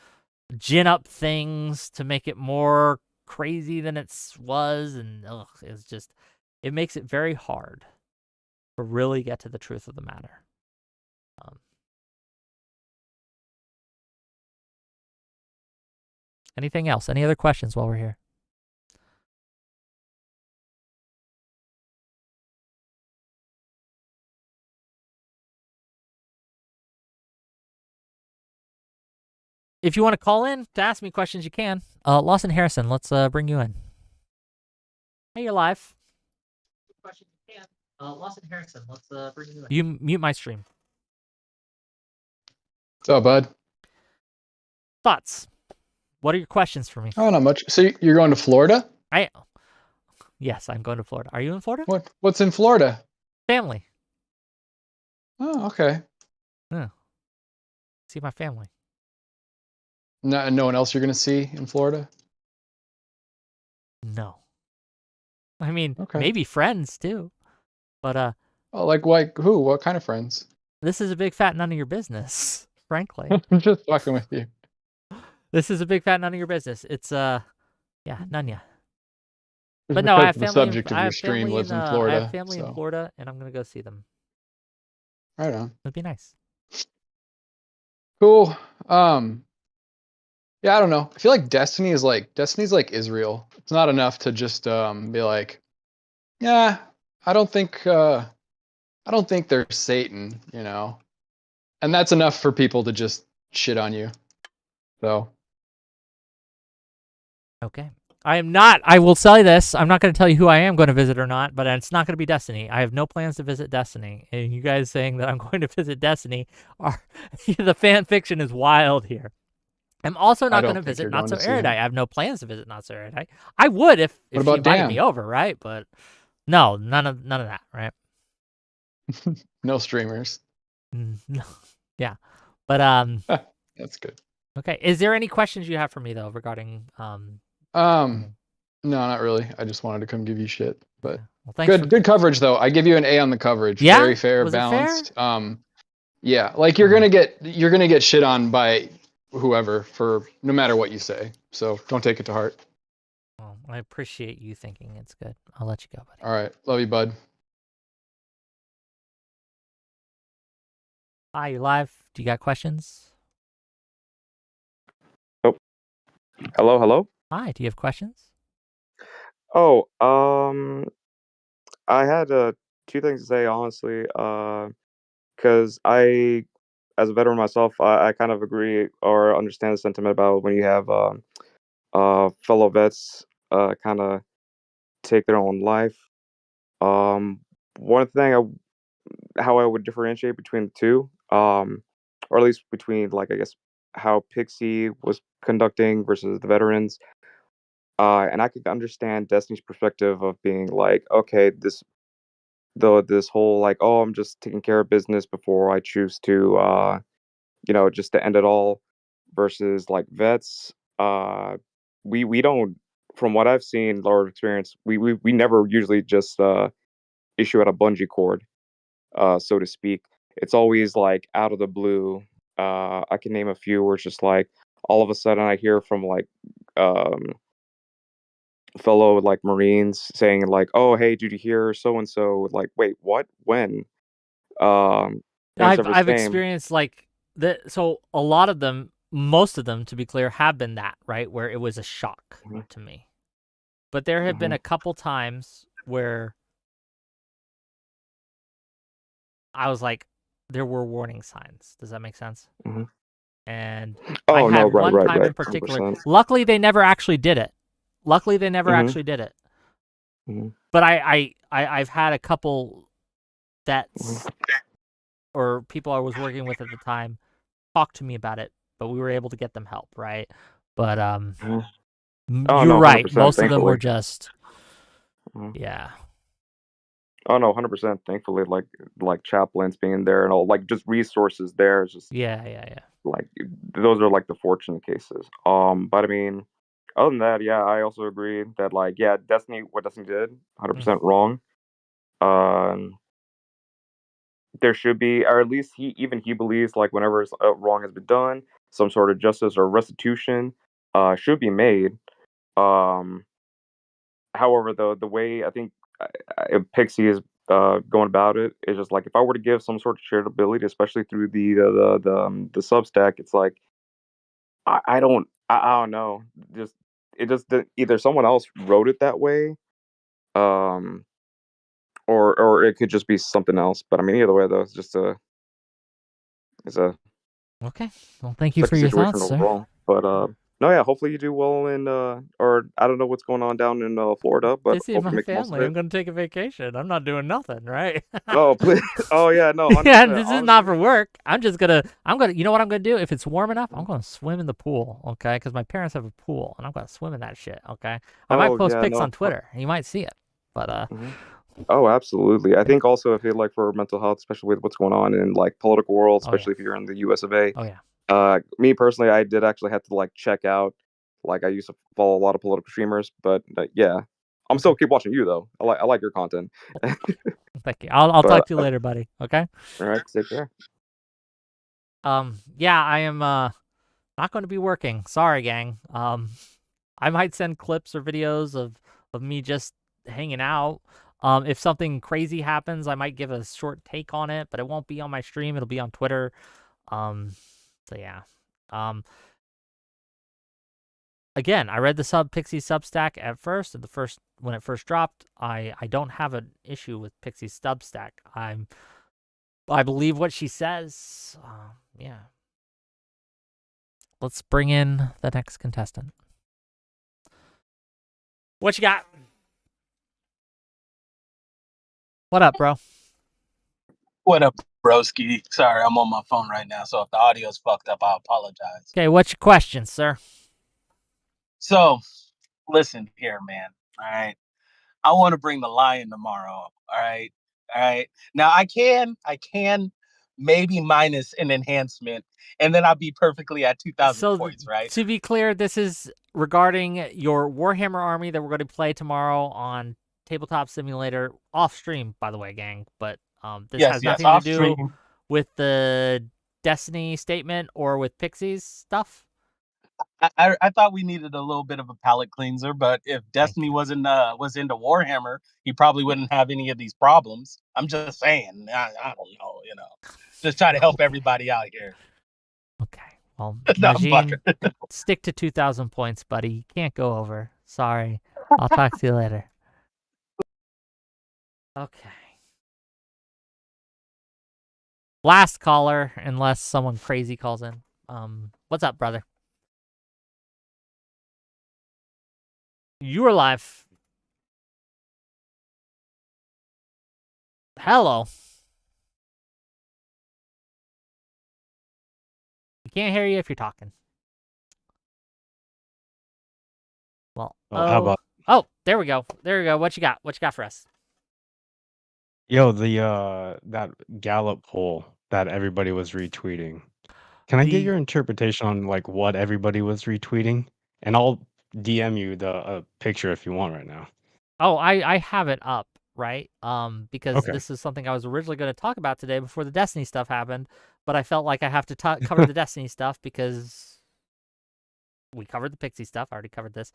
gin up things to make it more crazy than it was, and it makes it very hard to really get to the truth of the matter. Anything else? Any other questions while we're here? If you want to call in to ask me questions, you can. Lawson Harrison, let's bring you in. Hey, you're live. Questions you can. Lawson Harrison, let's bring you in. You mute my stream.
What's up, bud?
Thoughts? What are your questions for me?
Oh, not much. So you're going to Florida?
Yes, I'm going to Florida. Are you in Florida?
What's in Florida?
Family.
Oh, okay.
Yeah. See my family.
No one else you're gonna see in Florida?
No. I mean,
okay.
Maybe friends too, but
Oh, like who? What kind of friends?
This is a big fat none of your business, frankly.
I'm just fucking with you.
This is a big fat none of your business. It's yeah, none ya.
Just
but no, I have
the
family.
Subject of your stream lives in Florida.
I have family in Florida, and I'm gonna go see them.
Right on.
It'd be nice.
Cool. Yeah, I don't know. I feel like Destiny's like Israel. It's not enough to just be like, yeah, I don't think they're Satan, you know. And that's enough for people to just shit on you. So.
Okay. I will tell you this. I'm not going to tell you who I am going to visit or not, but it's not going to be Destiny. I have no plans to visit Destiny. And you guys saying that I'm going to visit Destiny the fan fiction is wild here. I'm also not going to visit Not So Erudite. I have no plans to visit Not So Erudite. I would if she invited me over, right? But no, none of that, right?
No streamers.
No. Yeah. But
that's good.
Okay. Is there any questions you have for me though regarding
No, not really. I just wanted to come give you shit. But
well,
good coverage though. I give you an A on the coverage.
Yeah?
Very fair,
Was
balanced.
It fair?
Yeah, like you're gonna get shit on by whoever for no matter what you say. So don't take it to heart.
Well, I appreciate you thinking it's good. I'll let you go, buddy.
All right. Love you, bud.
Hi, you're live. Do you got questions?
Oh. Hello?
Hi, do you have questions?
Oh, I had two things to say, honestly, because I, as a veteran myself, I kind of agree or understand the sentiment about when you have fellow vets kind of take their own life. One thing how I would differentiate between the two, or at least between, like, I guess, how Pxie was conducting versus the veterans. And I could understand Destiny's perspective of being like, okay, this whole like, oh, I'm just taking care of business before I choose to, just to end it all, versus like vets. We don't, from what I've seen or experienced, we never usually just issue out a bungee cord, so to speak. It's always like out of the blue. I can name a few where it's just like all of a sudden I hear from like fellow like Marines saying like, "Oh, hey, did you hear so and so?" Like, wait, what? When?
I've experienced like that. So a lot of them, most of them, to be clear, have been that, right, where it was a shock to me. But there have been a couple times where I was like, there were warning signs. Does that make sense? And I had one time in particular. 100%. Luckily, they never actually did it. But I've had a couple vets or people I was working with at the time talk to me about it, but we were able to get them help, right? But you're right. Most of them were just yeah.
Oh no, 100%. Thankfully, like chaplains being there and all, like just resources there is just
Yeah.
like those are like the fortunate cases. But I mean, other than that, yeah, I also agree that like yeah, Destiny, what Destiny did,
Mm.
100% wrong. Um, there should be, or at least he believes like whenever wrong has been done, some sort of justice or restitution should be made. Um, However, the way I think Pixie is going about it is just like if I were to give some sort of shareability, especially through the Substack, it's like I don't know. Just it just either someone else wrote it that way, um, or it could just be something else. But I mean, either way though, it's a
Okay. Well, thank you for
tricky
your
situation
thoughts, sir.
overall. But no, yeah, hopefully you do well in or I don't know what's going on down in Florida, but
Visit
hopefully
my
make the most of
family. I'm
it.
going to take a vacation. I'm not doing nothing, right?
Oh, please. Oh, yeah, no,
Yeah,
100%.
this is not for
Honestly,
work. You know what I'm gonna do? If it's warm enough, I'm gonna swim in the pool, okay? Because my parents have a pool, and I'm gonna swim in that shit, okay? I might
oh,
post
yeah,
pics
no.
on Twitter. You might see it, but
Mhm. Oh, absolutely. I
yeah.
think also if you like for mental health, especially with what's going on in like political world,
Oh yeah,
especially if you're in the US of A.
oh yeah.
Me personally, I did actually have to like check out. Like I used to follow a lot of political streamers, but yeah, I'm
Okay,
still keep watching you though. I like your content.
well, thank you. I'll talk
But
to you later, buddy. Okay.
all right, take care.
Yeah, I am not going to be working. Sorry, gang. I might send clips or videos of me just hanging out. If something crazy happens, I might give a short take on it, but it won't be on my stream. It'll be on Twitter. Um, so yeah. Um, Again, I read the Pixie Substack at first, and when it first dropped. I don't have an issue with Pixie Substack. I believe what she says. Yeah. Let's bring in the next contestant. What you got? What up, bro?
What up, broski? Sorry, I'm on my phone right now, so if the audio's fucked up, I apologize.
Okay, what's your question, sir?
So, listen here, man. All right, I want to bring the lion tomorrow. All right. Now I can maybe minus an enhancement, and then I'll be perfectly at 2,000
So,
points, right?
to be clear, this is regarding your Warhammer army that we're going to play tomorrow on Tabletop Simulator off stream, by the way, gang. But this has
Yes,
nothing to
off
do
stream.
with the Destiny statement or with Pixie's stuff.
I thought we needed a little bit of a palate cleanser, but if
Thank
Destiny
you.
was into Warhammer, he probably wouldn't have any of these problems. I'm just saying. I don't know, just try to help
Okay.
everybody out here.
Okay. Well,
No, I'm
Najin,
bugging.
stick to 2,000 points, buddy. You can't go over. Sorry. I'll talk to you later. Okay. Last caller, unless someone crazy calls in. What's up, brother? You're live. Hello. We can't hear you if you're talking. Well,
How about
there we go. There we go. What you got? What you got for us?
the that Gallup poll that everybody was retweeting? Can I get
The
your interpretation on like what everybody was retweeting? And I'll DM you the picture if you want right now.
I have it up, right? Because
Okay.
this is something I was originally going to talk about today before the Destiny stuff happened, but I felt like I have to cover the Destiny stuff because we covered the Pixie stuff. I already covered this.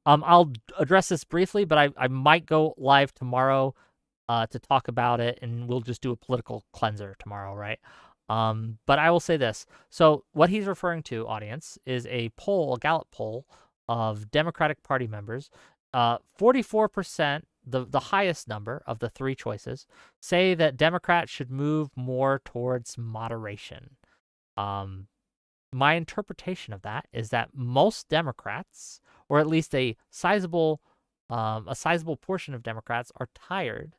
I'll address this briefly, but I might go live tomorrow to talk about it, and we'll just do a political cleanser tomorrow, right? But I will say this. So what he's referring to, audience, is a poll, a Gallup poll of Democratic Party members. 44%, the highest number of the three choices, say that Democrats should move more towards moderation. My interpretation of that is that most Democrats, or at least a sizable portion of Democrats, are tired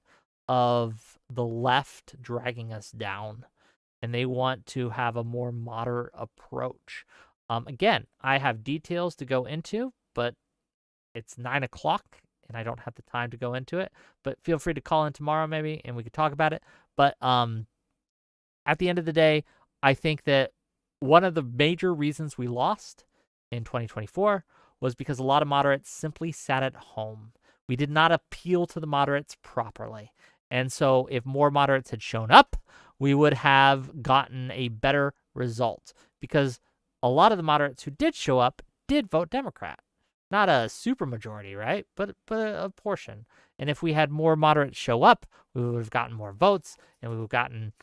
of the left dragging us down, and they want to have a more moderate approach. Again, I have details to go into, but it's 9 o'clock and I don't have the time to go into it. But feel free to call in tomorrow maybe, and we could talk about it. But at the end of the day, I think that one of the major reasons we lost in 2024 was because a lot of moderates simply sat at home. We did not appeal to the moderates properly. And so if more moderates had shown up, we would have gotten a better result, because a lot of the moderates who did show up did vote Democrat. Not a super majority, right? But a portion. And if we had more moderates show up, we would have gotten more votes, and we would have gotten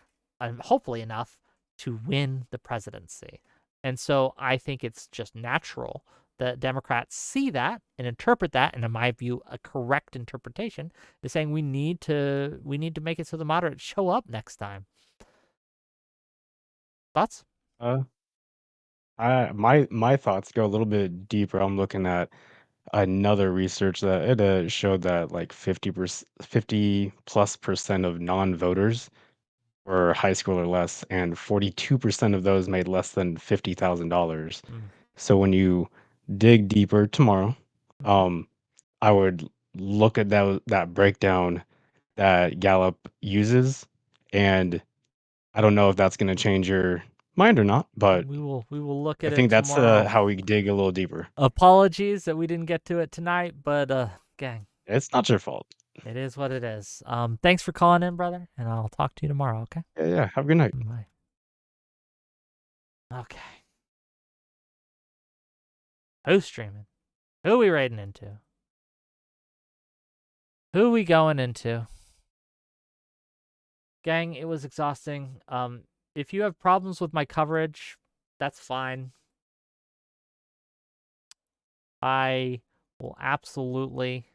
hopefully enough to win the presidency. And so I think it's just natural that Democrats see that and interpret that, and in my view, a correct interpretation is saying we need to make it so the moderates show up next time. Thoughts?
My thoughts go a little bit deeper. I'm looking at another research that it showed that like 50+ % of non-voters were high school or less, and 42% of those made less than $50,000. So when you dig deeper tomorrow, I would look at that breakdown that Gallup uses, and I don't know if that's going to change your mind or not, but
we will look
I
at
think
it
that's
tomorrow.
how we dig a little deeper.
Apologies that we didn't get to it tonight, but gang,
It's not your fault.
it is what it is. Thanks for calling in, brother, and I'll talk to you tomorrow, okay?
Yeah. Have a good night.
Bye. Okay. Who's streaming? Who are we raiding into? Who are we going into? Gang, it was exhausting. If you have problems with my coverage, that's fine. I will absolutely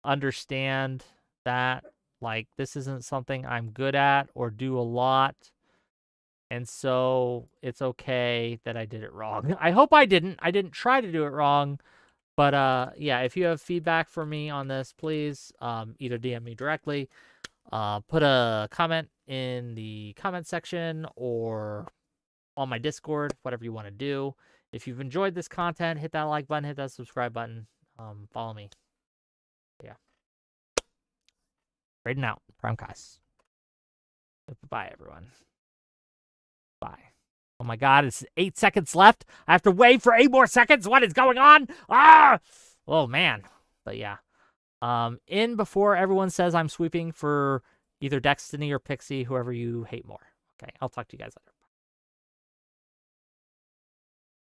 understand that, like, this isn't something I'm good at or do a lot. And so it's okay that I did it wrong. I hope I didn't. I didn't try to do it wrong. But yeah, if you have feedback for me on this, please either DM me directly, put a comment in the comment section, or on my Discord, whatever you want to do. If you've enjoyed this content, hit that like button, hit that subscribe button, follow me. Yeah. Raiding out. Prime guys. Bye, everyone. Bye. Oh my God, it's 8 seconds left. I have to wait for 8 more seconds. What is going on? Ah! Oh, man. But yeah. In before everyone says I'm sweeping for either Destiny or Pxie, whoever you hate more. Okay, I'll talk to you guys later.